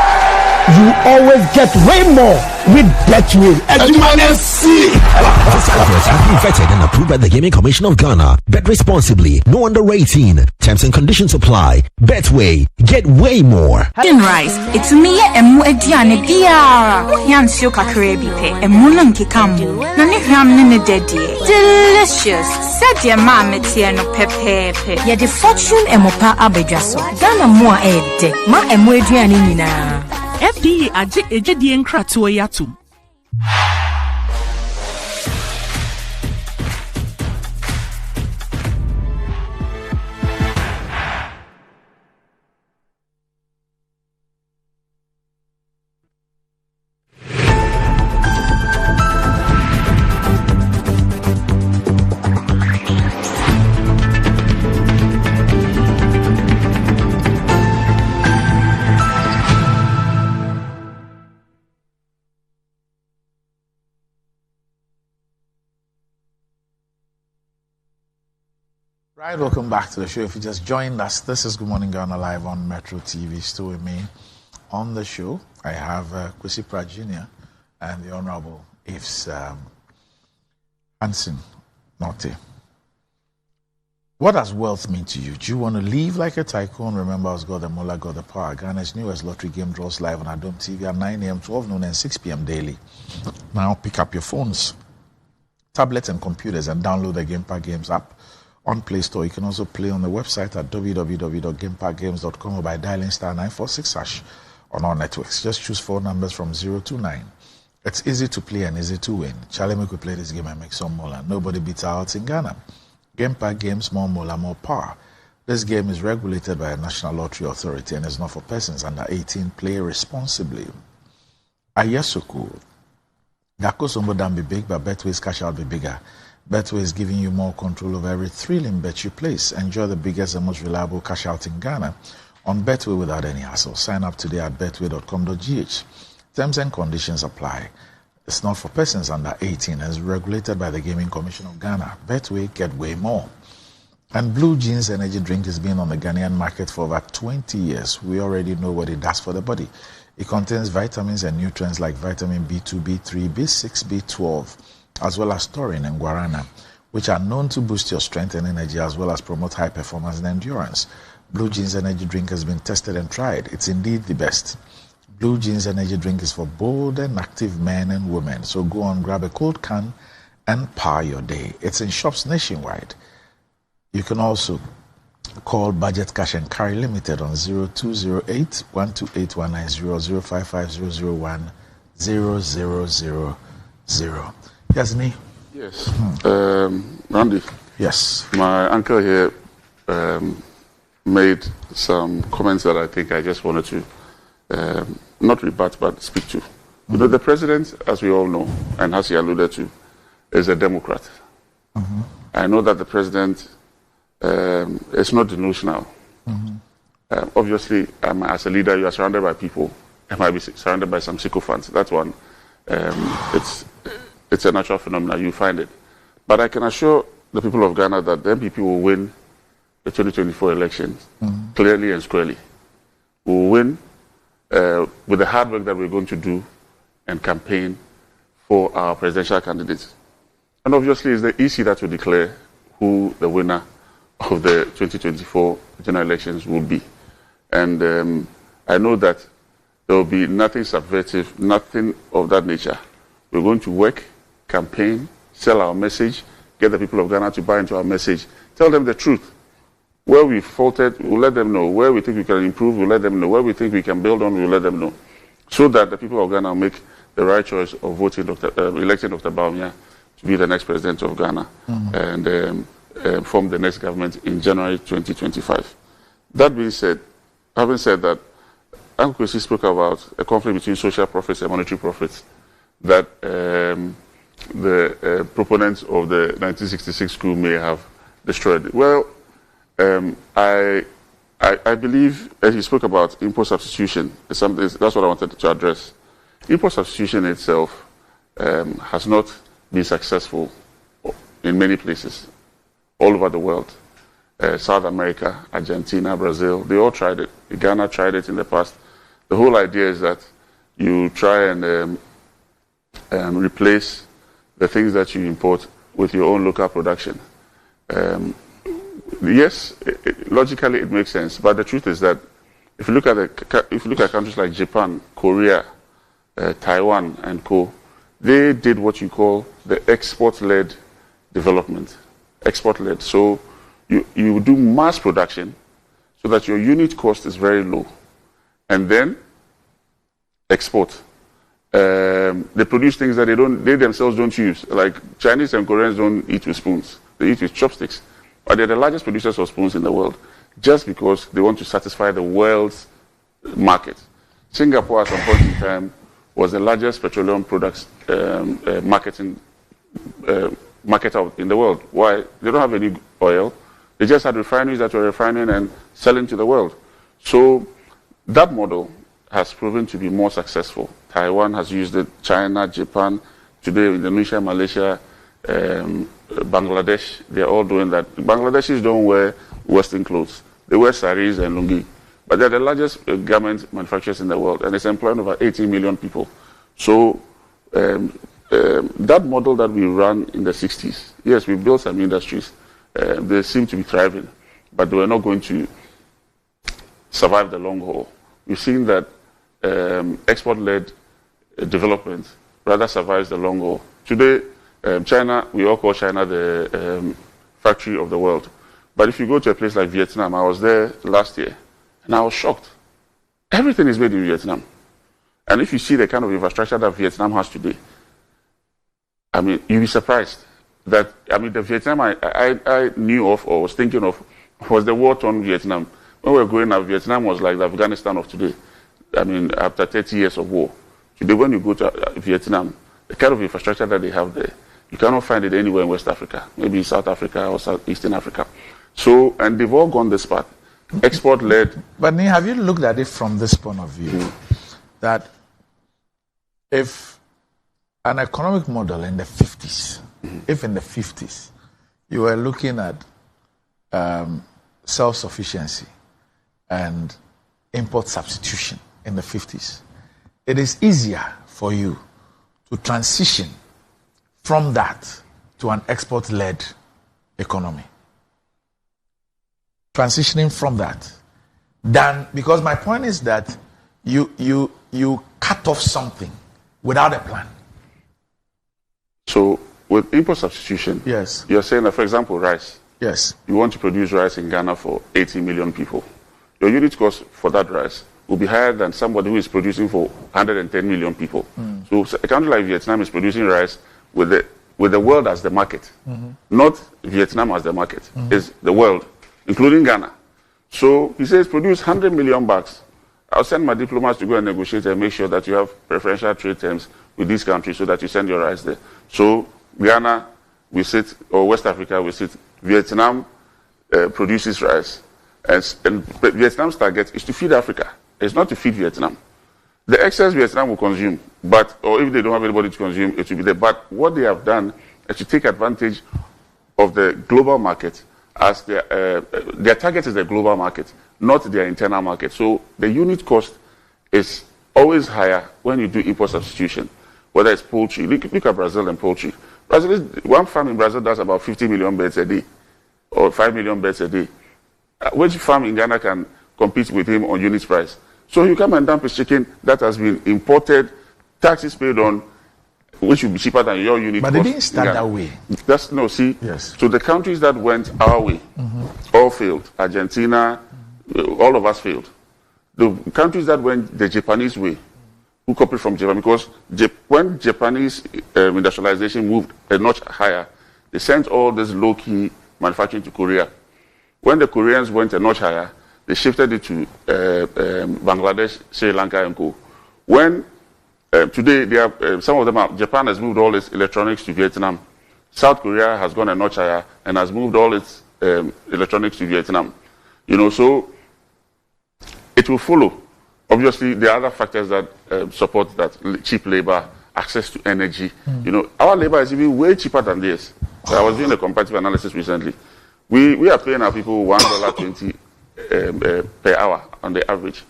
You always get way more with Betway. This advert has been vetted and approved by the Gaming Commission of Ghana. Bet responsibly. No under 18. Terms and conditions apply. Betway. Get way more. In rice, it's me emu ediane biara. Yansio kakre bipe. Emu no nkikamu. Na ne hwam ne dedie. Delicious. Said your mom no pepepe. Ye the fortune emopa abedwaso. Ghana mo ede. Ma emu ediane nyina. FDA aje ejedi nkratoa yatum. Right, welcome back to the show. If you just joined us, this is Good Morning Ghana Live on Metro TV. Still with me on the show, I have Kwesi Pratt Jr. and the Honorable Ifs Hansen Norte. What does wealth mean to you? Do you want to live like a tycoon? Remember, as God the Mullah, God the Power. Ghana's newest lottery game draws live on Adom TV at 9 a.m., 12 noon, and 6 p.m. daily. Now pick up your phones, tablets, and computers and download the Game Park Games app on Play Store. You can also play on the website at www.gameparkgames.com or by dialing *946# on our networks. Just choose 4 numbers from 0 to 9. It's easy to play and easy to win. Charlie, make we play this game and make some more. Nobody beats our odds in Ghana. Game Park Games, more mola, more power. This game is regulated by a National Lottery Authority and is not for persons under 18. Play responsibly. Ayesuku. Gakosombo Dan be big, but Betway's cash out be bigger. Betway is giving you more control over every thrilling bet you place. Enjoy the biggest and most reliable cash out in Ghana on Betway without any hassle. Sign up today at betway.com.gh. Terms and conditions apply. It's not for persons under 18 and is regulated by the Gaming Commission of Ghana. Betway, get way more. And Blue Jeans energy drink has been on the Ghanaian market for over 20 years. We already know what it does for the body. It contains vitamins and nutrients like vitamin B2, B3, B6, B12, as well as taurine and guarana, which are known to boost your strength and energy as well as promote high performance and endurance. Blue Jeans energy drink has been tested and tried. It's indeed the best. Blue Jeans energy drink is for bold and active men and women. So go on, grab a cold can and power your day. It's in shops nationwide. You can also call Budget Cash and Carry Limited on 0208 128 190 055 001 0000. Yes, me? Yes. Randy. Yes. My uncle here made some comments that I think I just wanted to not rebut but speak to. You know, the president, as we all know, and as he alluded to, is a Democrat. I know that the president is not delusional. Obviously, as a leader, you are surrounded by people. You might be surrounded by some sycophants. That's one. It's a natural phenomenon. You find it. But I can assure the people of Ghana that the MPP will win the 2024 elections clearly and squarely. We will win with the hard work that we're going to do and campaign for our presidential candidates. And obviously, it's easy that to declare who the winner of the 2024 general elections will be. And I know that there will be nothing subversive, nothing of that nature. We're going to work, campaign, sell our message, get the people of Ghana to buy into our message, tell them the truth. Where we faltered, we'll let them know. Where we think we can improve, we'll let them know. Where we think we can build on, we'll let them know. So that the people of Ghana make the right choice of electing Dr. Bawumia to be the next president of Ghana and form the next government in January 2025. That being said, having said that, Uncle Kwesi spoke about a conflict between social profits and monetary profits that the proponents of the 1966 coup may have destroyed. Well, I believe, as he spoke about import substitution, that's what I wanted to address. Import substitution itself has not been successful in many places all over the world. South America, Argentina, Brazil, they all tried it. Ghana tried it in the past. The whole idea is that you try and replace the things that you import with your own local production. Yes, logically it makes sense, but the truth is that if you look at countries like Japan, Korea, Taiwan, and co, they did what you call the export-led development. Export-led. So you do mass production so that your unit cost is very low, and then export. They produce things that they themselves don't use. Like Chinese and Koreans don't eat with spoons; they eat with chopsticks. But they're the largest producers of spoons in the world, just because they want to satisfy the world's market. Singapore, at some point in time, was the largest petroleum products marketer in the world. Why? They don't have any oil. They just had refineries that were refining and selling to the world. So that model has proven to be more successful. Taiwan has used it, China, Japan, today Indonesia, Malaysia, Bangladesh, they're all doing that. Bangladeshis don't wear Western clothes. They wear saris and lungi. But they're the largest garment manufacturers in the world, and it's employing over 18 million people. So that model that we ran in the 60s, yes, we built some industries. They seem to be thriving, but they were not going to survive the long haul. We've seen that export-led development rather survives the long haul. Today, China, we all call China the factory of the world. But if you go to a place like Vietnam, I was there last year, and I was shocked. Everything is made in Vietnam. And if you see the kind of infrastructure that Vietnam has today, I mean, you'll be surprised that, I mean, the Vietnam I knew of or was thinking of was the war-torn Vietnam. When we were growing up, Vietnam was like the Afghanistan of today. I mean, after 30 years of war. Today, when you go to Vietnam, the kind of infrastructure that they have there, you cannot find it anywhere in West Africa, maybe South Africa or Southeastern Africa. So, and they've all gone this path, export-led. But Ni, have you looked at it from this point of view? That if an economic model in the 50s, if in the 50s, you were looking at self-sufficiency and import substitution in the 50s, it is easier for you to transition from that to an export-led economy. Transitioning from that, than, because my point is that you cut off something without a plan. So with import substitution, yes, you're saying that, for example, rice. Yes. You want to produce rice in Ghana for 80 million people. Your unit cost for that rice will be higher than somebody who is producing for 110 million people. So a country like Vietnam is producing rice with the world as the market, not Vietnam as the market. It's the world, including Ghana. So he says, produce 100 million bucks. I'll send my diplomats to go and negotiate and make sure that you have preferential trade terms with these countries so that you send your rice there. So Ghana, we sit, or West Africa, we sit. Vietnam produces rice. And Vietnam's target is to feed Africa. It's not to feed Vietnam. The excess Vietnam will consume, or if they don't have anybody to consume, it will be there. But what they have done is to take advantage of the global market as their target is the global market, not their internal market. So the unit cost is always higher when you do import substitution, whether it's poultry. Look at Brazil and poultry. One farm in Brazil does about 50 million birds a day, or 5 million birds a day. Which farm in Ghana can compete with him on unit price? So you come and dump his chicken that has been imported, taxes paid on, which will be cheaper than your unit but cost. But they didn't start that way. That's no, see. Yes. So the countries that went our way all failed. Argentina, all of us failed. The countries that went the Japanese way, who copied from Japan, because when Japanese industrialization moved a notch higher, they sent all this low-key manufacturing to Korea. When the Koreans went a notch higher, they shifted it to Bangladesh, Sri Lanka, and co. When today they have some of them Japan has moved all its electronics to Vietnam. South Korea has gone a notch higher and has moved all its electronics to Vietnam. You know, so it will follow. Obviously, there are other factors that support that: cheap labor, access to energy. You know, our labor is even way cheaper than theirs. So I was doing a comparative analysis recently. We are paying our people $1.20 per hour on the average.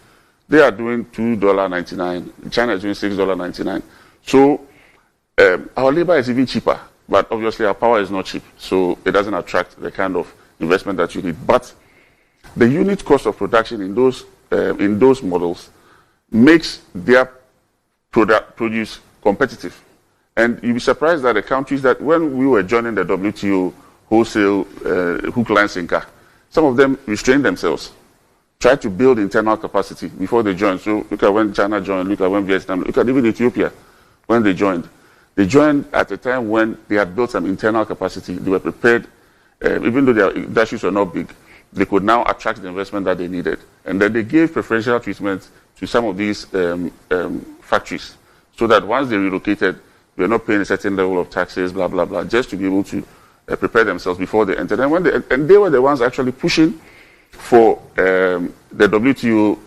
They are doing $2.99. China is doing $6.99. So our labor is even cheaper, but obviously our power is not cheap. So it doesn't attract the kind of investment that you need. But the unit cost of production in those models makes their produce competitive. And you'll be surprised that the countries that, when we were joining the WTO wholesale hook, line, sinker, some of them restrained themselves, tried to build internal capacity before they joined. So look at when China joined, look at when Vietnam, look at even Ethiopia when they joined. They joined at a time when they had built some internal capacity. They were prepared, even though their industries were not big, they could now attract the investment that they needed. And then they gave preferential treatment to some of these factories, so that once they relocated, they were not paying a certain level of taxes, blah, blah, blah, just to be able to prepare themselves before they entered. And they were the ones actually pushing for the WTO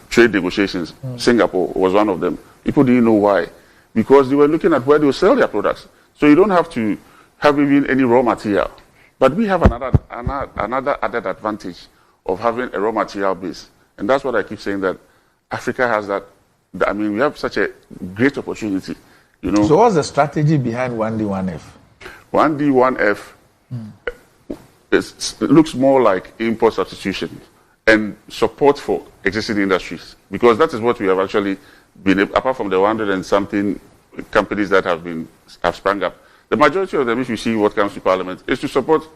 trade negotiations. Singapore was one of them. People didn't know why, because they were looking at where they would sell their products. So you don't have to have even any raw material. But we have another added advantage of having a raw material base. And that's what I keep saying, that Africa has that. I mean, we have such a great opportunity, you know. So what's the strategy behind 1D, 1F? 1D, 1F looks more like import substitution and support for existing industries, because that is what we have actually been, apart from the 100 and something companies that have sprung up. The majority of them, if you see what comes to Parliament, is to support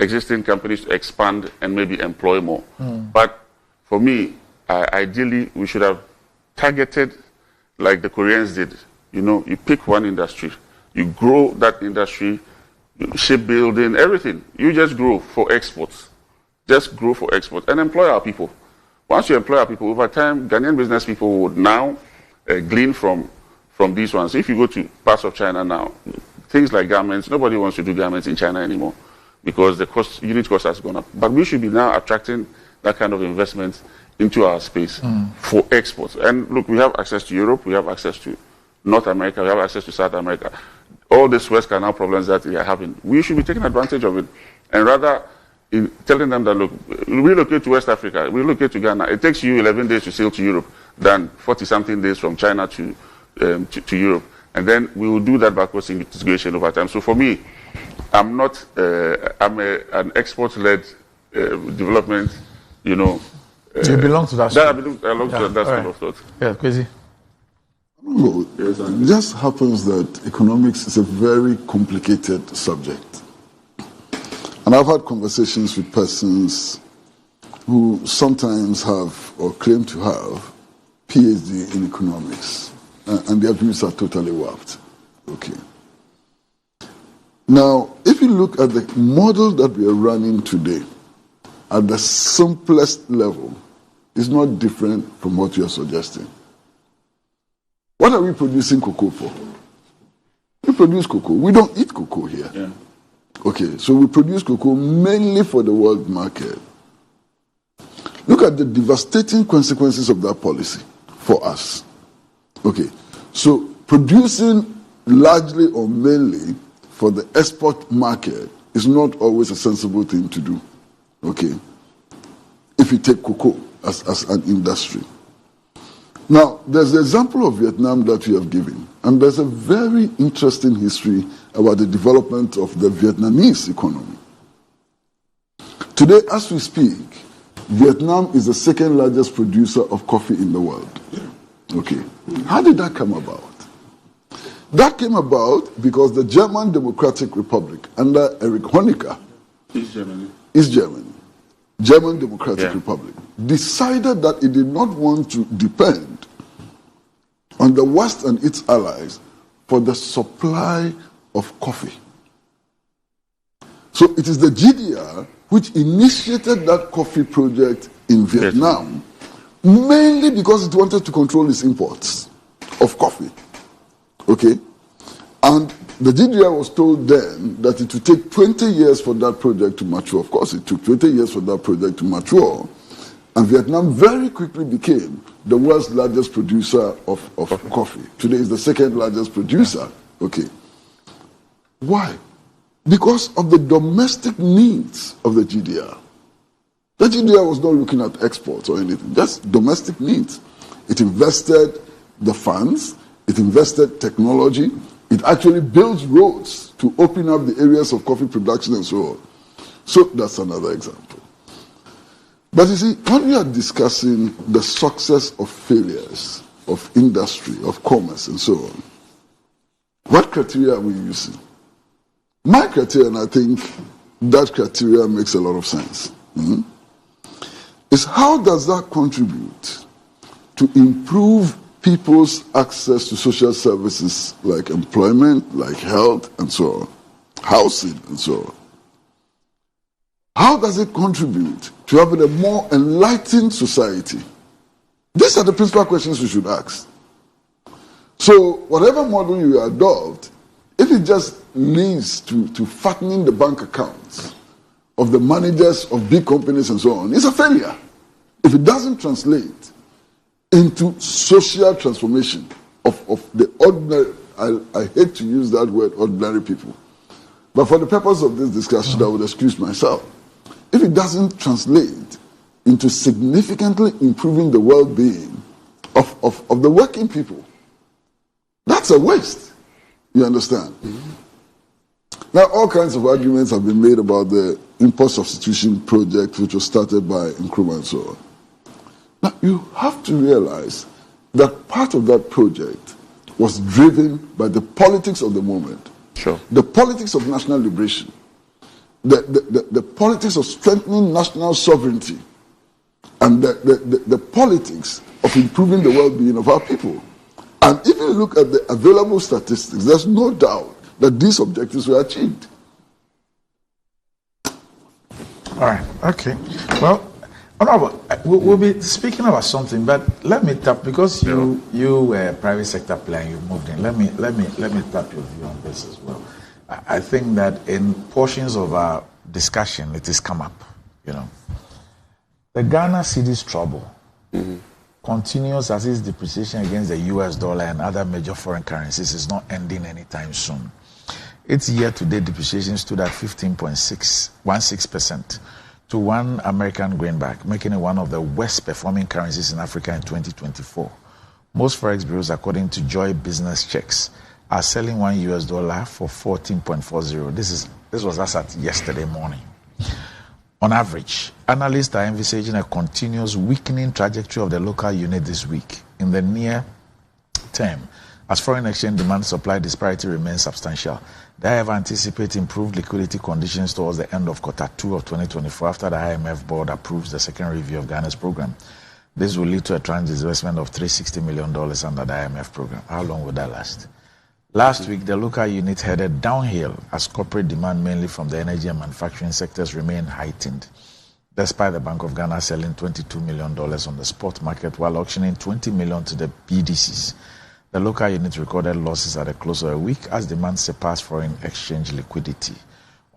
existing companies to expand and maybe employ more. But for me, ideally, we should have targeted like the Koreans did. You know, you pick one industry, you grow that industry, shipbuilding, everything. You just grow for exports. Just grow for exports and employ our people. Once you employ our people, over time, Ghanaian business people would now glean from these ones. If you go to parts of China now, things like garments, nobody wants to do garments in China anymore because the unit cost has gone up. But we should be now attracting that kind of investment into our space for exports. And look, we have access to Europe, we have access to North America, we have access to South America. All these West Canal problems that we are having, we should be taking advantage of it. And rather, in telling them that, look, relocate to West Africa, relocate to Ghana, it takes you 11 days to sail to Europe than 40-something days from China to Europe. And then we will do that backwards integration over time. So for me, I'm not, I'm an export-led development, you know. You belong to that. I belong to that kind of thought. Yeah, crazy. No, it just happens that economics is a very complicated subject. And I've had conversations with persons who sometimes have or claim to have PhD in economics, and their views are totally warped. Okay. Now, if you look at the model that we are running today, at the simplest level, is not different from what you are suggesting. What are we producing cocoa for? We produce cocoa. We don't eat cocoa here. Yeah. Okay, so we produce cocoa mainly for the world market. Look at the devastating consequences of that policy for us. Okay, so producing largely or mainly for the export market is not always a sensible thing to do. Okay, if you take cocoa as an industry. Now, there's the example of Vietnam that we have given, and there's a very interesting history about the development of the Vietnamese economy. Today, as we speak, Vietnam is the second largest producer of coffee in the world. Okay, how did that come about? That came about because the German Democratic Republic under Erich Honecker, East Germany, German Democratic Republic, decided that it did not want to depend on the West and its allies for the supply of coffee. So it is the GDR which initiated that coffee project in Vietnam, mainly because it wanted to control its imports of coffee. Okay? And the GDR was told then that it would take 20 years for that project to mature. Of course, it took 20 years for that project to mature. And Vietnam very quickly became the world's largest producer of coffee. Today is the second largest producer. Okay. Why? Because of the domestic needs of the GDR. The GDR was not looking at exports or anything, just domestic needs. It invested the funds, it invested technology, it actually builds roads to open up the areas of coffee production and so on. So that's another example. But you see, when we are discussing the success or failures of industry, of commerce and so on, what criteria are we using? My criteria, and I think that criteria makes a lot of sense, is how does that contribute to improve people's access to social services like employment, like health, and so on, housing, and so on? How does it contribute to having a more enlightened society? These are the principal questions we should ask. So, whatever model you adopt, if it just leads to fattening the bank accounts of the managers of big companies and so on, it's a failure. If it doesn't translate into social transformation of the ordinary, I hate to use that word, ordinary people. But for the purpose of this discussion, I would excuse myself. If it doesn't translate into significantly improving the well-being of the working people, that's a waste. You understand? Now, all kinds of arguments have been made about the import substitution project, which was started by Nkrumah and so on. Now, you have to realize that part of that project was driven by the politics of the moment. Sure. The politics of national liberation. The politics of strengthening national sovereignty. And the politics of improving the well-being of our people. And if you look at the available statistics, there's no doubt that these objectives were achieved. All right. Okay. Well, Honorable, we'll be speaking about something, but let me tap, because you were a private sector player and you moved in. Let me tap your view on this as well. I think that in portions of our discussion, it has come up. The Ghana cedi's trouble continues as its depreciation against the US dollar and other major foreign currencies is not ending anytime soon. Its year-to-date depreciation stood at 15.16% to one American greenback, making it one of the worst-performing currencies in Africa in 2024. Most forex bureaus, according to Joy Business Checks, are selling $1 for 14.40. This was as at yesterday morning. On average, analysts are envisaging a continuous weakening trajectory of the local unit this week in the near term, as foreign exchange demand-supply disparity remains substantial. They have anticipated improved liquidity conditions towards the end of quarter 2 of 2024 after the IMF board approves the second review of Ghana's program. This will lead to a tranche disbursement of $360 million under the IMF program. How long will that last? Last week, the local unit headed downhill as corporate demand, mainly from the energy and manufacturing sectors, remained heightened, despite the Bank of Ghana selling $22 million on the spot market while auctioning $20 million to the BDCs. The local unit recorded losses at the close of the week as demand surpassed foreign exchange liquidity.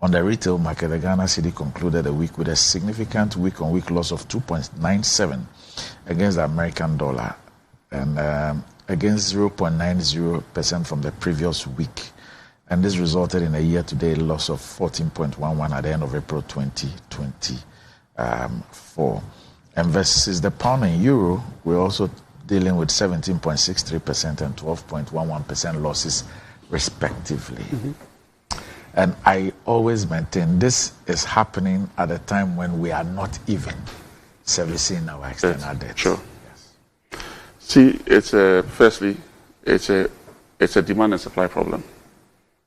On the retail market, the Ghana cedi concluded the week with a significant week-on-week loss of 2.97 against the American dollar and against 0.90% from the previous week. And this resulted in a year-to-date loss of 14.11 at the end of April 2024. And versus the pound and euro, we're also dealing with 17.63% and 12.11% losses, respectively. And I always maintain this is happening at a time when we are not even servicing our external debt. Sure. Yes. See, firstly, it's a demand and supply problem,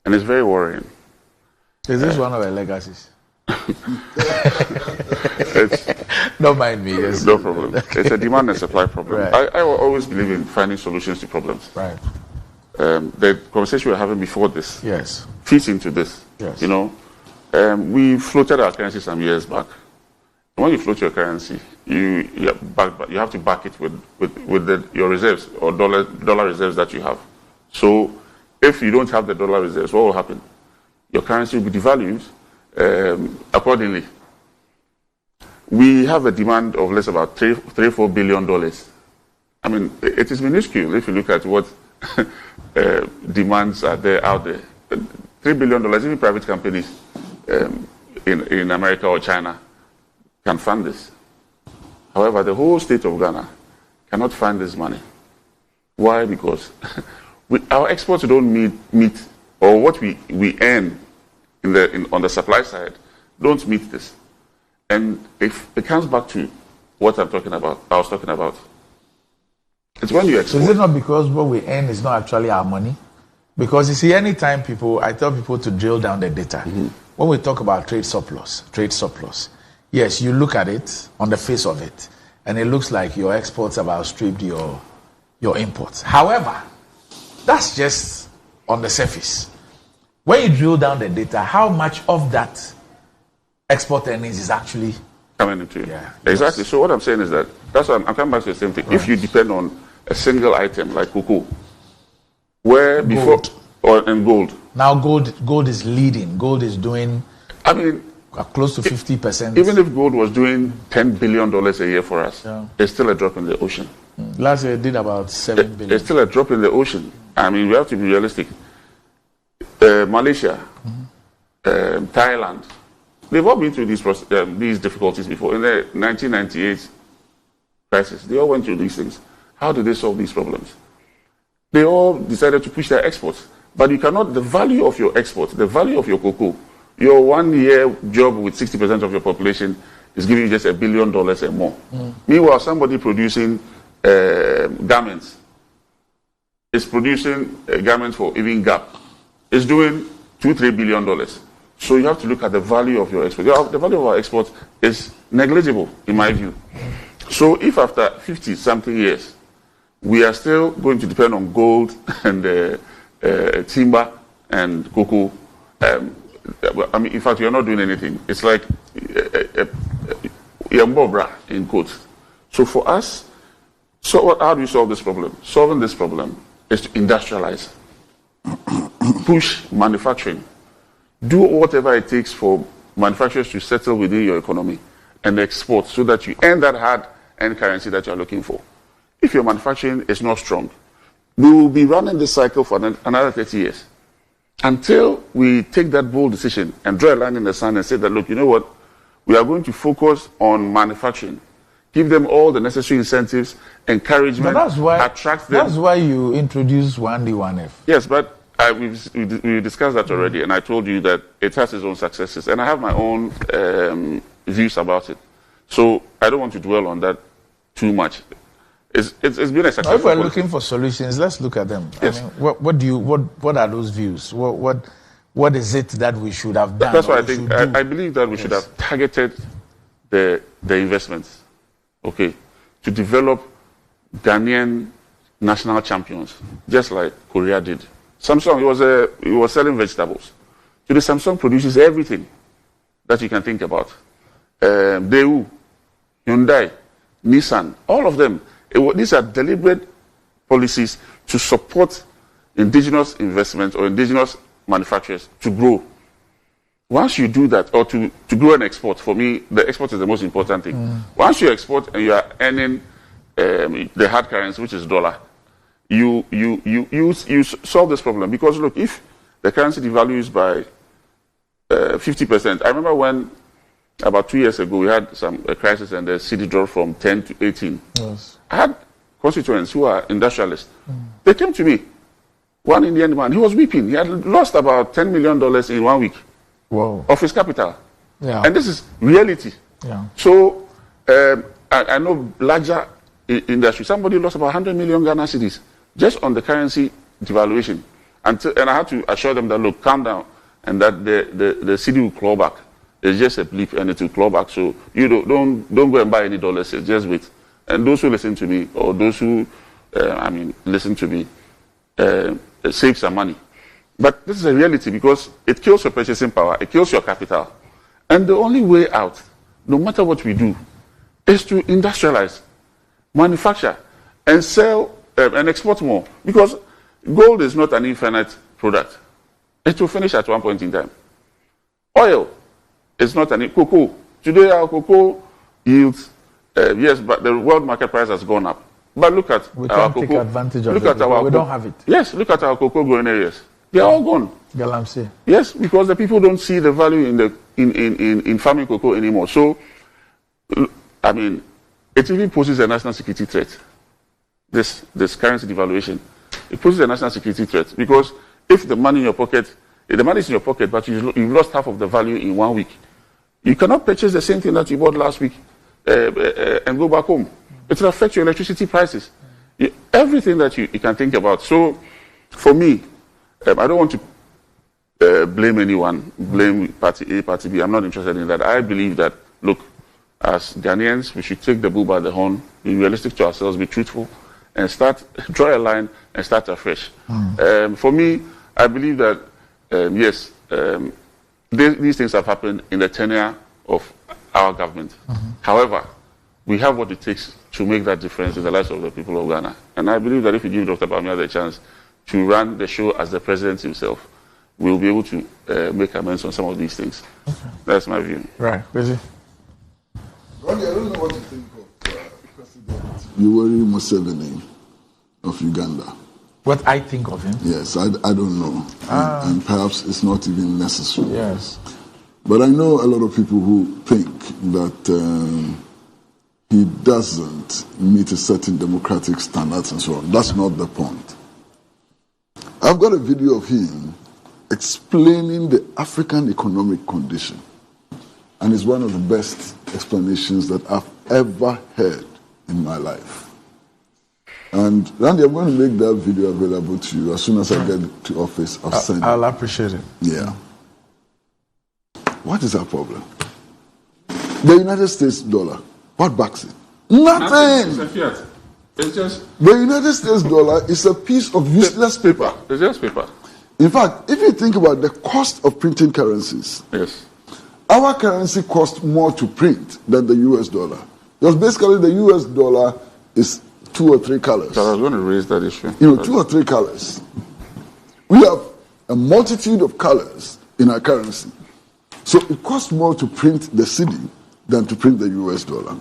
and it's very worrying. Is this one of our legacies? Don't mind me. Yes. No problem. It's a demand and supply problem. Right. I will always believe in finding solutions to problems. Right. The conversation we were having before this feeds into this. Yes. We floated our currency some years back. When you float your currency, you have to back it with your reserves or dollar reserves that you have. So if you don't have the dollar reserves, what will happen? Your currency will be devalued accordingly. We have a demand of less about $4 billion. I mean, it is minuscule if you look at what demands are there out there. $3 billion, even private companies in America or China can fund this. However, the whole state of Ghana cannot find this money. Why? Because our exports don't meet or what we earn on the supply side don't meet this. And if it comes back to what I was talking about, it's when you export. So is it not because what we earn is not actually our money? Because you see, anytime I tell people to drill down the data, when we talk about trade surplus, yes, you look at it on the face of it, and it looks like your exports have outstripped your imports. However, that's just on the surface. When you drill down the data, how much of that export earnings is actually coming into you? Yeah, exactly. So what I'm saying is that's why I'm coming back to the same thing. Right. If you depend on a single item like cocoa, where before and gold. Now gold is leading. Gold is doing. I mean, close to 50%. Even if gold was doing $10 billion a year for us, it's still a drop in the ocean. Last year it did about $7 billion. It's still a drop in the ocean. I mean, we have to be realistic. Malaysia Thailand. They've all been through these difficulties before. In the 1998 crisis, they all went through these things. How did they solve these problems? They all decided to push their exports. But you cannot, the value of your exports, the value of your cocoa, your 1 year job with 60% of your population is giving you just $1 billion and more. Meanwhile, somebody producing garments is producing garments for even Gap. Is doing $2-3 billion. So you have to look at the value of your export. The value of our export is negligible, in my view. So if after 50-something years, we are still going to depend on gold and timber and cocoa, I mean, in fact, you're not doing anything. It's like Yambobra in quotes. So for us, how do we solve this problem? Solving this problem is to industrialize, push manufacturing, do whatever it takes for manufacturers to settle within your economy and export so that you earn that hard earned currency that you're looking for. If your manufacturing is not strong, we will be running this cycle for another 30 years until we take that bold decision and draw a line in the sand and say that, look, you know what, we are going to focus on manufacturing, give them all the necessary incentives, encouragement, attract them. That's why you introduced 1D, 1F. Yes, but we discussed that already, and I told you that it has its own successes, and I have my own views about it. So I don't want to dwell on that too much. It's been a successful. If we're looking for solutions, let's look at them. Yes. I mean, what are those views? What is it that we should have done? That's why I believe that we should have targeted the investments, okay, to develop Ghanaian national champions, just like Korea did. Samsung, it was selling vegetables. Today, Samsung produces everything that you can think about. Daewoo, Hyundai, Nissan, all of them. These are deliberate policies to support indigenous investment or indigenous manufacturers to grow. Once you do that, or to grow and export, for me, the export is the most important thing. Once you export and you are earning the hard currency, which is dollar, you solve this problem. Because look, if the currency devalues by 50%, I remember when about 2 years ago we had a crisis and the cedi dropped from 10 to 18. Yes. I had constituents who are industrialists. They came to me. One Indian man, he was weeping. He had lost about $10 million in 1 week of his capital. Yeah. And this is reality. Yeah. So I know larger industry. Somebody lost about 100 million Ghana cedis just on the currency devaluation. And I had to assure them that, look, calm down, and that the cedi will claw back. It's just a blip and it will claw back. So you don't go and buy any dollars. Just wait. And those who listen to me, or those who, listen to me, save some money. But this is a reality because it kills your purchasing power, it kills your capital. And the only way out, no matter what we do, is to industrialize, manufacture, and sell and export more. Because gold is not an infinite product. It will finish at one point in time. Oil is not cocoa. Today our cocoa yields, yes, but the world market price has gone up. But look at we our can't cocoa. take advantage of look it. At our we don't have it. Yes, look at our cocoa growing areas. They are all gone. Galamsey. Yes, because the people don't see the value in farming cocoa anymore. So, I mean, it even poses a national security threat. This currency devaluation, it poses a national security threat because if the money in your pocket, the money is in your pocket, but you've lost half of the value in 1 week, you cannot purchase the same thing that you bought last week and go back home. It will affect your electricity prices. Everything that you can think about. So, for me, I don't want to blame anyone, blame party A, party B. I'm not interested in that. I believe that, look, as Ghanaians, we should take the bull by the horn, be realistic to ourselves, be truthful, and draw a line and start afresh. For me, I believe that, yes, these things have happened in the tenure of our government. However, we have what it takes to make that difference in the lives of the people of Ghana. And I believe that if we give Dr. Bamia the chance to run the show as the president himself, we'll be able to make amends on some of these things. That's my view. Right. Busy. Rodney, I don't know what to think of President Yoweri Museveni of Uganda. What I think of him? Yes, I don't know. And perhaps it's not even necessary. Yes. But I know a lot of people who think that he doesn't meet a certain democratic standards and so on. That's not the point. I've got a video of him explaining the African economic condition. And it's one of the best explanations that I've ever heard in my life. And Randy, I'm going to make that video available to you as soon as I get to office. I'll appreciate it. Yeah. What is our problem? The United States dollar, what backs it? Nothing! It's a fiat. It's just... The United States dollar is a piece of useless paper. It's just paper. In fact, if you think about the cost of printing currencies, yes, our currency costs more to print than the US dollar. Because basically the US dollar is 2 or 3 colors. So I was going to raise that issue. 2 or 3 colors. We have a multitude of colors in our currency. So it costs more to print the cedi than to print the US dollar.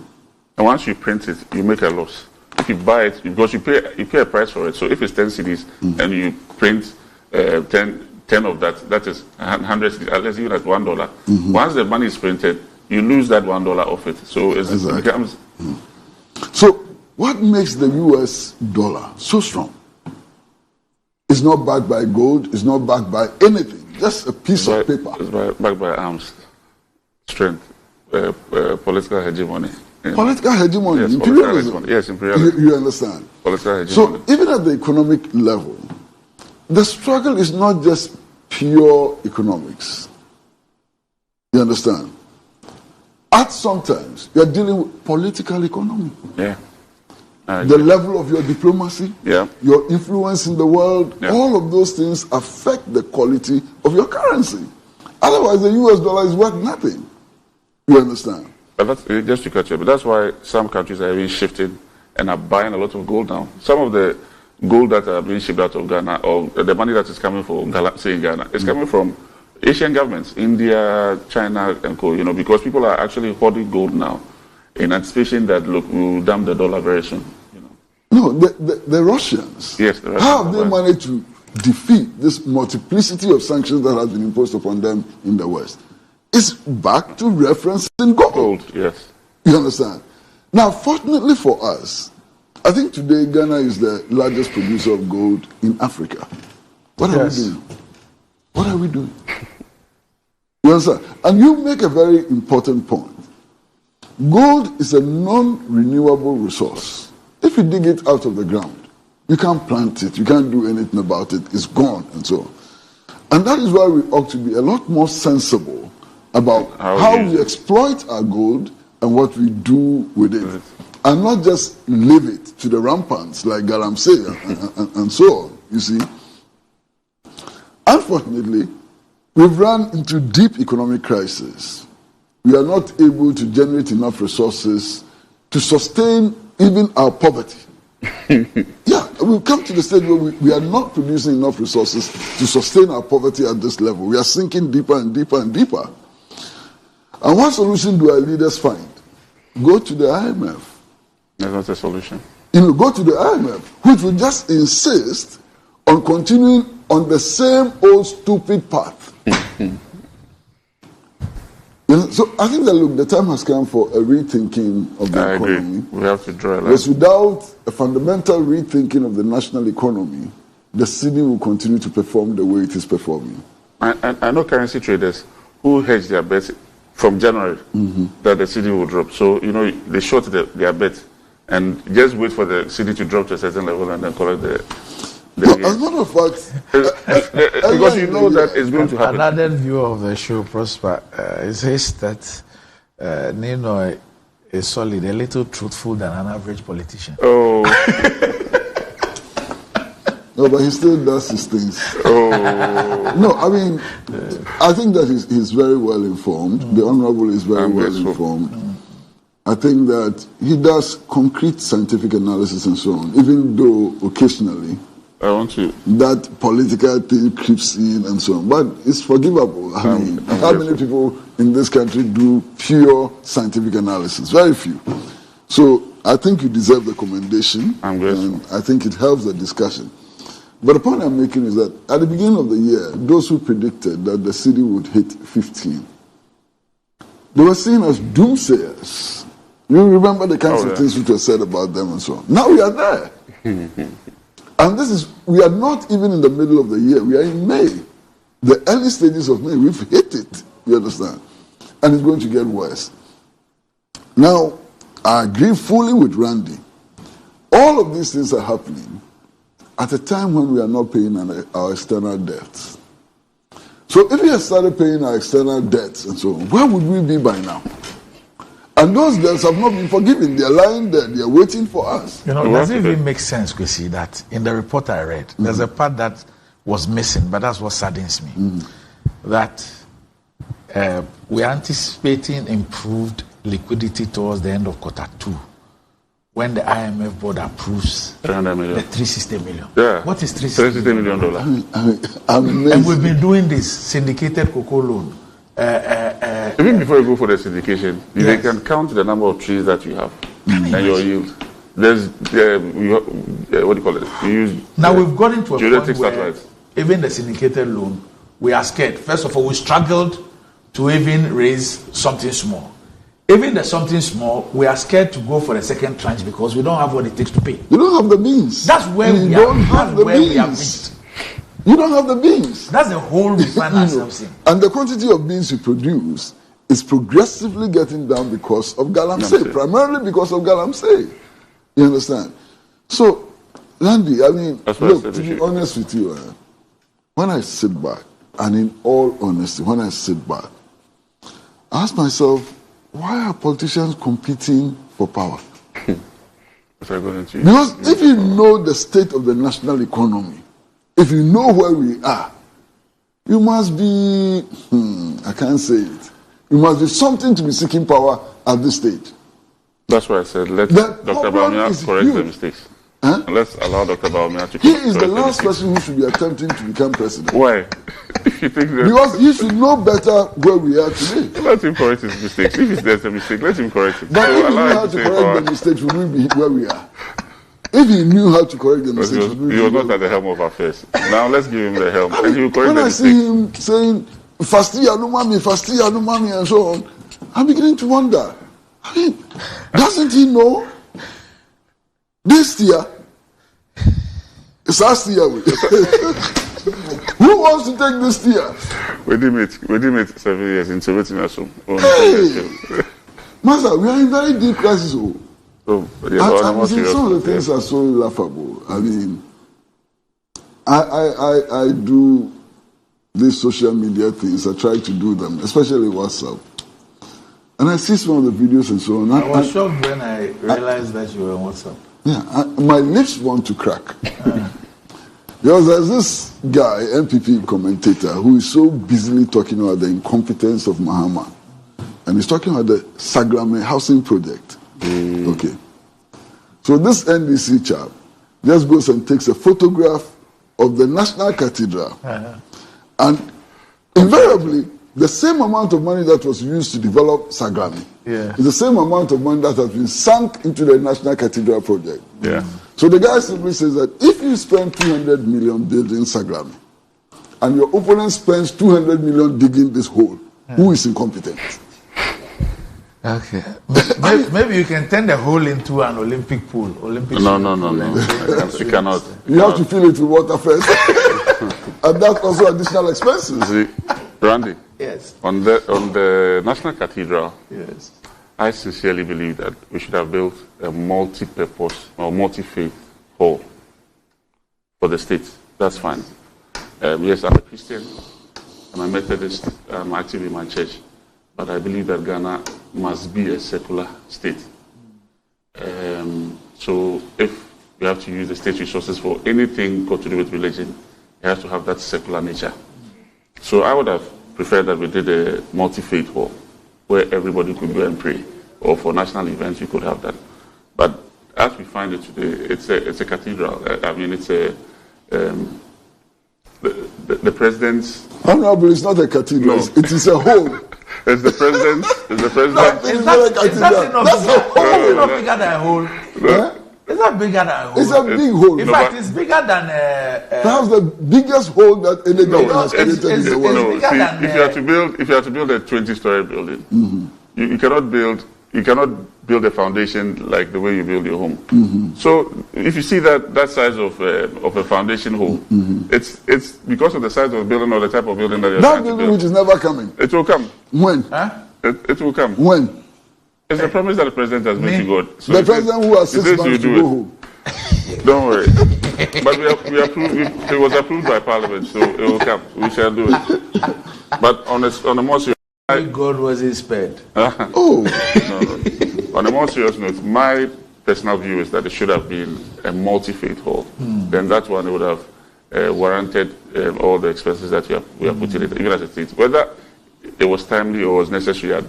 And once you print it, you make a loss. If you buy it, because you pay a price for it. So if it's 10 cedis and you print 10 of that, that is 100 cedis, let's give it at $1. Once the money is printed, you lose that $1 off it. So it becomes... So what makes the US dollar so strong? It's not backed by gold, it's not backed by anything. Just a piece of paper. It's backed by arms, strength, political hegemony. Political hegemony, yes, imperialism. Yes, imperialism. You understand? Political hegemony. So even at the economic level, the struggle is not just pure economics. You understand? At sometimes, you are dealing with political economy. Yeah. The level of your diplomacy, your influence in the world, all of those things affect the quality of your currency. Otherwise, the US dollar is worth nothing. You understand? But that's, just to cut you, but that's why some countries are even shifting and are buying a lot of gold now. Some of the gold that are being shipped out of Ghana, or the money that is coming from Ghana, is coming from Asian governments, India, China, and co. Because people are actually hoarding gold now in anticipation that, look, we will dump the dollar very soon. No, the Russians. Yes, the Russians. How have they managed to defeat this multiplicity of sanctions that has been imposed upon them in the West? It's back to referencing gold. Yes. You understand? Now, fortunately for us, I think today Ghana is the largest producer of gold in Africa. What are we doing? What are we doing? You understand? And you make a very important point. Gold is a non-renewable resource. If you dig it out of the ground, you can't plant it, you can't do anything about it, it's gone and so on. And that is why we ought to be a lot more sensible about how we exploit our gold and what we do with it. And not just leave it to the rampants like Galamsey and so on, you see. Unfortunately, we've run into deep economic crisis. We are not able to generate enough resources to sustain even our poverty. Yeah, we've come to the stage where we are not producing enough resources to sustain our poverty at this level. We are sinking deeper and deeper and deeper. And what solution do our leaders find? Go to the IMF. That's not a solution. Go to the IMF, which will just insist on continuing on the same old stupid path. So I think that, look, the time has come for a rethinking of the economy. We have to draw a line. Because without a fundamental rethinking of the national economy, the cedi will continue to perform the way it is performing. I know currency traders who hedge their bets from January that the cedi will drop. So, they short their bet and just wait for the cedi to drop to a certain level and then collect the as a matter of fact, because you know that it's going to happen. Another view of the show, Prosper, it says that Nino is solid, a little truthful than an average politician. Oh. No, but he still does his things. Oh. No, I mean, I think that he's very well informed. The Honorable is very well informed. I think that he does concrete scientific analysis and so on, even though occasionally that political thing creeps in and so on. But it's forgivable. I mean, how many people in this country do pure scientific analysis? Very few. So I think you deserve the commendation. I'm grateful. And I think it helps the discussion. But the point I'm making is that at the beginning of the year, those who predicted that the city would hit 15, they were seen as doomsayers. You remember the kinds of things which were said about them and so on. Now we are there. And we are not even in the middle of the year. We are in May. The early stages of May, we've hit it. You understand? And it's going to get worse. Now, I agree fully with Randy. All of these things are happening at a time when we are not paying our external debts. So if we had started paying our external debts and so on, where would we be by now? And those debts have not been forgiven. They are lying there. They are waiting for us. Does it even make sense, Kwesi, that in the report I read, there's a part that was missing, but that's what saddens me. That we are anticipating improved liquidity towards the end of Q2 when the IMF board approves the 360 million. Yeah. What is $360 million? And we've been doing this syndicated cocoa loan. Even before you go for the syndication, they can count the number of trees that you have and your yield. There's, what do you call it? Now we've got into a point where satellites. Even the syndicated loan, we are scared. First of all, we struggled to even raise something small. Even the something small, we are scared to go for the second tranche because we don't have what it takes to pay. You don't have the means. That's where we have reached. You don't have the beans. That's the whole we find ourselves in. And the quantity of beans you produce is progressively getting down because of galamsey, primarily because of galamsey. You understand? So, Randy, I mean, look, to be honest with you, when I sit back, and in all honesty, when I sit back, I ask myself, why are politicians competing for power? Because if you know the state of the national economy, if you know where we are, you must be, I can't say it, you must be something to be seeking power at this stage. That's why I said, let Dr. Bawumia correct the mistakes. Let's allow Dr. Bawumia to correct the mistakes. He is the last person who should be attempting to become president. Why? If you think that because he should know better where we are today. Let him correct his mistakes. If there's a mistake, let him correct it. But if he knew how to correct the mistakes, we will be where we are. If he knew how to correct the mistakes, he was not at the helm of affairs. Now let's give him the helm, and he will correct when the I mistakes. see him saying "Fastia no mami," and so on, I'm beginning to wonder. I mean, doesn't he know this year? It's last year. Who wants to take this year? We did it 7 years into waiting us. Hey, Master, we are in very deep crisis. Some of the things are so laughable. I mean, I do these social media things. I try to do them, especially WhatsApp. And I see some of the videos and so on. I was shocked when I realized that you were on WhatsApp. Yeah, my lips want to crack. Because there's this guy, MPP commentator, who is so busily talking about the incompetence of Mahama. And he's talking about the Sagrame housing project. Okay. So this NDC chap just goes and takes a photograph of the National Cathedral. And invariably, the same amount of money that was used to develop Sagrame is the same amount of money that has been sunk into the National Cathedral project. So the guy simply says that if you spend 200 million building Sagrame, and your opponent spends 200 million digging this hole, who is incompetent? Okay. Maybe you can turn the hole into an Olympic pool. No. You cannot. You have to fill it with water first. And that's also additional expenses. See, Randy. Yes. On the National Cathedral, yes, I sincerely believe that we should have built a multi-purpose or multi-faith hall for the state. That's fine. Yes, I'm a Christian. I'm a Methodist. I'm active in my church. But I believe that Ghana must be a secular state. So if we have to use the state resources for anything got to do with religion, it has to have that secular nature. So I would have preferred that we did a multi-faith hall where everybody could go and pray, or for national events we could have that. But as we find it today, it's a cathedral. I mean, it's the president's. Honorable, it's not a cathedral. No. It is a hall. It's the president. It's the president. Is that enough bigger than a hole? Is not bigger than a hole. It's a big hole. In fact, it's bigger than perhaps the biggest hole that any government has created in the world. No, see, if you have to build a 20-story building, you cannot build a foundation like the way you build your home. So if you see that size of a foundation hole, it's because of the size of the building or the type of building that you're trying to build. That building which is never coming. It will come. When? It will come. When? It's a promise that the president has made to God. So the president who has 6 months to go home. Don't worry. But it was approved by Parliament, so it will come. We shall do it. But on a more serious note, God was spared. No. On a more serious note, my personal view is that it should have been a multi-faith hall. Then that one would have warranted all the expenses that we are putting in, even as a state. Whether it was timely or was necessary,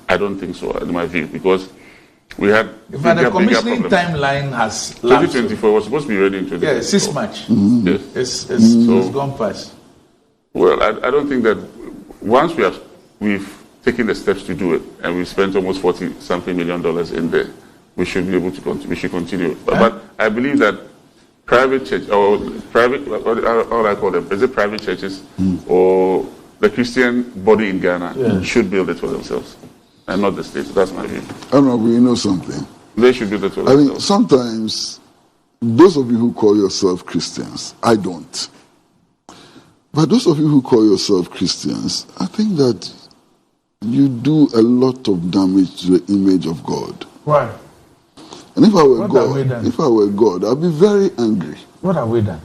I don't think so, in my view, because we had the commissioning timeline has 2024 was supposed to be ready in 2024. Yeah, 6 March. Yes. It's gone past. Well, I don't think that once we've taken the steps to do it, and we've spent almost $40-something million in there, we should be able to continue. We should continue. But I believe that private church or private, what I call them, is it private churches or the Christian body in Ghana should build it for themselves, and not the state. That's my view. I don't know, you know something. They should build it for themselves. I mean, sometimes those of you who call yourself Christians, I don't. But those of you who call yourself Christians, I think that you do a lot of damage to the image of God. Why? And if I were God, I'd be very angry. What have we done?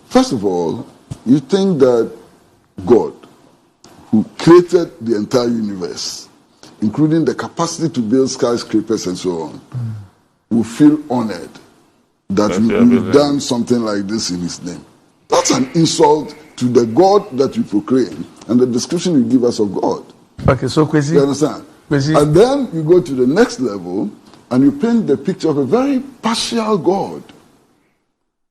First of all, you think that God, who created the entire universe, including the capacity to build skyscrapers and so on, will feel honored that we've done something like this in his name. That's an insult to the God that you proclaim and the description you give us of God. Okay, so Kwesi, you understand? Kwesi. And then you go to the next level and you paint the picture of a very partial God.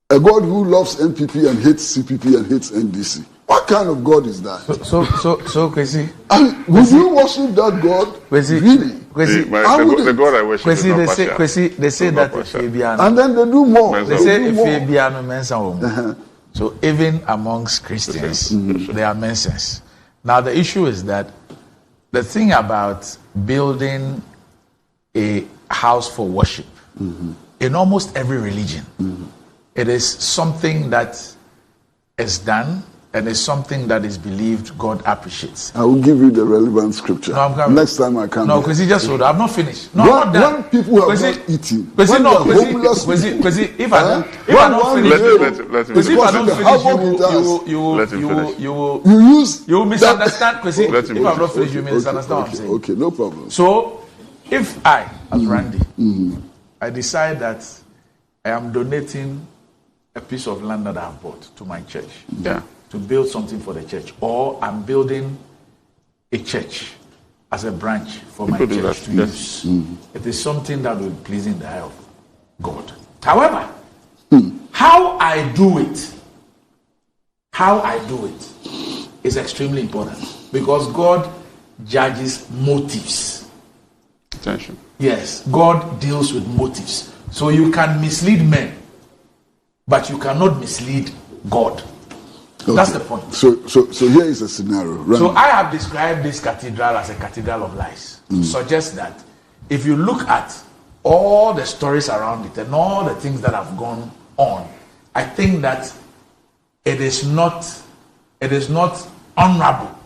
A God who loves NPP and hates CPP and hates NDC. What kind of God is that? So Kwesi. Would you worship that God? Kwesi, really? Kwesi, the God I worship Kwesi, is not partial. They say that if Fabiano. And then they do more. They say if Fabiano mensa. So even amongst Christians, there are mentions. Now the issue is that the thing about building a house for worship in almost every religion, it is something that is done and is something that is believed God appreciates. I will give you the relevant scripture. No, next time I come. No, because he just hold. I'm not finished. No, I'm not done. When people have not eaten, because if I you will misunderstand. Because if I'm not finished, you misunderstand what I'm saying. Okay, no problem. So, if I, as Randy, I decide that I am donating a piece of land that I have bought to my church, to build something for the church, or I'm building a church as a branch for my church to use. It is something that will be pleasing the eye of God. However, how I do it is extremely important, because God judges motives. Attention. Yes, God deals with motives. So you can mislead men, but you cannot mislead God. Okay. That's the point. So here is a scenario. Right? So I have described this cathedral as a cathedral of lies. To suggest that if you look at all the stories around it and all the things that have gone on, I think that it is not honorable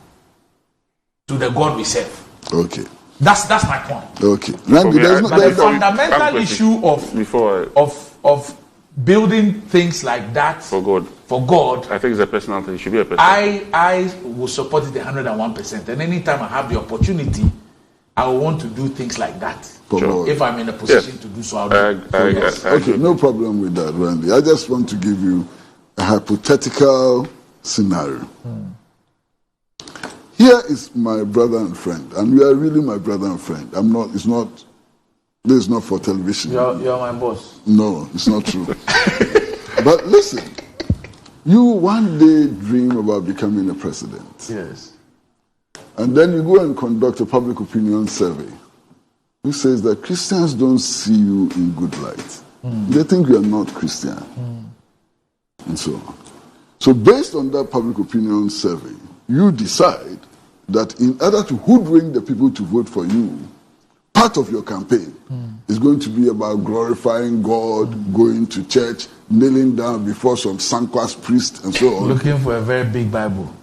to the God we serve. Okay. That's my point. Okay. The fundamental issue of building things like that for God, I think it's a personal thing. It should be a personal thing. I will support it 101%. And anytime I have the opportunity, I will want to do things like that. Sure. If I'm in a position to do so, I'll do it. Okay, no problem with that, Randy. I just want to give you a hypothetical scenario. Here is my brother and friend, and you are really my brother and friend. This is not for television. You're my boss. No, it's not true. But listen, you one day dream about becoming a president. Yes. And then you go and conduct a public opinion survey who says that Christians don't see you in good light. They think you are not Christian. And so on. So based on that public opinion survey, you decide that in order to hoodwink the people to vote for you, part of your campaign is going to be about glorifying God, going to church, kneeling down before some Sankwas priest and so on. Looking for a very big Bible.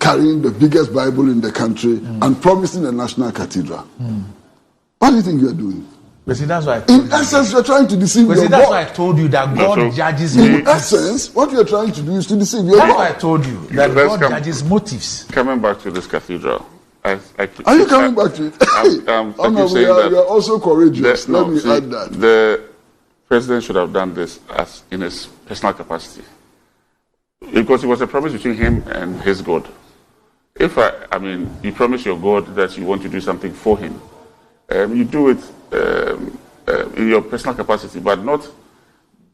Carrying the biggest Bible in the country and promising a national cathedral. What do you think you are doing? But see, that's why in essence, you're trying to deceive your God. That's why I told you that God judges motives. In essence, what you're trying to do is to deceive your God. That's why I told you that God judges motives. Coming back to this cathedral. Are you coming back to it? You are also courageous. Let me add that. The president should have done this as in his personal capacity. Because it was a promise between him and his God. If you promise your God that you want to do something for him, you do it in your personal capacity, but not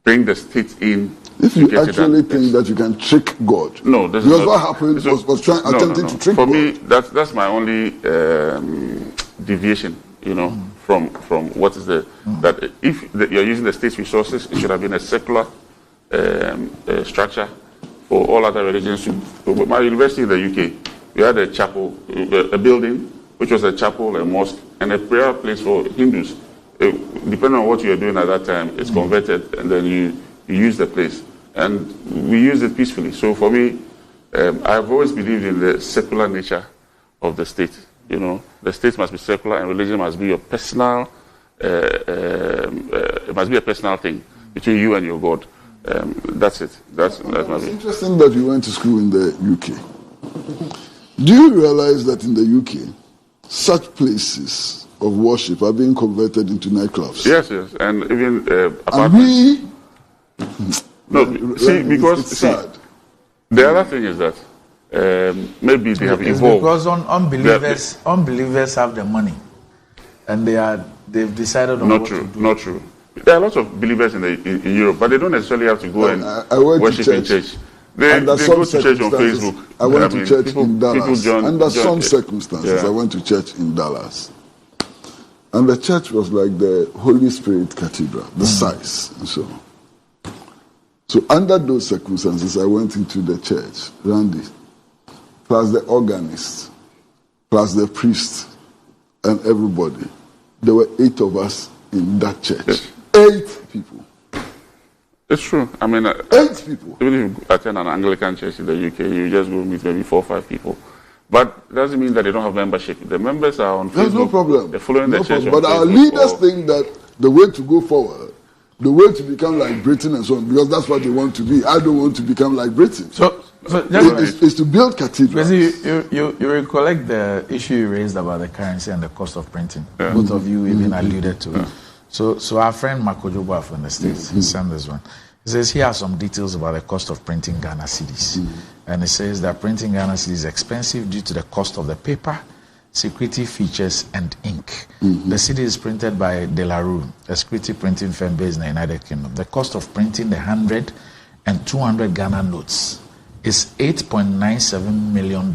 bring the state in. If you actually think that you can trick God, no, this because what happened was attempting to trick God. For me, that's my only deviation. From what is that if you're using the state's resources, it should have been a secular structure for all other religions. My university in the UK, we had a chapel, a building which was a chapel, a mosque, and a prayer place for Hindus. Depending on what you are doing at that time, it's converted, and then you use the place. And we use it peacefully. So for me, I've always believed in the secular nature of the state. The state must be secular, and religion must be your personal. It must be a personal thing between you and your God. That's it. That's my view. It's interesting that you went to school in the UK. Do you realize that in the UK, such places of worship are being converted into nightclubs? Yes, and even apartments. Because sad. The other thing is that maybe they have evolved. Because unbelievers have the money, and they've decided on what to do. Not true. There are lots of believers in Europe, but they don't necessarily have to go and worship in church. They go to church on Facebook. I went to church in Dallas. Under some circumstances, I went to church in Dallas. And the church was like the Holy Spirit Cathedral, the size and so on. So under those circumstances, I went into the church, Randy, plus the organist, plus the priest, and everybody. There were 8 of us in that church. Yes. 8 people. It's true. 8 people. Even if you attend an Anglican church in the UK, you just go meet maybe 4 or 5 people. But it doesn't mean that they don't have membership. The members are on Facebook. There's no problem. They're following the church. But our leaders think that the way to go forward, the way to become like Britain and so on, because that's what they want to be. I don't want to become like Britain. So it's to build cathedrals. You recollect the issue you raised about the currency and the cost of printing. Yeah. Both of you even alluded to it. So our friend Makojoba from the States, he sent this one. He says here are some details about the cost of printing Ghana cedis. And it says that printing Ghana cedis is expensive due to the cost of the paper, security features, and ink. The cedi is printed by De La Rue, a security printing firm based in the United Kingdom. The cost of printing the 100 and 200 Ghana notes is $8.97 million.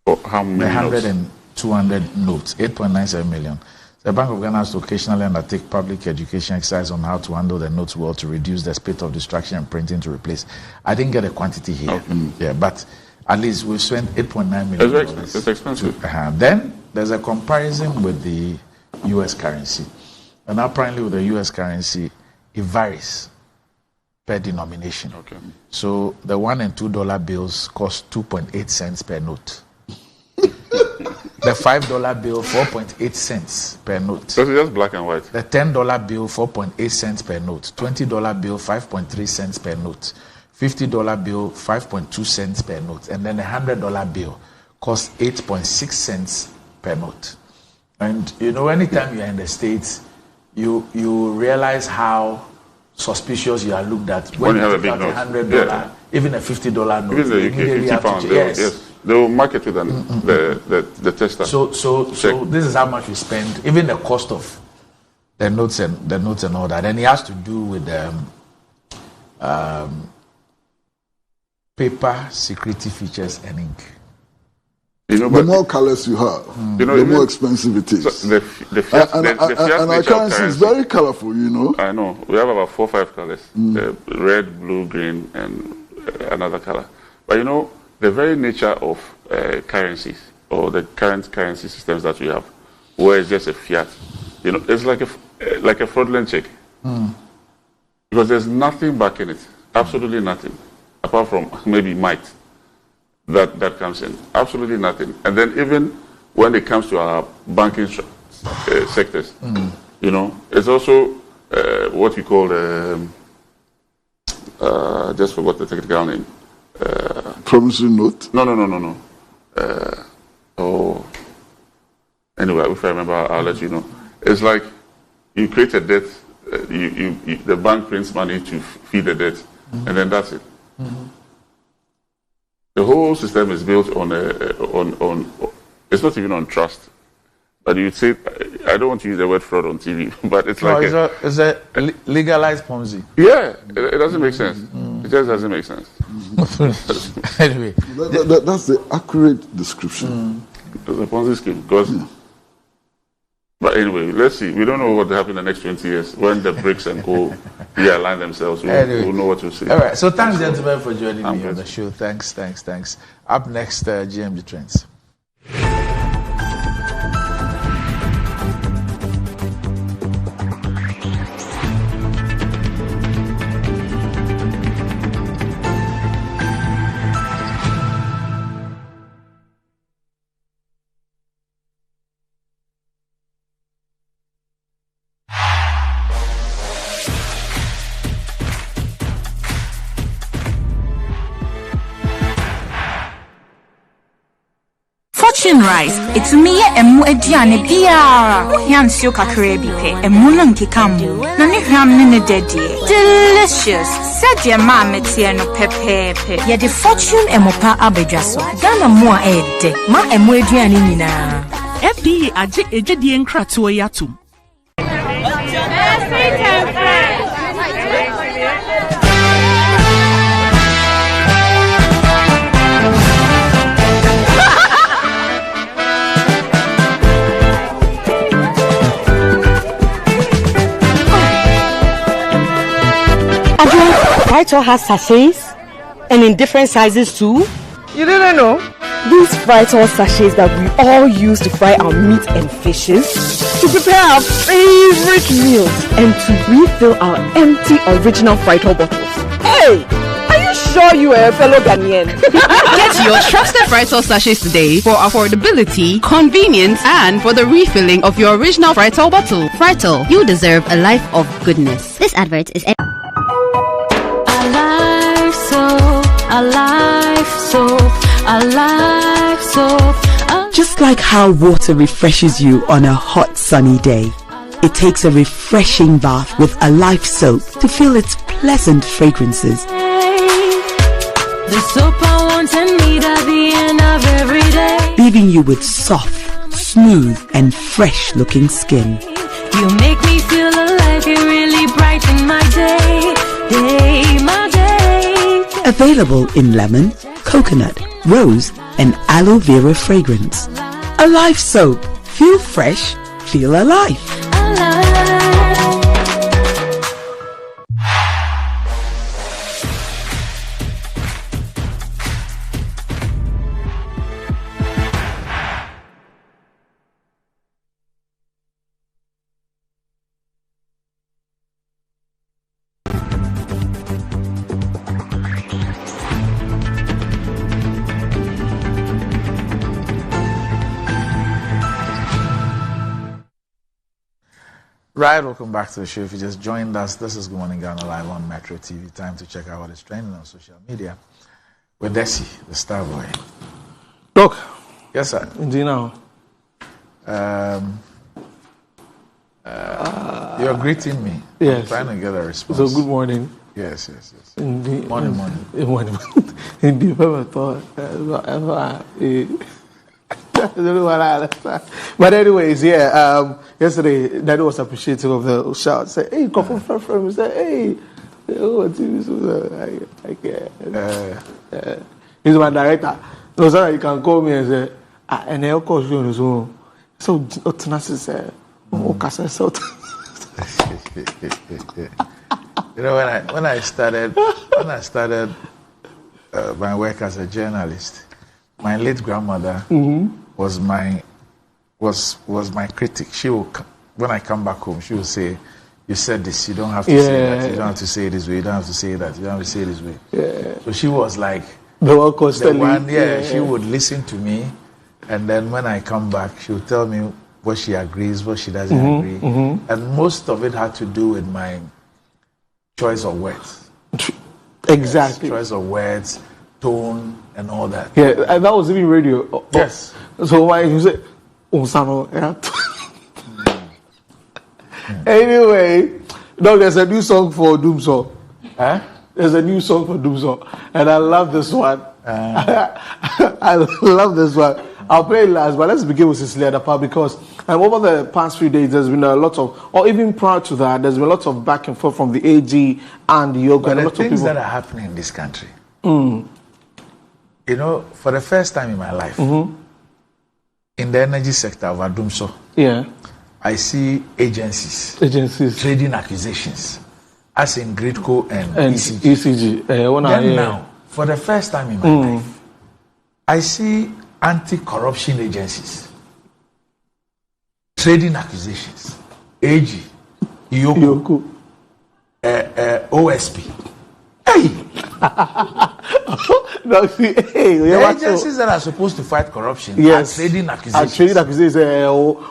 For how many The 100 notes? and 200 notes, $8.97 million. The Bank of Ghana has to occasionally undertake public education exercise on how to handle the notes well to reduce the spate of distraction and printing to replace. I didn't get a quantity here. Yeah, but at least we've spent $8.9 million. It's expensive. Then there's a comparison with the US currency. And apparently with the US currency, it varies per denomination. So the $1 and $2 bills cost 2.8 cents per note. The $5 bill, 4.8 cents per note. So it's just black and white. The $10 bill, 4.8 cents per note. $20 bill, 5.3 cents per note. $50 bill, 5.2 cents per note. And then the $100 bill costs 8.6 cents per note. And anytime you're in the States, you realize how suspicious you are looked at when you have a big note. $100, even a $50 note. Even the UK, £50. Yes. They will market it and the tester. So this is how much we spend. Even the cost of the notes and all that. And it has to do with paper, security features, and ink. the more colors you have, the more expensive it is. So the Fiat, and our currency is very colorful, I know. We have about 4 or 5 colors. The red, blue, green, and another color. But the very nature of currencies, or the current currency systems that we have, where it's just a fiat, it's like a fraudulent check. Because there's nothing back in it. Absolutely nothing. Apart from maybe might. That comes in. Absolutely nothing. And then even when it comes to our banking sectors, it's also what we call, just forgot the technical name. Promissory note? No. Anyway, if I remember, I'll let you know. It's like you create a debt, the bank prints money to feed the debt, and then that's it. The whole system is built on it's not even on trust. But you'd say, I don't want to use the word fraud on TV, but it's it's a legalized Ponzi. Yeah, it doesn't make sense. It just doesn't make sense. Anyway, that's the accurate description. It's a Ponzi scheme because. But anyway, let's see. We don't know what will happen in the next 20 years when the BRICS and co realign themselves. We'll know what to say. All right. So thanks, gentlemen, for joining me on the show. Thanks. Up next, GMG Trends. Fortune rice, it's me emu ediane biara. Yansio kakre bi pe, emu no nkeka mu. Na ne hwam ne dedie. Delicious. Said your mama tie no pepepe. Ye the Fortune emopa abedwaso. Ghana mo a ede. Ma emu eduane nyina. FDA aje ejedi nkratoa yatum. Fritor has sachets and in different sizes too. You didn't know? These Fritor sachets that we all use to fry our meat and fishes, to prepare our favorite meals, and to refill our empty original Fritor bottles. Hey! Are you sure you are a fellow Ghanaian? Get your trusted Fritor sachets today for affordability, convenience, and for the refilling of your original Fritor bottle. Fritor, you deserve a life of goodness. This advert is Alive soap. Just like how water refreshes you on a hot sunny day, it takes a refreshing bath with Alive soap to feel its pleasant fragrances. The soap I want and need at the end of every day, leaving you with soft, smooth and fresh looking skin. You make me feel alive, you really brighten my day, my day. Available in lemon, coconut, rose and aloe vera fragrance. Alive soap. Feel fresh, feel alive. Right, welcome back to the show. If you just joined us, this is Good Morning Ghana live on Metro TV. Time to check out what is trending on social media with Desi, the star boy. Doc. Yes, sir. Do you know? You're greeting me. Yes. I'm trying to get a response. So good morning. Yes. Indeed. Morning. Indeed, I thought. I don't know what I understand. But anyways, yesterday, Daddy was appreciative of the shout. Say, hey, come from me. Say, hey, I can't. He's my director. No, sir, you can call me and say, And of course, so tenacious. You know, when I started my work as a journalist, my late grandmother was my critic. She will, when I come back home, she will say, "You said this. You don't have to say that. You don't have to say it this way. You don't have to say that. You don't have to say it this way." Yeah. So she was like the one. She would listen to me, and then when I come back, she would tell me what she agrees, what she doesn't agree, and most of it had to do with my choice of words. Exactly. Yes, choice of words, tone, and all that. Yeah, and that was even radio. Yes. So why you say, "Unsano"? Anyway, no, there's a new song for Doomsaw. Huh? There's a new song for Doomsaw, and I love this one. I love this one. I'll play it last, but let's begin with Cecilia Dapa because over the past few days, there's been a lot of, or even prior to that, there's been a lot of back and forth from the AG and the Yoga. But and a the lot things of people that are happening in this country, you know, for the first time in my life, in the energy sector of Adumso, I see agencies trading accusations, as in Gridco and ECG. Then now, for the first time in my life, I see anti-corruption agencies trading accusations. AG, Iyoko, OSP. Hey! No, see, the agencies that are supposed to fight corruption are trading accusations. Trading accusations.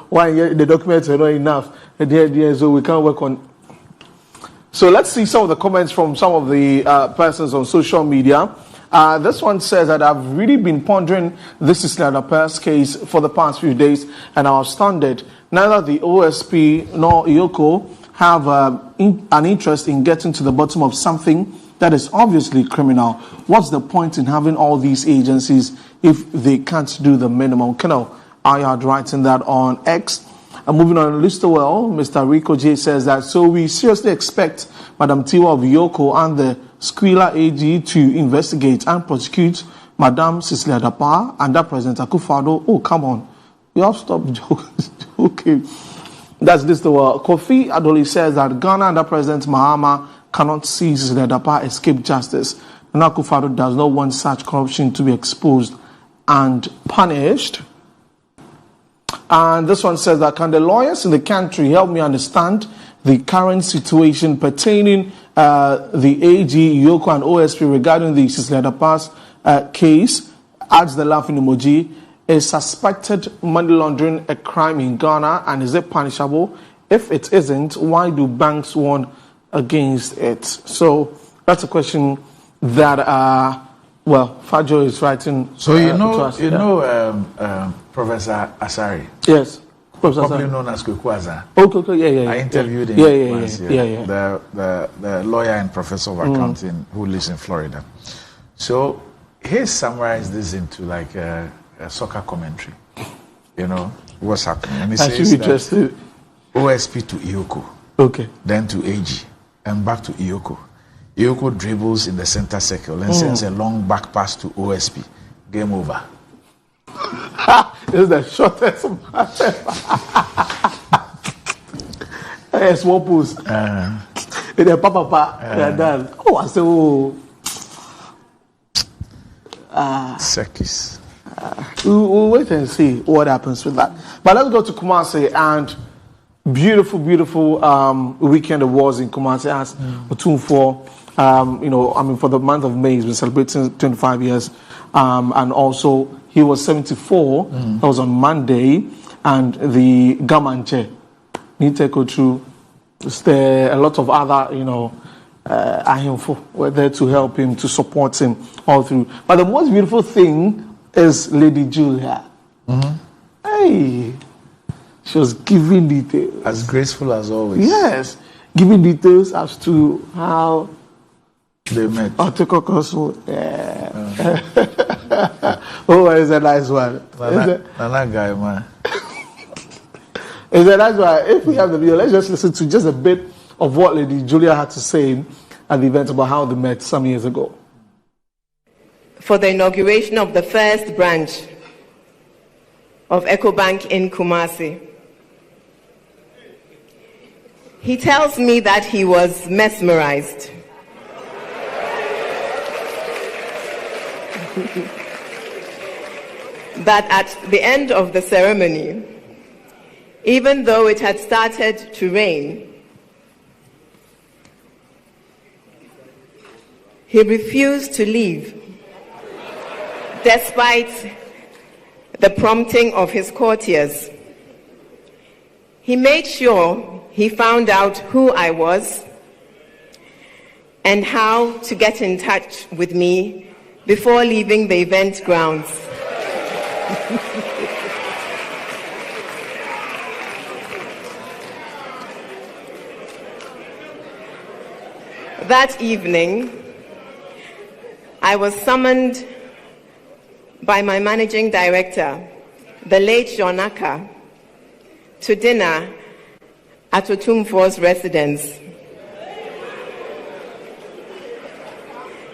Why the documents are not enough? So we can't work on. So let's see some of the comments from some of the persons on social media. This one says that I've really been pondering this is Dapa's case for the past few days, and I was stunned. Neither the OSP nor Iyoko have an interest in getting to the bottom of something that is obviously criminal. What's the point in having all these agencies if they can't do the minimum? I had writing that on X. Moving on, Listowell, Mr. Rico J says that, so we seriously expect Madam Tiwa of Yoko and the Squila AG to investigate and prosecute Madam Cecilia Dapa and that President Akufo-Addo. Oh, come on. You have stopped joking. That's Listowell. Kofi Adoli says that Ghana and that President Mahama cannot see Cecilia Dapa escape justice. And Akufo-Addo does not want such corruption to be exposed and punished. And this one says that, can the lawyers in the country help me understand the current situation pertaining the AG, Yoko and OSP regarding the Cecilia Dapa's case? Adds the laughing emoji. Is suspected money laundering a crime in Ghana, and is it punishable? If it isn't, why do banks warn against it? So that's a question that Fajo is writing. So Professor Asari. Yes, Professor Probably Asari. known as Kwekwaza. Okay, yeah. I interviewed him once. The lawyer and professor of accounting who lives in Florida. So he summarized this into like a soccer commentary. You know what's happening, and he says that OSP to Iyoko, then to AG, and back to Iyoko. Iyoko dribbles in the center circle and sends a long back pass to OSP. Game over. This is the shortest match ever. Small post. They're they're done. Oh, I said, Sekis. We'll wait and see what happens with that. But let's go to Kumasi, and beautiful weekend awards in Kumasi as for for the month of May, he's been celebrating 25 years, and also he was 74. That was on Monday, and the Gamanche Niteko True. There a lot of other Ahimfo were there to help him, to support him all through. But the most beautiful thing is Lady Julia. Hey, she was giving details. As graceful as always. Yes, giving details as to how they met. Oh, it's a nice one. Nana guy, man. It's a nice one. If we have the video, let's just listen to just a bit of what Lady Julia had to say at the event about how they met some years ago. For the inauguration of the first branch of EcoBank in Kumasi. He tells me that he was mesmerized. That at the end of the ceremony, even though it had started to rain, he refused to leave, despite the prompting of his courtiers. He made sure he found out who I was and how to get in touch with me before leaving the event grounds. That evening, I was summoned by my managing director, the late John Aka, to dinner at Otumfo's residence.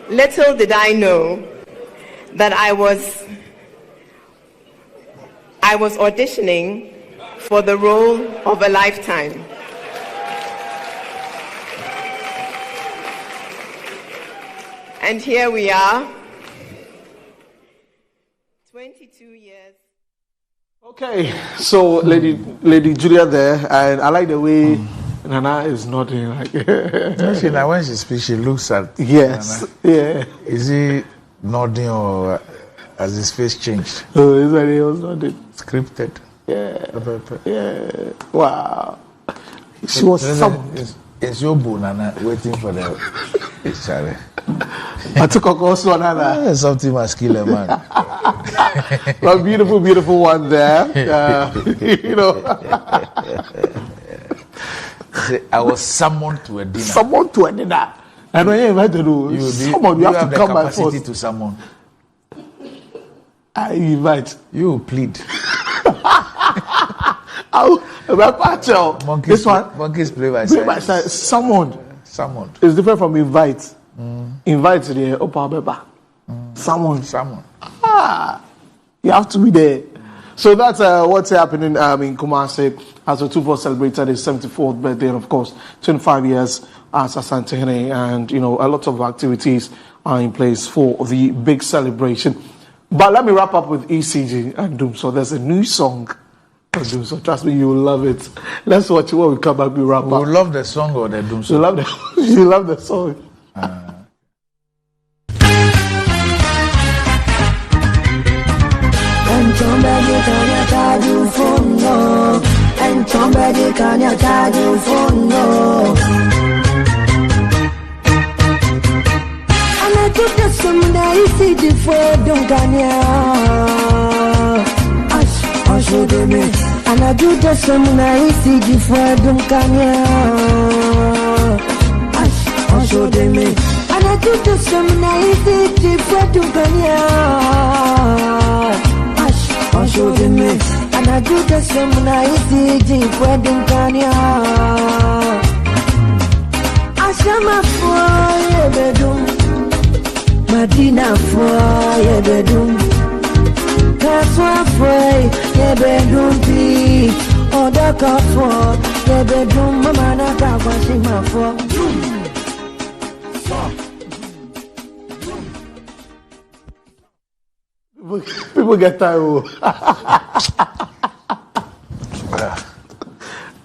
Little did I know that I was auditioning for the role of a lifetime. And here we are, 22 years. Okay, so Lady Julia there, and I like the way Nana is nodding. Like now when she speaks, she looks at yes, Nana. Yeah. Is he nodding or has his face changed? Oh, is that he was nodding? Scripted. Yeah. Yeah. Wow. She was It's your boo, Nana, waiting for the Charlie. I took a course on Nana. Something must kill a man. A beautiful, beautiful one there. You know. I was summoned to a dinner. Summoned to a dinner. And when you invited to someone, you have to come by force. Capacity to summon. I invite. You plead. Monkeys play by side. Summoned. It's different from invite. Invite to the Opa Beba. Summoned. You have to be there. So that's what's happening in Kumasi as Otumfo celebrated his 74th birthday, and of course 25 years as Asantehene, and a lot of activities are in place for the big celebration. But let me wrap up with ECG and Doom. So there's a new song. So trust me, you will love it. Let's watch it when we come back. We wrap up. You love the song or the Doom song? You love the song. And I do the same I see the freedom Kanya. Ash, show them me. And I do the same I see the freedom Kanya. Ash, show them me. And I do the same I see the freedom Kanya. Ashama for ye bedum, Madina for ye bedum. That's why afraid, yeah, bedroom tea, or the cup for, yeah, bedroom, mama, not that washing my for. People get tired.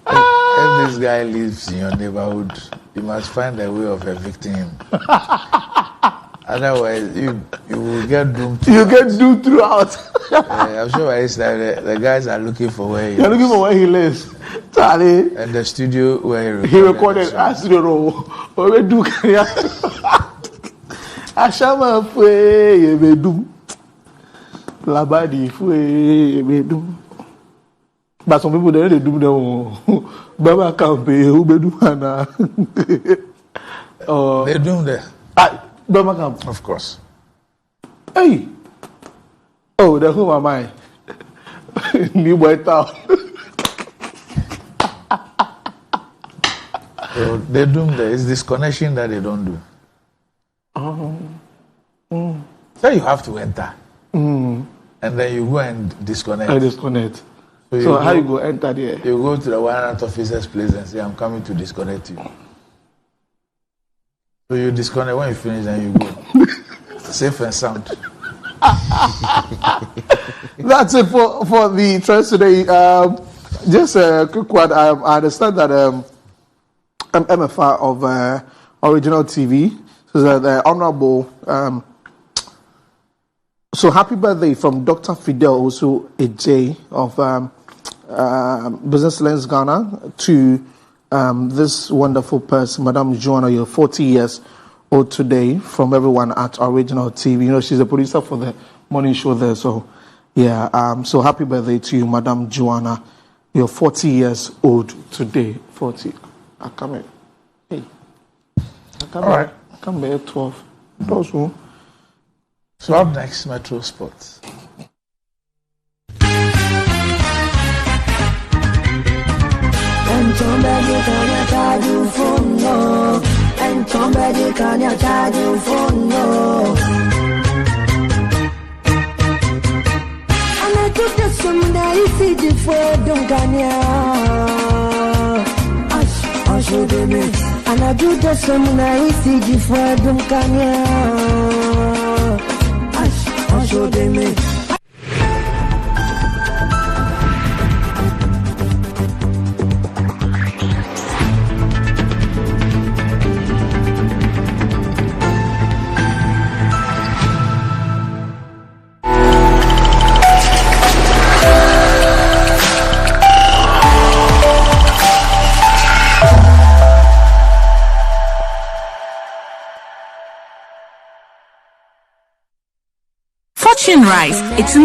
If this guy lives in your neighborhood, you must find a way of evicting him. Otherwise, you will get doomed. You get doomed throughout. I'm sure by this time the guys are looking for where he lives. They're looking for where he lives. Charlie. And the studio where he recorded. I still don't know. Where do you Ashama fue yebedu. Labadi fue yebedu. But some people they do them. Baba can't pay who be do na. They do there. Baba camp. Of course. Hey. Oh, that's who am I? New boy town. So they do there. It's this connection that they don't do. So you have to enter. And and then you go and disconnect. I disconnect. So how you go enter there? You go to the warrant officer's place and say, I'm coming to disconnect you. So you disconnect. When you finish, then you go. Safe and sound. That's it for the trends today. Just a quick one. I understand that I'm MFR of Original TV. So the Honorable. So happy birthday from Dr. Fidel, also a J of Business Lens Ghana, to this wonderful person, Madame Joanna. You're 40 years old today, from everyone at Original TV. You know, she's a producer for the morning show there. So, yeah, so happy birthday to you, Madame Joanna. You're 40 years old today. 40. I come here. Hey. I come here. I come here 12. Also. So up next, Metro Sports. And somebody can charge you for no. And somebody can charge you for no. And I took the someday city for Dunkania. I should be me. And I do the someday city for Dunkania. I should be me. Fortune Rice. It's